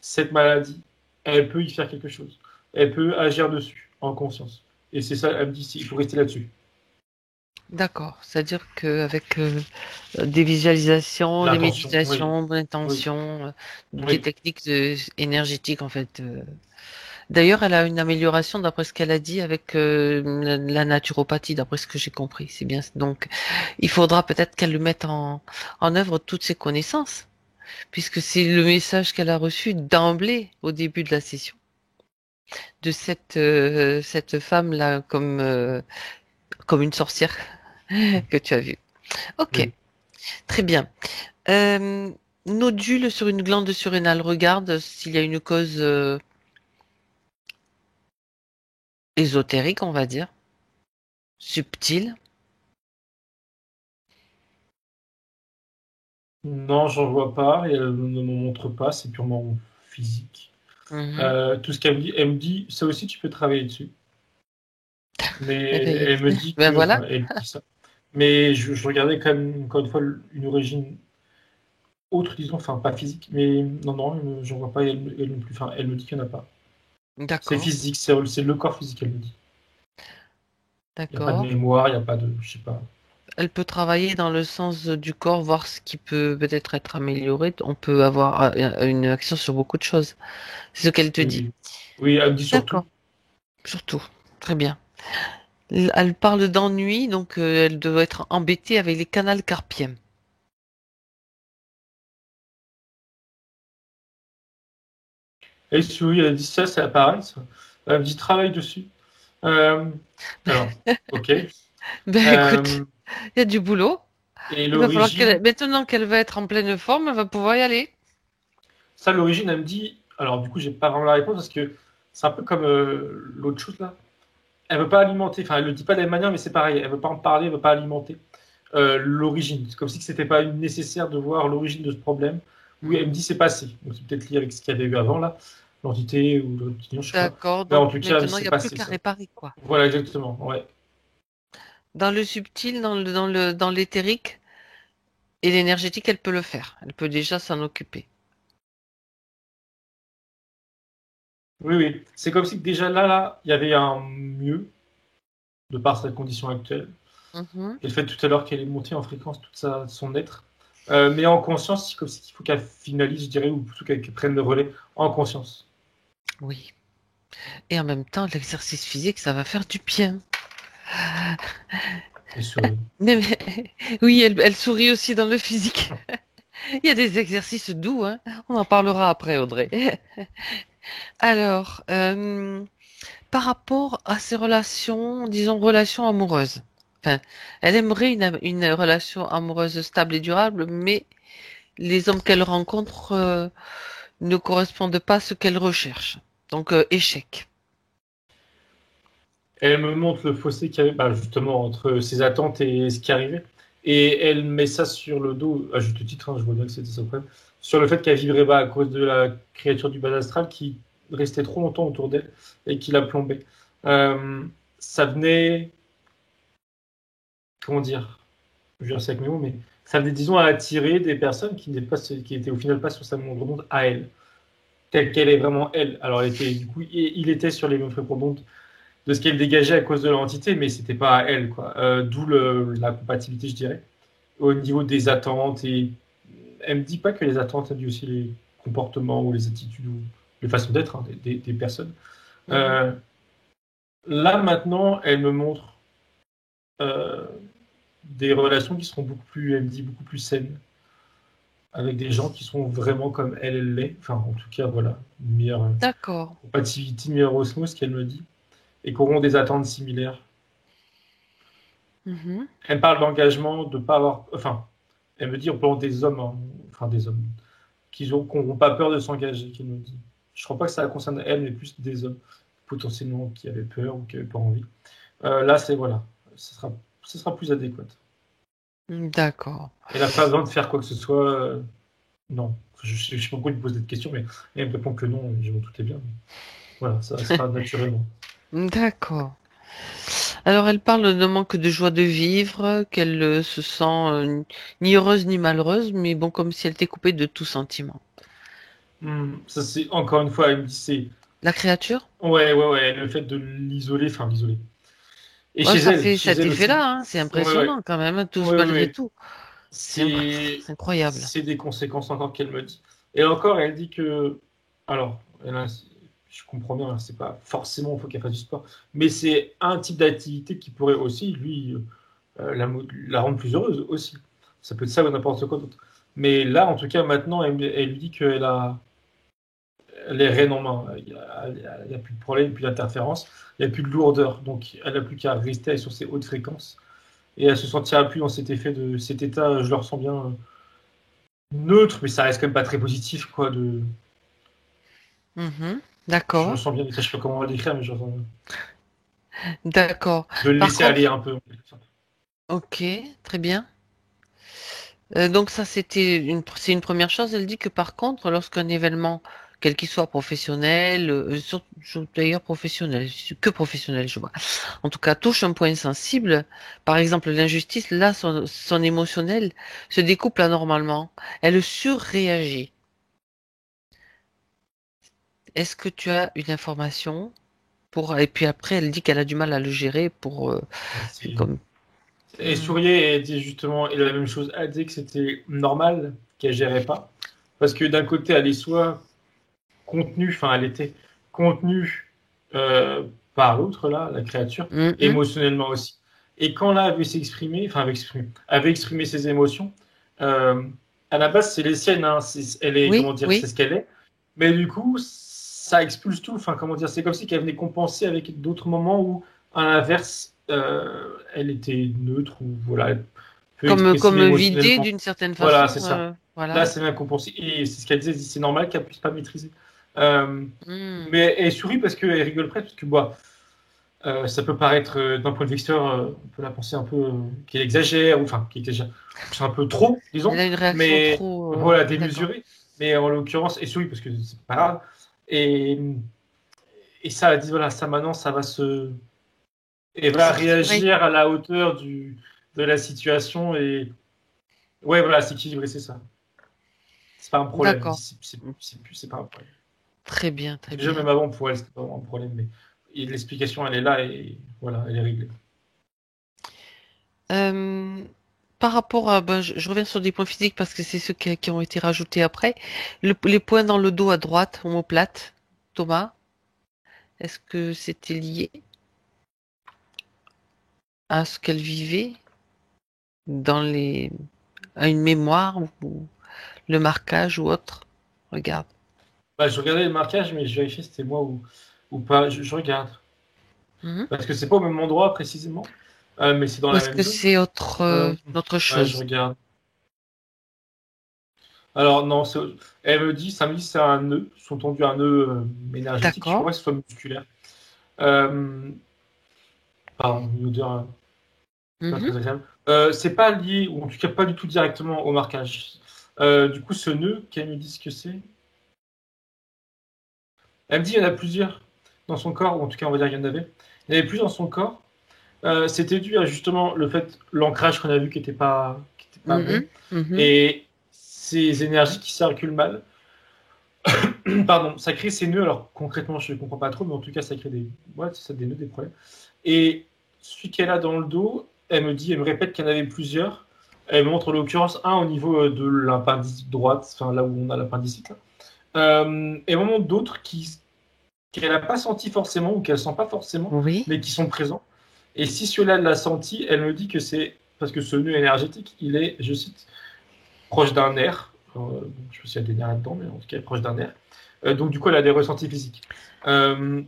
cette maladie, elle peut y faire quelque chose. Elle peut agir dessus, en conscience. Et c'est ça, elle me dit, il faut rester là-dessus. d'accord. C'est-à-dire qu'avec des visualisations, des L'intention, oui, méditations, oui, l'intention, des oui. techniques énergétiques en fait. D'ailleurs, elle a une amélioration d'après ce qu'elle a dit avec la naturopathie, d'après ce que j'ai compris. C'est bien. Donc, il faudra peut-être qu'elle le mette en œuvre toutes ses connaissances. puisque c'est le message qu'elle a reçu d'emblée au début de la session, de cette femme-là comme une sorcière que tu as vue. Ok, Oui. très bien. Euh, Nodule sur une glande surrénale, regarde s'il y a une cause ésotérique, on va dire, subtile. Non, j'en vois pas et elle ne me montre pas, c'est purement physique. Mhm. Tout ce elle me dit, ça aussi tu peux travailler dessus. Mais Eh ben, elle me dit ben que, voilà, enfin, elle dit ça. Mais je regardais quand même, encore une fois, une origine autre, disons, enfin pas physique, mais non, non, j'en vois pas, elle non plus, enfin, elle me dit qu'il n'y en a pas. C'est d'accord, physique, c'est le corps physique, elle me dit. Il n'y a pas de d'accord. mémoire, il n'y a pas de, je sais pas. Elle peut travailler dans le sens du corps, voir ce qui peut peut-être être amélioré. On peut avoir une action sur beaucoup de choses. C'est ce qu'elle te Oui, dit. oui. Oui, elle me dit surtout. D'accord, surtout. Très bien. Elle parle d'ennui, donc elle doit être embêtée avec les canals carpiens. Et si oui, elle dit ça, c'est pareil, ça. Elle me dit travaille dessus. Euh, alors, ok. Ben écoute, Euh, il y a du boulot. et Il va falloir l'origine, maintenant qu'elle va être en pleine forme, elle va pouvoir y aller. ça, l'origine, elle me dit. Alors, du coup, j'ai pas vraiment la réponse parce que c'est un peu comme l'autre chose là. Elle veut pas alimenter, enfin, elle le dit pas de la même manière, mais c'est pareil. Elle veut pas en parler, elle veut pas alimenter l'origine. C'est comme si c'était pas nécessaire de voir l'origine de ce problème. Oui, elle me dit c'est passé. Donc, c'est peut-être lié avec ce qu'il y avait eu avant là, l'entité ou le reptilien, je sais pas. D'accord, Mais donc en tout cas, maintenant il c'est n'y a plus passé qu'à ça. réparer, quoi. Voilà, exactement. Ouais. Dans le subtil, dans l'éthérique et l'énergétique, elle peut le faire. Elle peut déjà s'en occuper. Oui, oui. C'est comme si déjà là, il y avait un mieux de par sa condition actuelle. Mhm. Et le fait tout à l'heure qu'elle est montée en fréquence, tout son être. Mais en conscience, c'est comme s'il faut qu'elle finalise, je dirais, ou plutôt qu'elle prenne le relais en conscience. Oui. Et en même temps, l'exercice physique, ça va faire du bien. Et sur... Oui, elle sourit aussi dans le physique. Il y a des exercices doux, hein. On en parlera après, Audrey. Alors, par rapport à ses relations, disons relations amoureuses. Enfin, elle aimerait une relation amoureuse stable et durable, mais les hommes qu'elle rencontre ne correspondent pas à ce qu'elle recherche. Donc, échec. Elle me montre le fossé qu'il y avait bah, justement entre ses attentes et ce qui arrivait. Et elle met ça sur le dos, à juste titre, hein, je vois bien que c'était ça le problème, sur le fait qu'elle vibrait bas à cause de la créature du bas astral qui restait trop longtemps autour d'elle et qui la plombait. Euh, Ça venait, comment dire, je vais dire ça avec mes mots, mais ça venait, disons, à attirer des personnes qui étaient au final pas sur sa montre d'onde à elle, telle qu'elle est vraiment elle. Alors, elle était, du coup, il était sur les mêmes fréquences d'onde de ce qu'elle dégageait à cause de l'entité, mais c'était pas à elle, quoi. D'où la compatibilité, je dirais, au niveau des attentes. Et elle me dit pas que les attentes, elle dit aussi les comportements ou les attitudes ou les façons d'être hein, des personnes. Mhm. Euh, Là, maintenant, elle me montre euh, des relations qui seront beaucoup plus, elle me dit, beaucoup plus saines, avec des gens qui sont vraiment comme elle l'est. Enfin, en tout cas, voilà, une meilleure D'accord. compatibilité, une meilleure osmose qu'elle me dit, et qui auront des attentes similaires. Mhm. Elle parle d'engagement, de pas avoir. Enfin, elle me dit en parlant des hommes, hein, enfin des hommes, qui n'auront pas peur de s'engager, qu'elle me dit. Je crois pas que ça concerne elle, mais plus des hommes, potentiellement, qui avaient peur ou qui n'avaient pas envie. Là, c'est voilà, ce sera plus adéquat. D'accord. Elle n'a pas besoin de faire quoi que ce soit. Non. Je sais pas pourquoi il me pose cette question, mais elle me répond que non, et je m'en doutais bien. Mais voilà, ça sera naturellement. D'accord. Alors, elle parle d'un manque de joie de vivre, qu'elle se sent ni heureuse ni malheureuse, mais bon, comme si elle était coupée de tout sentiment. Ça, c'est encore une fois, elle me dit c'est. La créature? Ouais, ouais, ouais, le fait de l'isoler, enfin l'isoler. Et Ouais, ça fait chez cet elle aussi. effet-là, hein. C'est Ouais, ouais, impressionnant quand même, hein, tous ouais, ouais, malgré ouais. tout. C'est C'est incroyable. c'est des conséquences encore qu'elle me dit. Et encore, elle dit que, alors, je comprends bien, hein, c'est pas forcément il faut qu'elle fasse du sport, mais c'est un type d'activité qui pourrait aussi, lui, la rendre plus heureuse aussi. Ça peut être ça ou n'importe quoi d'autre. Mais là, en tout cas, maintenant, elle lui dit qu'elle a les rênes en main. Il n'y a plus de problème, plus d'interférence, il n'y a plus de lourdeur. Donc, elle n'a plus qu'à rester sur ses hautes fréquences. Et elle se sentira plus dans cet cet état, je le ressens bien, neutre, mais ça reste quand même pas très positif, quoi. Je le D'accord. sens bien, je sais pas comment on va l'écrire, mais D'accord. de le Par laisser aller contre, un peu. ok, très bien. Donc ça, c'est une première chose. Elle dit que par contre, lorsqu'un événement, quel qu'il soit professionnel, d'ailleurs professionnel, que professionnel, je vois. En tout cas, touche un point sensible, par exemple l'injustice, là, son émotionnel se découple anormalement. Elle surréagit. Est-ce que tu as une information et puis après, elle dit qu'elle a du mal à le gérer comme. Et Hmm. Sourier elle dit justement et la même chose. Elle dit que c'était normal qu'elle gérait pas, parce que d'un côté, elle est soit contenue, enfin, elle était contenue par l'autre là, la créature, Mhm. émotionnellement aussi. Et quand là, elle veut s'exprimer, enfin, elle veut exprimer ses émotions. Euh, à la base, c'est les siennes. Hein, elle est, comment Oui, dire, c'est oui. ce qu'elle est. Mais du coup, ça expulse tout. Enfin, comment dire, c'est comme si qu'elle venait compenser avec d'autres moments où, à l'inverse, elle était neutre ou voilà, peu expressive Comme vidé émotionnellement. d'une certaine Voilà, façon. c'est ça. Là, Voilà. c'est bien compensé. Et c'est ce qu'elle disait, c'est normal qu'elle puisse pas maîtriser. Euh, Hmm. mais elle sourit parce qu'elle rigole presque, parce que bah, ça peut paraître, d'un point de vue extérieur, on peut la penser un peu qu'elle exagère, ou enfin, qu'elle exagère. C'est un peu trop, Elle disons, a une réaction mais trop. voilà, D'accord. démesurée. Mais en l'occurrence, elle sourit parce que c'est pas grave. Et, et ça, elle dit, voilà, ça maintenant, ça va se. Elle va S'équilibrer. réagir à la hauteur de la situation et. Ouais, voilà, s'équilibrer, c'est ça. C'est pas un problème. Elle D'accord. dit, c'est pas un problème. Très bien, très Déjà, bien. même avant, pour elle, c'était pas vraiment un problème, mais l'explication, elle est là et voilà, elle est réglée. Euh, Par rapport à, ben, je reviens sur des points physiques parce que c'est ceux qui ont été rajoutés après. Les points dans le dos à droite, omoplate, Thomas, est-ce que c'était lié à ce qu'elle vivait dans à une mémoire ou le marquage ou autre? Regarde. Bah, je regardais le marquage, mais je vérifiais si c'était moi ou pas. Je regarde. Mhm. Parce que c'est pas au même endroit précisément, mais c'est dans Ou la est-ce même que zone. c'est Euh, autre ouais, je chose? regarde. Alors, non, elle me dit, ça me dit c'est un nœud, sous-entendu un nœud énergétique. Je crois D'accord. pas que ce soit musculaire. Euh, Pardon, une odeur pas Mhm. très agréable. C'est pas lié, ou en tout cas pas du tout directement au marquage. Du coup, ce nœud, qu'elle me dit ce que c'est. Elle me dit il y en a plusieurs dans son corps, ou en tout cas, on va dire qu'il y en avait. Il y en avait plus dans son corps. C'était dû à justement le fait, l'ancrage qu'on a vu qui était pas bon, Mhm. Mhm. et ces énergies qui circulent mal. Pardon, ça crée ces nœuds. Alors concrètement, je ne comprends pas trop, mais en tout cas, ça crée des nœuds, des problèmes. Et celui qu'elle a dans le dos, elle me répète qu'il y en avait plusieurs. Elle me montre en l'occurrence un au niveau de l'appendice droite, enfin là où on a l'appendicite. Et elle me montre d'autres qu'elle n'a pas senti forcément ou qu'elle sent pas forcément, Oui. mais qui sont présents. Et si celui-là l'a senti, elle me dit que c'est parce que ce nœud énergétique, il est, je cite, proche d'un nerf. Je sais pas s'il y a des nerfs là-dedans, mais en tout cas, il est proche d'un nerf. Donc, du coup, elle a des ressentis physiques. Euh,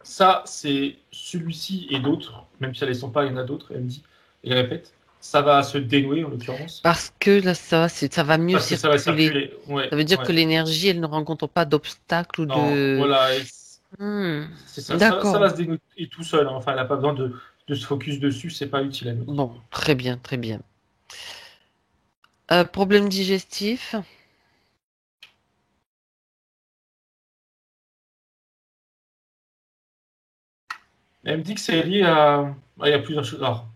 Ça, c'est celui-ci et d'autres, même si elles ne sont pas, il y en a d'autres, elle me dit, et elle répète, ça va se dénouer en l'occurrence, Parce que là, ça va mieux parce que ça va circuler. circuler. Ouais, Ça veut dire que ouais. l'énergie, elle ne rencontre pas d'obstacles ou Non, de. voilà, et Hmm. c'est ça. Ça D'accord. va se dénouer tout seul, hein. Enfin, elle n'a pas besoin de se focus dessus, c'est pas utile à nous. Bon, très bien, très bien. Problème digestif. Elle me dit que c'est lié à. Il y a plusieurs choses. Alors,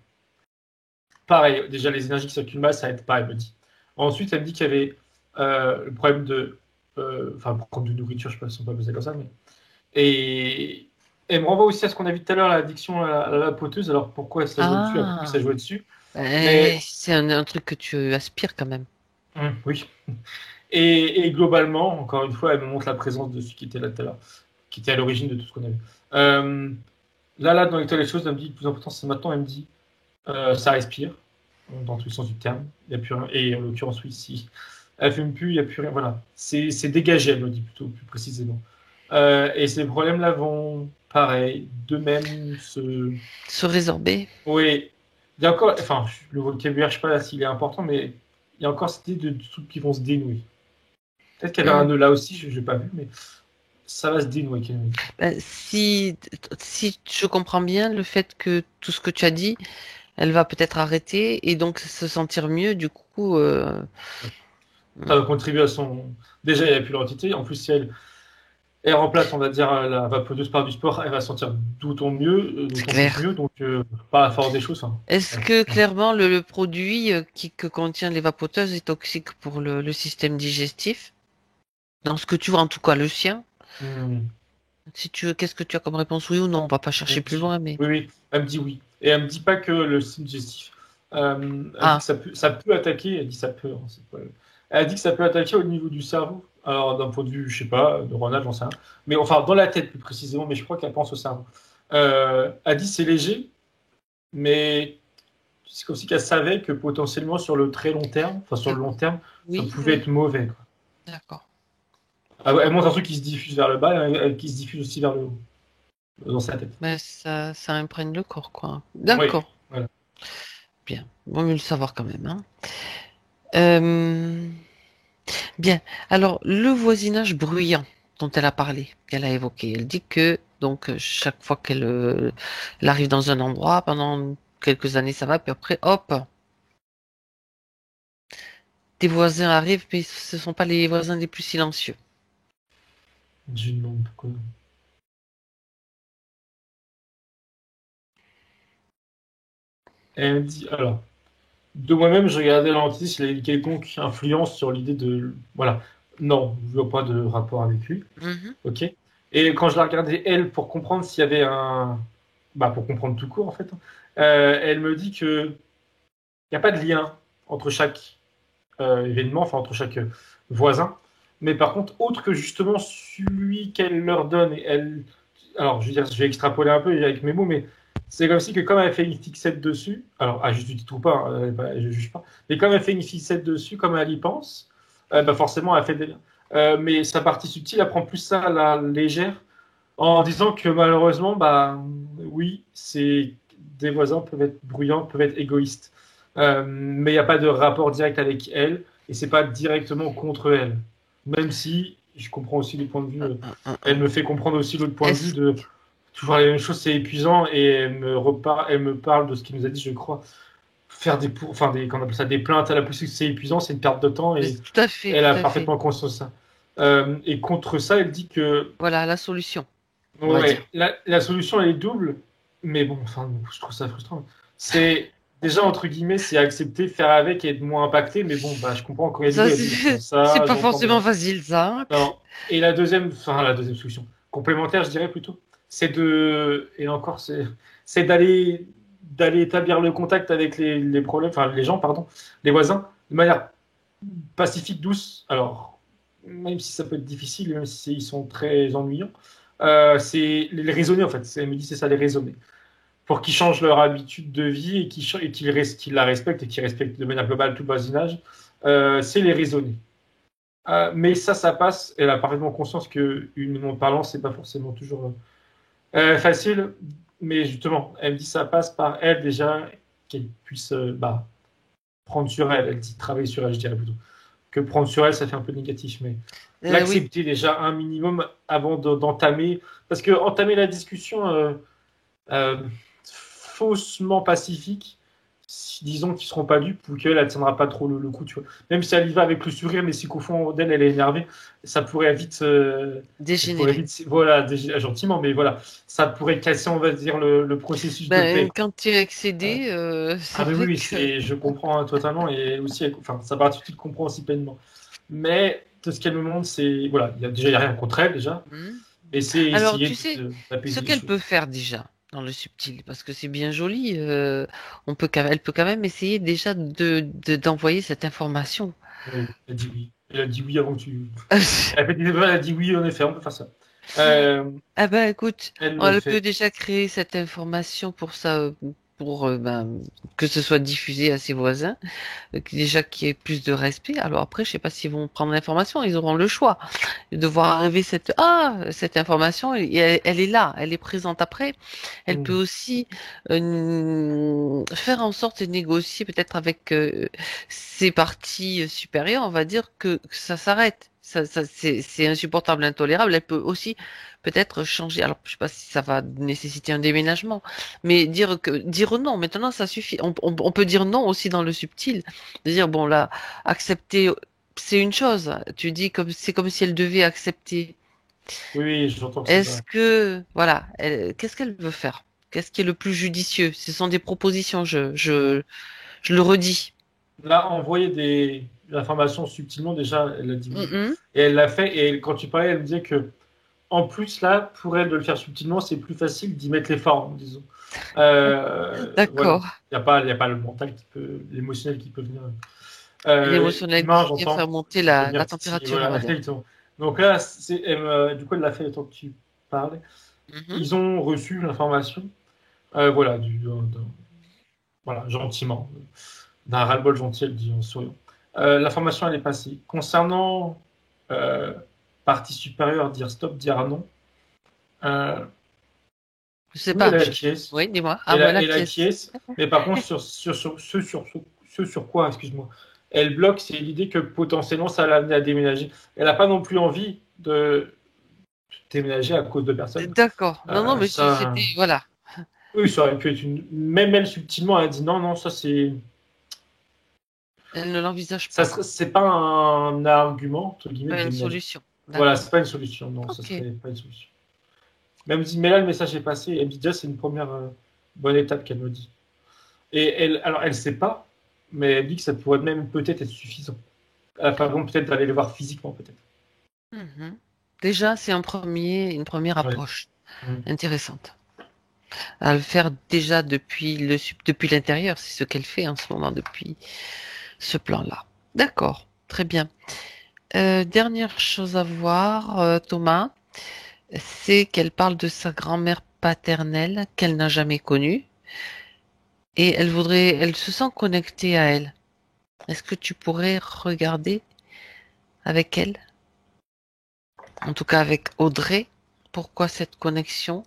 pareil, déjà, les énergies qui circulent mal, ça aide pas, elle me dit. Ensuite, elle me dit qu'il y avait le problème de. Enfin, problème de nourriture, je sais pas si on peut appeler ça comme ça, mais. Et elle me renvoie aussi à ce qu'on a vu tout à l'heure, l'addiction à la poteuse. Alors, pourquoi ça jouait dessus? Elle a compris que ça Ah, jouait dessus. Mais, c'est un truc que tu aspires quand même. oui. Et globalement, encore une fois, elle me montre la présence de celui qui était là tout à l'heure, qui était à l'origine de tout ce qu'on a vu. Là, dans l'état des choses, elle me dit le plus important, c'est maintenant, elle me dit ça respire. dans tous les sens du terme. Il n'y a plus rien. Et en l'occurrence, oui, si elle fume plus, il n'y a plus rien. Voilà. C'est dégagé, elle me dit plutôt, plus précisément. Et ces problèmes-là vont, pareil, de même Se résorber. Oui. Il y a encore, enfin, le vocabulaire, je sais pas s'il est important, mais il y a encore cette idée de trucs qui vont se dénouer. Peut-être qu'il y avait un nœud là aussi, je n'ai pas vu, mais ça va se dénouer. Si je comprends bien le fait que tout ce que tu as dit, elle va peut-être arrêter et donc se sentir mieux, du coup. Ça va contribuer à son. Déjà, il n'y a plus l'entité. En plus, si elle remplace, on va dire, la vapoteuse par du sport, elle va sentir d'autant mieux, C'est d'autant plus clair. mieux, donc pas la force des choses. Hein. Est-ce que clairement le produit que contient les vapoteuses est toxique pour le système digestif? Dans ce que tu vois, en tout cas, le sien. Hmm. Si tu veux, qu'est-ce que tu as comme réponse, oui ou non? On va pas chercher plus loin, mais. Oui, oui, elle me dit oui. Et elle me dit pas que le système digestif. Elle dit Ah, que ça peut attaquer. Elle dit ça peut. Hein, c'est pas... Elle dit que ça peut attaquer au niveau du cerveau. Alors d'un point de vue, je sais pas, neuronal, j'en sais rien. Mais enfin, dans la tête plus précisément. Mais je crois qu'elle pense au cerveau. Elle dit c'est léger, mais c'est aussi qu'elle savait que potentiellement sur le très long terme, enfin sur le long terme, ça oui, pouvait oui, être mauvais. Quoi. d'accord. Elle montre un truc qui se diffuse vers le bas, et qui se diffuse aussi vers le haut dans sa tête. Ben, ça imprègne le corps, quoi. Oui, D'accord. voilà. Bien. Vaut mieux le savoir quand même, hein. Euh, Bien. Alors, le voisinage bruyant dont elle a parlé, qu'elle a évoqué, elle dit que donc chaque fois elle arrive dans un endroit, pendant quelques années ça va, puis après, hop, des voisins arrivent, mais ce ne sont pas les voisins les plus silencieux. Je me demande pourquoi. Elle me dit, alors, de moi-même, je regardais l'entité s'il avait quelconque influence sur l'idée de. Voilà. Non, je vois pas de rapport avec lui. Mhm. Ok. Et quand je la regardais, elle, pour comprendre s'il y avait un. Bah, pour comprendre tout court, en fait, hein, elle me dit que il n'y a pas de lien entre chaque événement, enfin, entre chaque voisin. Mais par contre, autre que justement celui qu'elle leur donne, et elle. Alors, je veux dire, je vais extrapoler un peu avec mes mots, mais c'est comme si que comme elle fait une fixette dessus, alors à juste du titre ou pas, hein, je juge pas, mais comme elle fait une fixette dessus, comme elle y pense, bah forcément elle fait des liens. Mais sa partie subtile, elle prend plus ça à la légère, en disant que malheureusement, bah oui, c'est des voisins peuvent être bruyants, peuvent être égoïstes, mais il n'y a pas de rapport direct avec elle, et c'est pas directement contre elle, même si je comprends aussi les points de vue. Elle me fait comprendre aussi l'autre point de vue Est-ce de toujours la même chose, c'est épuisant, et elle me parle de ce qu'il nous a dit, je crois, faire enfin qu'on appelle ça des plaintes à la police, c'est épuisant, c'est une perte de temps, et tout à fait, elle tout a à fait. parfaitement conscience de ça. Et contre ça, elle dit que Voilà la solution, on va ouais, dire. la solution elle est double, mais bon, enfin, je trouve ça frustrant. C'est déjà entre guillemets, c'est accepter, faire avec et être moins impacté, mais bon, bah je comprends quand il y a du Ça, bruit, elle dit bon, c'est ça, pas j'entends forcément bien. facile, ça, hein. Non. Et la deuxième solution, complémentaire, je dirais plutôt, et encore, c'est d'aller établir le contact avec les problèmes, enfin les gens, pardon, les voisins, de manière pacifique, douce. Alors, même si ça peut être difficile, même si ils sont très ennuyants, c'est les raisonner en fait. Elle me dit c'est ça, les raisonner. Pour qu'ils changent leur habitude de vie et qu'ils la respectent et qu'ils respectent de manière globale tout le voisinage, c'est les raisonner. Mais ça passe. Elle a parfaitement conscience que humainement parlant, c'est pas forcément toujours facile. Mais justement, elle me dit ça passe par elle déjà qu'elle puisse prendre sur elle. Elle dit travailler sur elle, je dirais plutôt. Que prendre sur elle, ça fait un peu négatif, mais Oui. l'accepter déjà un minimum avant d'entamer. Parce que entamer la discussion euh, faussement pacifique, disons qu'ils seront pas dupes ou qu'elle ne tiendra pas trop le coup, tu vois. Même si elle y va avec le sourire, mais si qu'au fond d'elle, elle est énervée, ça pourrait vite, Dégénérer. voilà, gentiment, mais voilà, ça pourrait casser, on va dire, le processus de paix. Ben, quand tu es Euh, excédé, c'est ah mais vrai oui, que. je comprends totalement et aussi, enfin, sa partie le comprend aussi pleinement. Mais de ce qu'elle me montre, c'est voilà, il y a rien contre elle déjà, Hmm. et c'est Alors, essayer tu sais, ce d'apaiser les qu'elle peut choses. faire déjà dans le subtil, parce que c'est bien joli, elle peut quand même essayer déjà d'envoyer cette information. Oui, elle a dit oui. Elle a dit oui avant que tu. Elle a fait des débats, elle a dit oui, en effet, on peut faire ça. Euh, Ah ben écoute, elle le elle peut fait. déjà créer cette information pour ça, pour que ce soit diffusé à ses voisins, déjà qu'il y ait plus de respect. Alors après, je sais pas s'ils vont prendre l'information, ils auront le choix de voir arriver cette information, et elle est là, elle est présente après. Elle peut aussi faire en sorte de négocier peut-être avec ses parties supérieures, on va dire que ça s'arrête. C'est insupportable, intolérable. Elle peut aussi peut-être changer. Alors, je sais pas si ça va nécessiter un déménagement, mais dire non, maintenant ça suffit. On peut dire non aussi dans le subtil, de dire bon là, accepter, c'est une chose. Tu dis comme c'est comme si elle devait accepter. Oui, j'entends que c'est Est-ce ça. que voilà, qu'est-ce qu'elle veut faire? Qu'est-ce qui est le plus judicieux? Ce sont des propositions. Je le redis. Là, envoyer des informations subtilement, déjà, elle l'a dit oui. Mhm. Et elle l'a fait. Et quand tu parlais, elle me disait que, en plus, là, pour elle de le faire subtilement, c'est plus facile d'y mettre les formes, disons. Voilà. D'accord. Il y a pas le mental qui peut, l'émotionnel qui peut venir. L'émotionnel Humain, qui vient faire j'entends. monter Qui peut la venir titiller. température, on Voilà, va dire. exactement. Donc là, du coup, elle l'a fait le temps que tu parlais. Mhm. Ils ont reçu l'information, voilà, voilà, gentiment, d'un ras-le-bol gentil, elle dit en souriant. L'information, elle est passée. Concernant euh, partie supérieure, dire stop, dire non, euh, Je sais oui, elle pas. acquiesce. Oui, dis-moi. Ah voilà, Elle qui est. acquiesce, mais par contre, ce sur quoi, excuse-moi, elle bloque, c'est l'idée que potentiellement ça l'a amené à déménager. Elle n'a pas non plus envie de déménager à cause de personne. D'accord. Non, non, mais Ça, c'était voilà. oui, ça aurait pu être une. Même elle, subtilement, elle a dit non, non, ça c'est. Elle ne l'envisage Ça pas. serait, c'est pas un argument, entre guillemets, de Pas une déménager. solution. Voilà, D'accord. c'est pas une solution, non, ça Ok. serait pas une solution. Mais elle me dit, mais là, le message est passé. Elle me dit, déjà, c'est une première bonne étape qu'elle me dit. Et elle, alors, elle sait pas, mais elle dit que ça pourrait même peut-être être suffisant. Par exemple, peut-être d'aller les voir physiquement, peut-être. Mhm. Déjà, c'est une première Ouais. approche Mm. intéressante. À le faire déjà depuis l'intérieur, c'est ce qu'elle fait en ce moment depuis ce plan-là. D'accord. Très bien. Dernière chose à voir, Thomas, c'est qu'elle parle de sa grand-mère paternelle qu'elle n'a jamais connue et elle se sent connectée à elle. Est-ce que tu pourrais regarder avec elle, en tout cas avec Audrey, pourquoi cette connexion?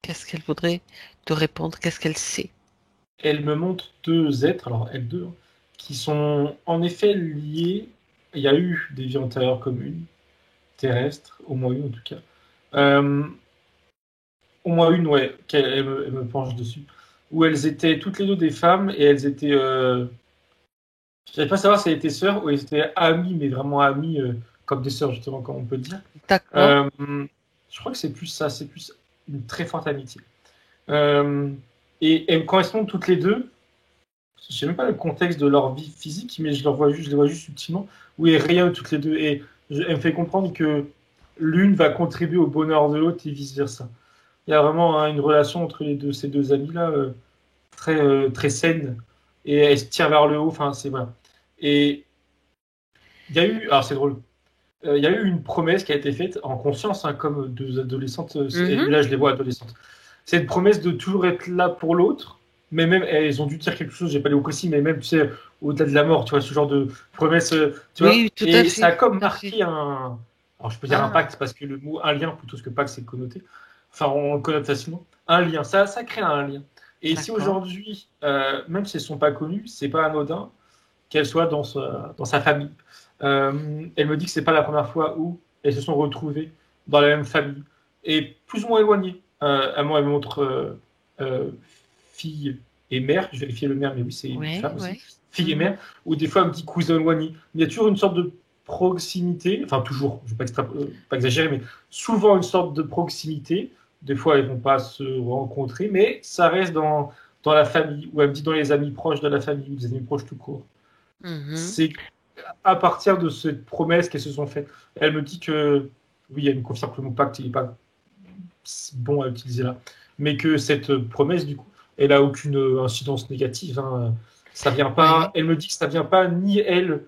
Qu'est-ce qu'elle voudrait te répondre? Qu'est-ce qu'elle sait? Elle me montre deux êtres, alors elles deux, hein, qui sont en effet liés. Il y a eu des vies antérieures communes, terrestres, au moins une en tout cas. Euh, Au moins une, ouais, elle me penche dessus. Où elles étaient toutes les deux des femmes et elles étaient. Je ne savais pas savoir si elles étaient sœurs ou elles étaient amies, mais vraiment amies, comme des sœurs, justement, comme on peut dire. D'accord. Euh, je crois que c'est plus ça, c'est plus une très forte amitié. Euh, et elles me correspondent toutes les deux. Je ne sais même pas le contexte de leur vie physique, mais je les vois juste subtilement, où elles rayonnent toutes les deux. Et elle me fait comprendre que l'une va contribuer au bonheur de l'autre et vice-versa. Il y a vraiment hein, une relation entre ces deux amis-là très saine et elle se tire vers le haut. Enfin, c'est voilà. Et il y a eu, alors c'est drôle, il y a eu une promesse qui a été faite en conscience, hein, comme deux adolescentes. Et Mhm. là, je les vois adolescentes. C'est une promesse de toujours être là pour l'autre. Mais même, elles ont dû dire quelque chose, j'ai pas les mots précis, mais même, tu sais, au-delà de la mort, tu vois, ce genre de promesse, tu vois. Oui, tout à Et ça fait, a comme tout à fait. marqué un. Alors, je peux dire un Ah, pacte parce que le mot un lien, plutôt que pacte, c'est connoté. Enfin, on le connote facilement. Un lien, ça crée un lien. Et si d'accord. aujourd'hui, même si elles ne sont pas connues, c'est pas anodin qu'elles soient dans sa famille. Elle me dit que c'est pas la première fois où elles se sont retrouvées dans la même famille et plus ou moins éloignées. Elle me montre fille et mère, je vérifiais le mère, mais oui, c'est une Oui, femme aussi, oui. fille et Mhm. mère, ou des fois elle me dit cousin éloigné. Il y a toujours une sorte de proximité, enfin toujours, je ne vais pas exagérer, mais souvent une sorte de proximité. Des fois, elles ne vont pas se rencontrer, mais ça reste dans la famille, ou elle me dit dans les amis proches de la famille, ou des amis proches tout court. Mhm. C'est à partir de cette promesse qu'elles se sont faites. Elle me dit que, oui, elle me confirme que le mot pacte n'est pas bon à utiliser là, mais que cette promesse, du coup, elle a aucune incidence négative. Hein. Ça vient pas. Oui. Elle me dit que ça vient pas ni elle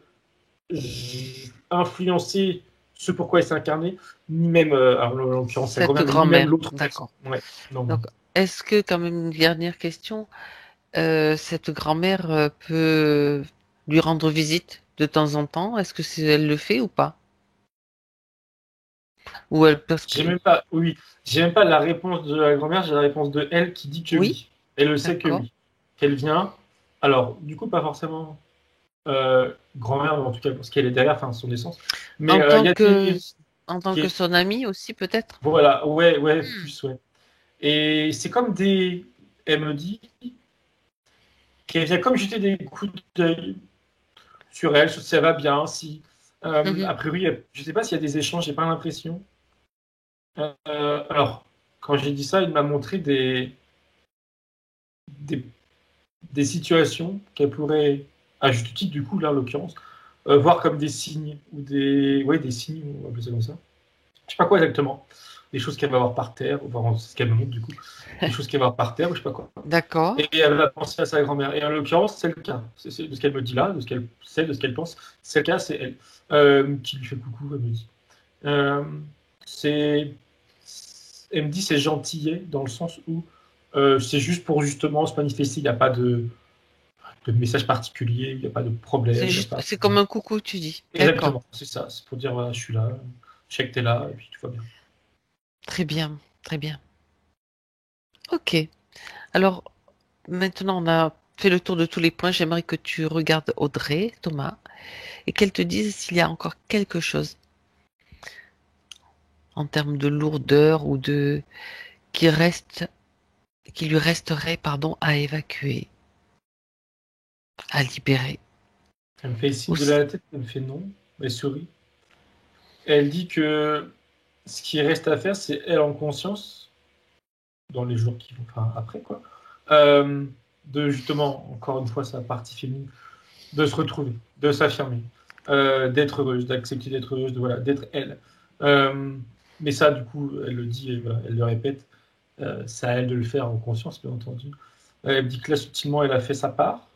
influencer ce pourquoi elle s'est incarnée, ni même, en l'occurrence, sa Cette grand-mère, mais ni grand-mère, même l'autre d'accord. personne. Ouais. Donc, Donc, est-ce que, quand même, une dernière question, cette grand-mère peut lui rendre visite de temps en temps? Est-ce que elle le fait ou pas? Ou elle, parce que, j'ai même pas la réponse de la grand-mère, j'ai la réponse de elle qui dit que oui, oui. Elle le sait que d'accord. oui. Qu'elle vient. Alors, du coup, pas forcément grand-mère, mais en tout cas, parce qu'elle est derrière, enfin, son essence. Mais En il tant y a que, des. en tant qui que est- son amie aussi, peut-être? Voilà, ouais, Hmm. plus, ouais. Et c'est comme des. Elle me dit qu'elle vient comme jeter des coups d'œil sur elle, si ça va bien, si. Mhm. A priori, je sais pas s'il y a des échanges, j'ai pas l'impression. Alors, quand j'ai dit ça, il m'a montré des, des situations qu'elle pourrait, à juste titre, du coup, là, en l'occurrence, voir comme des signes, ou des signes, on va appeler ça comme ça. Je sais pas quoi exactement. Des choses qu'elle va voir par terre, enfin, ce qu'elle me montre, du coup. Des choses qu'elle va voir par terre, ou je sais pas quoi. D'accord. Et elle va penser à sa grand-mère. Et en l'occurrence, c'est le cas. C'est de ce qu'elle me dit là, de ce qu'elle sait, de ce qu'elle pense. C'est le cas, c'est elle. Qui lui fait coucou, elle me dit. Euh, c'est, elle me dit c'est gentillet dans le sens où c'est juste pour justement se manifester. Il n'y a pas de message particulier, il n'y a pas de problème. C'est Il y a juste, pas... c'est comme un coucou, tu dis. D'accord. Exactement, c'est ça. C'est pour dire voilà, je suis là, je sais que t'es là, et puis tout va bien. Très bien, très bien. Ok. Alors, maintenant, on a fait le tour de tous les points. J'aimerais que tu regardes Audrey, Thomas, et qu'elle te dise s'il y a encore quelque chose en termes de lourdeur ou de qui reste, qui lui resterait, pardon, à évacuer, à libérer. Elle me fait le signe Ou de la tête, elle me fait non, elle sourit. Elle dit que ce qui reste à faire, c'est elle en conscience, dans les jours qui vont, enfin après quoi, de justement, encore une fois, sa partie féminine, de se retrouver, de s'affirmer, d'être heureuse, d'accepter d'être heureuse, voilà, d'être elle. Euh, mais ça, du coup, elle le dit, et voilà, elle le répète, c'est à elle de le faire en conscience, bien entendu. Elle dit que là, subtilement, elle a fait sa part.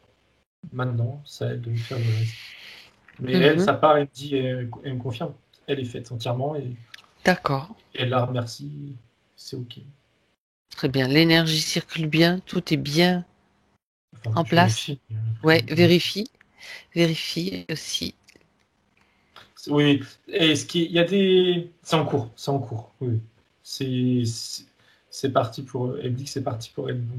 Maintenant, c'est à elle de faire le reste. Mais elle, Mhm. sa part, elle dit, elle me confirme. Elle est faite entièrement D'accord. et elle la remercie. C'est OK. Très bien. L'énergie circule bien, tout est bien Enfin, en je place. vérifie. Ouais, vérifie, vérifie aussi. Oui, et il y a des. C'est en cours, c'est en cours. Oui, c'est c'est parti pour. Elle me dit que c'est parti pour elle. Bon.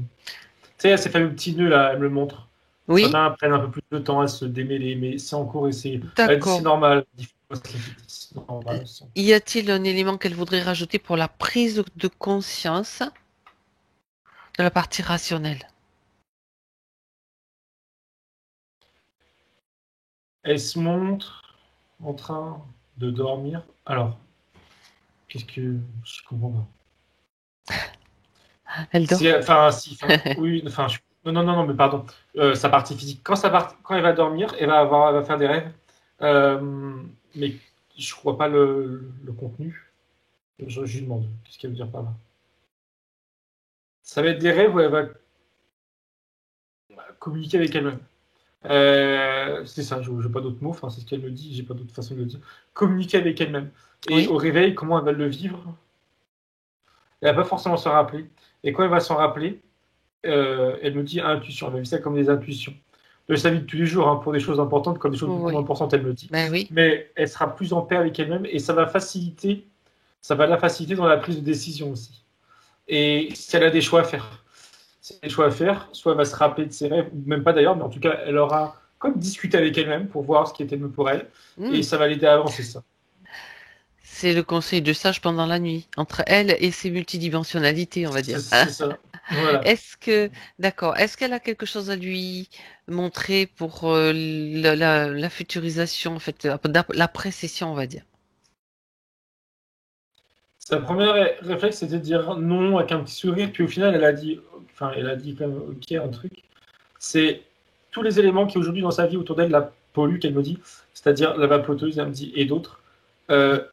Tu sais, ces fameux petits nœuds là, elle me le montre. Oui, Certains prennent un peu plus de temps à se démêler, mais c'est en cours et c'est. Elle dit c'est d'accord. normal. C'est normal. Y a-t-il un élément qu'elle voudrait rajouter pour la prise de conscience de la partie rationnelle? Elle se montre en train de dormir. Alors, qu'est-ce que je comprends pas. Elle Si, dort? enfin, si, enfin, oui, enfin, non, mais pardon. Sa partie physique. Quand elle va dormir, elle va faire des rêves. Mais je crois pas le contenu. Je lui demande. Qu'est-ce qu'elle veut dire par là? Ça va être des rêves où elle va communiquer avec elle-même. C'est ça, je n'ai pas d'autres mots, enfin, c'est ce qu'elle me dit, j'ai pas d'autre façon de le dire. Communiquer avec elle-même. Et Oui, au réveil, comment elle va le vivre? Elle va pas forcément s'en rappeler. Et quand elle va s'en rappeler, elle me dit intuition. Elle a vu ça comme des intuitions. De sa vie de tous les jours, hein, pour des choses importantes, comme des choses beaucoup moins oui, importantes, elle me dit. ben oui. Mais elle sera plus en paix avec elle-même et ça va la faciliter dans la prise de décision aussi. Et si elle a des choix à faire, si elle a des choix à faire, soit elle va se rappeler de ses rêves, ou même pas d'ailleurs, mais en tout cas, elle aura comme discuté avec elle-même pour voir ce qui était mieux pour elle. Et Hmm. ça va l'aider à avancer ça. C'est le conseil de sage pendant la nuit, entre elle et ses multidimensionnalités, on va dire. C'est ça. Voilà. Est-ce que, d'accord, est-ce qu'elle a quelque chose à lui montrer pour la futurisation, en fait, l'après-session, on va dire? Sa première réflexe, c'était de dire non avec un petit sourire, puis au final, elle a dit quand même ok, un truc. C'est tous les éléments qui aujourd'hui dans sa vie autour d'elle la polluent, qu'elle me dit, c'est-à-dire la vapoteuse, elle me dit, et d'autres,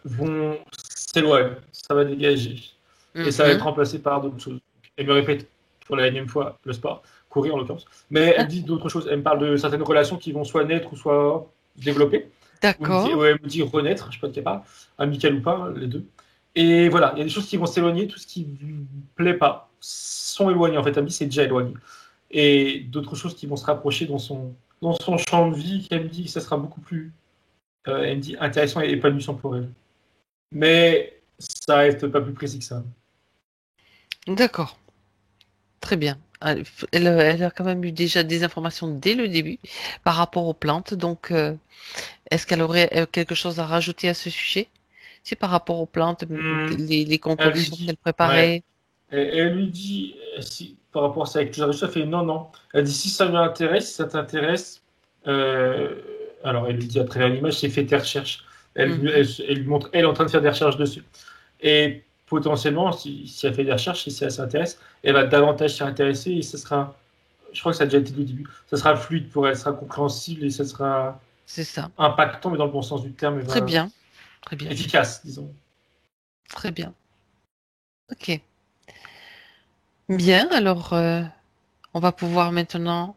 vont s'éloigner, ça va dégager, et ça va être Mhm. remplacé par d'autres choses. Elle me répète pour la énième fois le sport, courir en l'occurrence, mais elle dit d'autres choses. Elle me parle de certaines relations qui vont soit naître ou soit se développer. D'accord. Où elle me dit renaître, je sais pas de quelle part, amical ou pas, hein, les deux. Et voilà, il y a des choses qui vont s'éloigner, tout ce qui ne lui plaît pas sont éloignées. En fait, elle me dit c'est déjà éloigné. Et d'autres choses qui vont se rapprocher dans son champ de vie, qu'elle me dit que ça sera beaucoup plus, elle me dit, intéressant et épanouissant pour elle. Mais ça reste pas plus précis que ça. D'accord. Très bien. Elle a quand même eu déjà des informations dès le début par rapport aux plantes. Donc, est-ce qu'elle aurait quelque chose à rajouter à ce sujet? C'est par rapport aux plantes, Hmm. les Elle lui concoctions qu'elle dit, ouais. préparait. Elle lui dit, si, par rapport à ça, avec tout ça, elle fait non, non. Elle dit, si ça m'intéresse, si ça t'intéresse, euh, alors elle lui dit à travers l'image, c'est fait tes recherches. Mhm. Elle lui montre, elle est en train de faire des recherches dessus. Et potentiellement, si elle fait des recherches, si ça s'intéresse, elle va davantage s'y intéresser et ça sera, je crois que ça a déjà été dit au début, ça sera fluide pour elle, ça sera compréhensible et ça sera C'est ça. impactant, mais dans le bon sens du terme, et Très va, bien. Très bien. efficace, disons. Très bien. Ok. Bien. Alors, on va pouvoir maintenant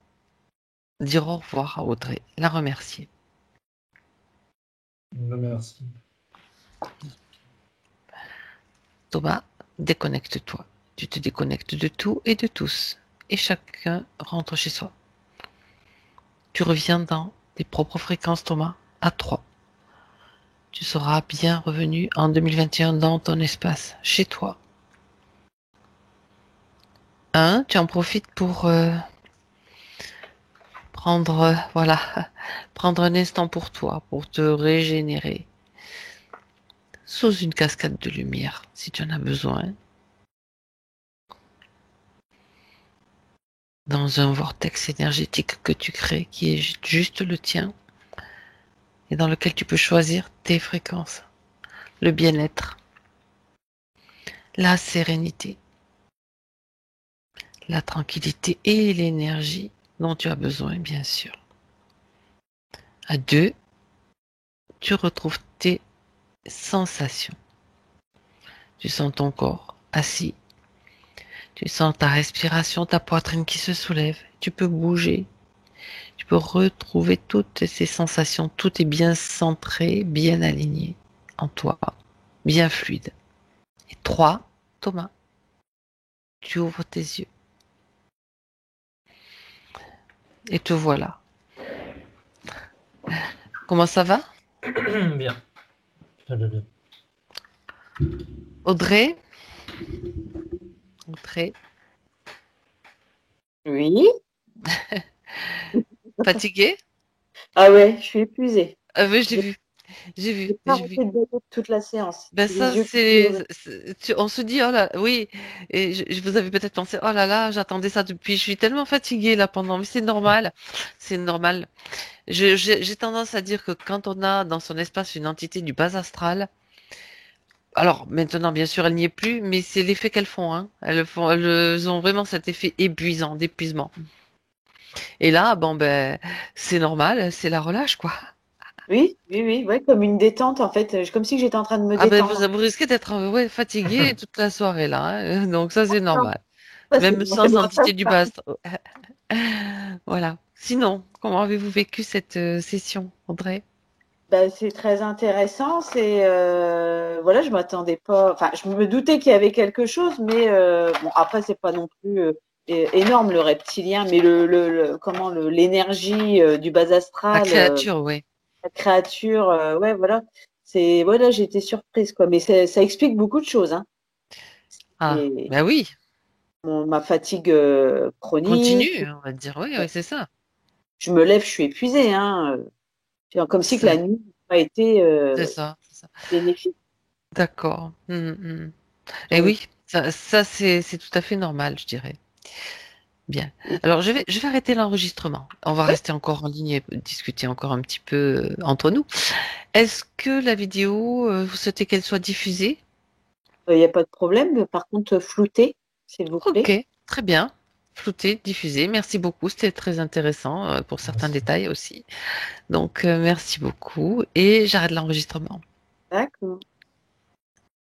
dire au revoir à Audrey, la remercier. Merci. Thomas, déconnecte-toi. Tu te déconnectes de tout et de tous. Et chacun rentre chez soi. Tu reviens dans tes propres fréquences, Thomas, à 3. Tu seras bien revenu en 2021 dans ton espace, chez toi. 1, tu en profites pour prendre, voilà, prendre un instant pour toi, pour te régénérer, sous une cascade de lumière, si tu en as besoin, dans un vortex énergétique que tu crées, qui est juste le tien, et dans lequel tu peux choisir tes fréquences, le bien-être, la sérénité, la tranquillité et l'énergie dont tu as besoin, bien sûr. À 2, tu retrouves tes sensations. Tu sens ton corps assis. Tu sens ta respiration, ta poitrine qui se soulève. Tu peux bouger. Tu peux retrouver toutes ces sensations. Tout est bien centré, bien aligné en toi, bien fluide. Et 3, Thomas, tu ouvres tes yeux. Et te voilà. Comment ça va, Bien. Très bien, bien. Audrey? Audrey, Oui. fatiguée? Ah ouais, je suis épuisée. Ah oui, j'ai J'ai vu, j'ai vu, j'ai pas j'ai vu. arrêté de baver toute la séance. Ben ça, Les yeux qui pleuraient. on se dit, oh là, oui, et je vous avais peut-être pensé, oh là là, j'attendais ça depuis, je suis tellement fatiguée là pendant, mais c'est normal, c'est normal. J'ai tendance à dire que quand on a dans son espace une entité du bas astral, alors maintenant bien sûr elle n'y est plus, mais c'est l'effet qu'elles font, hein. Elles ont vraiment cet effet épuisant, d'épuisement. Et là, bon ben, c'est normal, c'est la relâche quoi. Oui, oui, oui, ouais, comme une détente en fait, comme si j'étais en train de me Ah ben détendre. vous risquez d'être ouais, fatigué toute la soirée là, hein. Donc ça c'est Non, normal. ça, Même c'est sans moi pas entité du ça. bas astral. Voilà. Sinon, comment avez-vous vécu cette session, André? Ben, c'est très intéressant. C'est voilà, je m'attendais pas. Enfin, je me doutais qu'il y avait quelque chose, mais bon, après, c'est pas non plus énorme le reptilien, mais comment l'énergie du bas La astral, créature, oui. la créature, ouais, voilà. C'est voilà, j'ai été surprise quoi. Mais ça explique beaucoup de choses, hein. Ah, Et ben oui, ma fatigue chronique. continue, on va dire. Oui, oui, c'est ça. Je me lève, je suis épuisée, hein. Comme si que la C'est nuit n'a pas été c'est ça, c'est ça. bénéfique. D'accord. Mhm. Et Donc, oui, ça c'est tout à fait normal, je dirais. Bien. Alors, je vais arrêter l'enregistrement. On va oui, rester encore en ligne et discuter encore un petit peu entre nous. Est-ce que la vidéo, vous souhaitez qu'elle soit diffusée? il n'y a pas de problème. Par contre, flouter, s'il vous Ok, plaît. très bien. Flouté, diffusé. Merci beaucoup. C'était très intéressant pour certains Merci. détails aussi. Donc, merci beaucoup. Et j'arrête l'enregistrement. D'accord.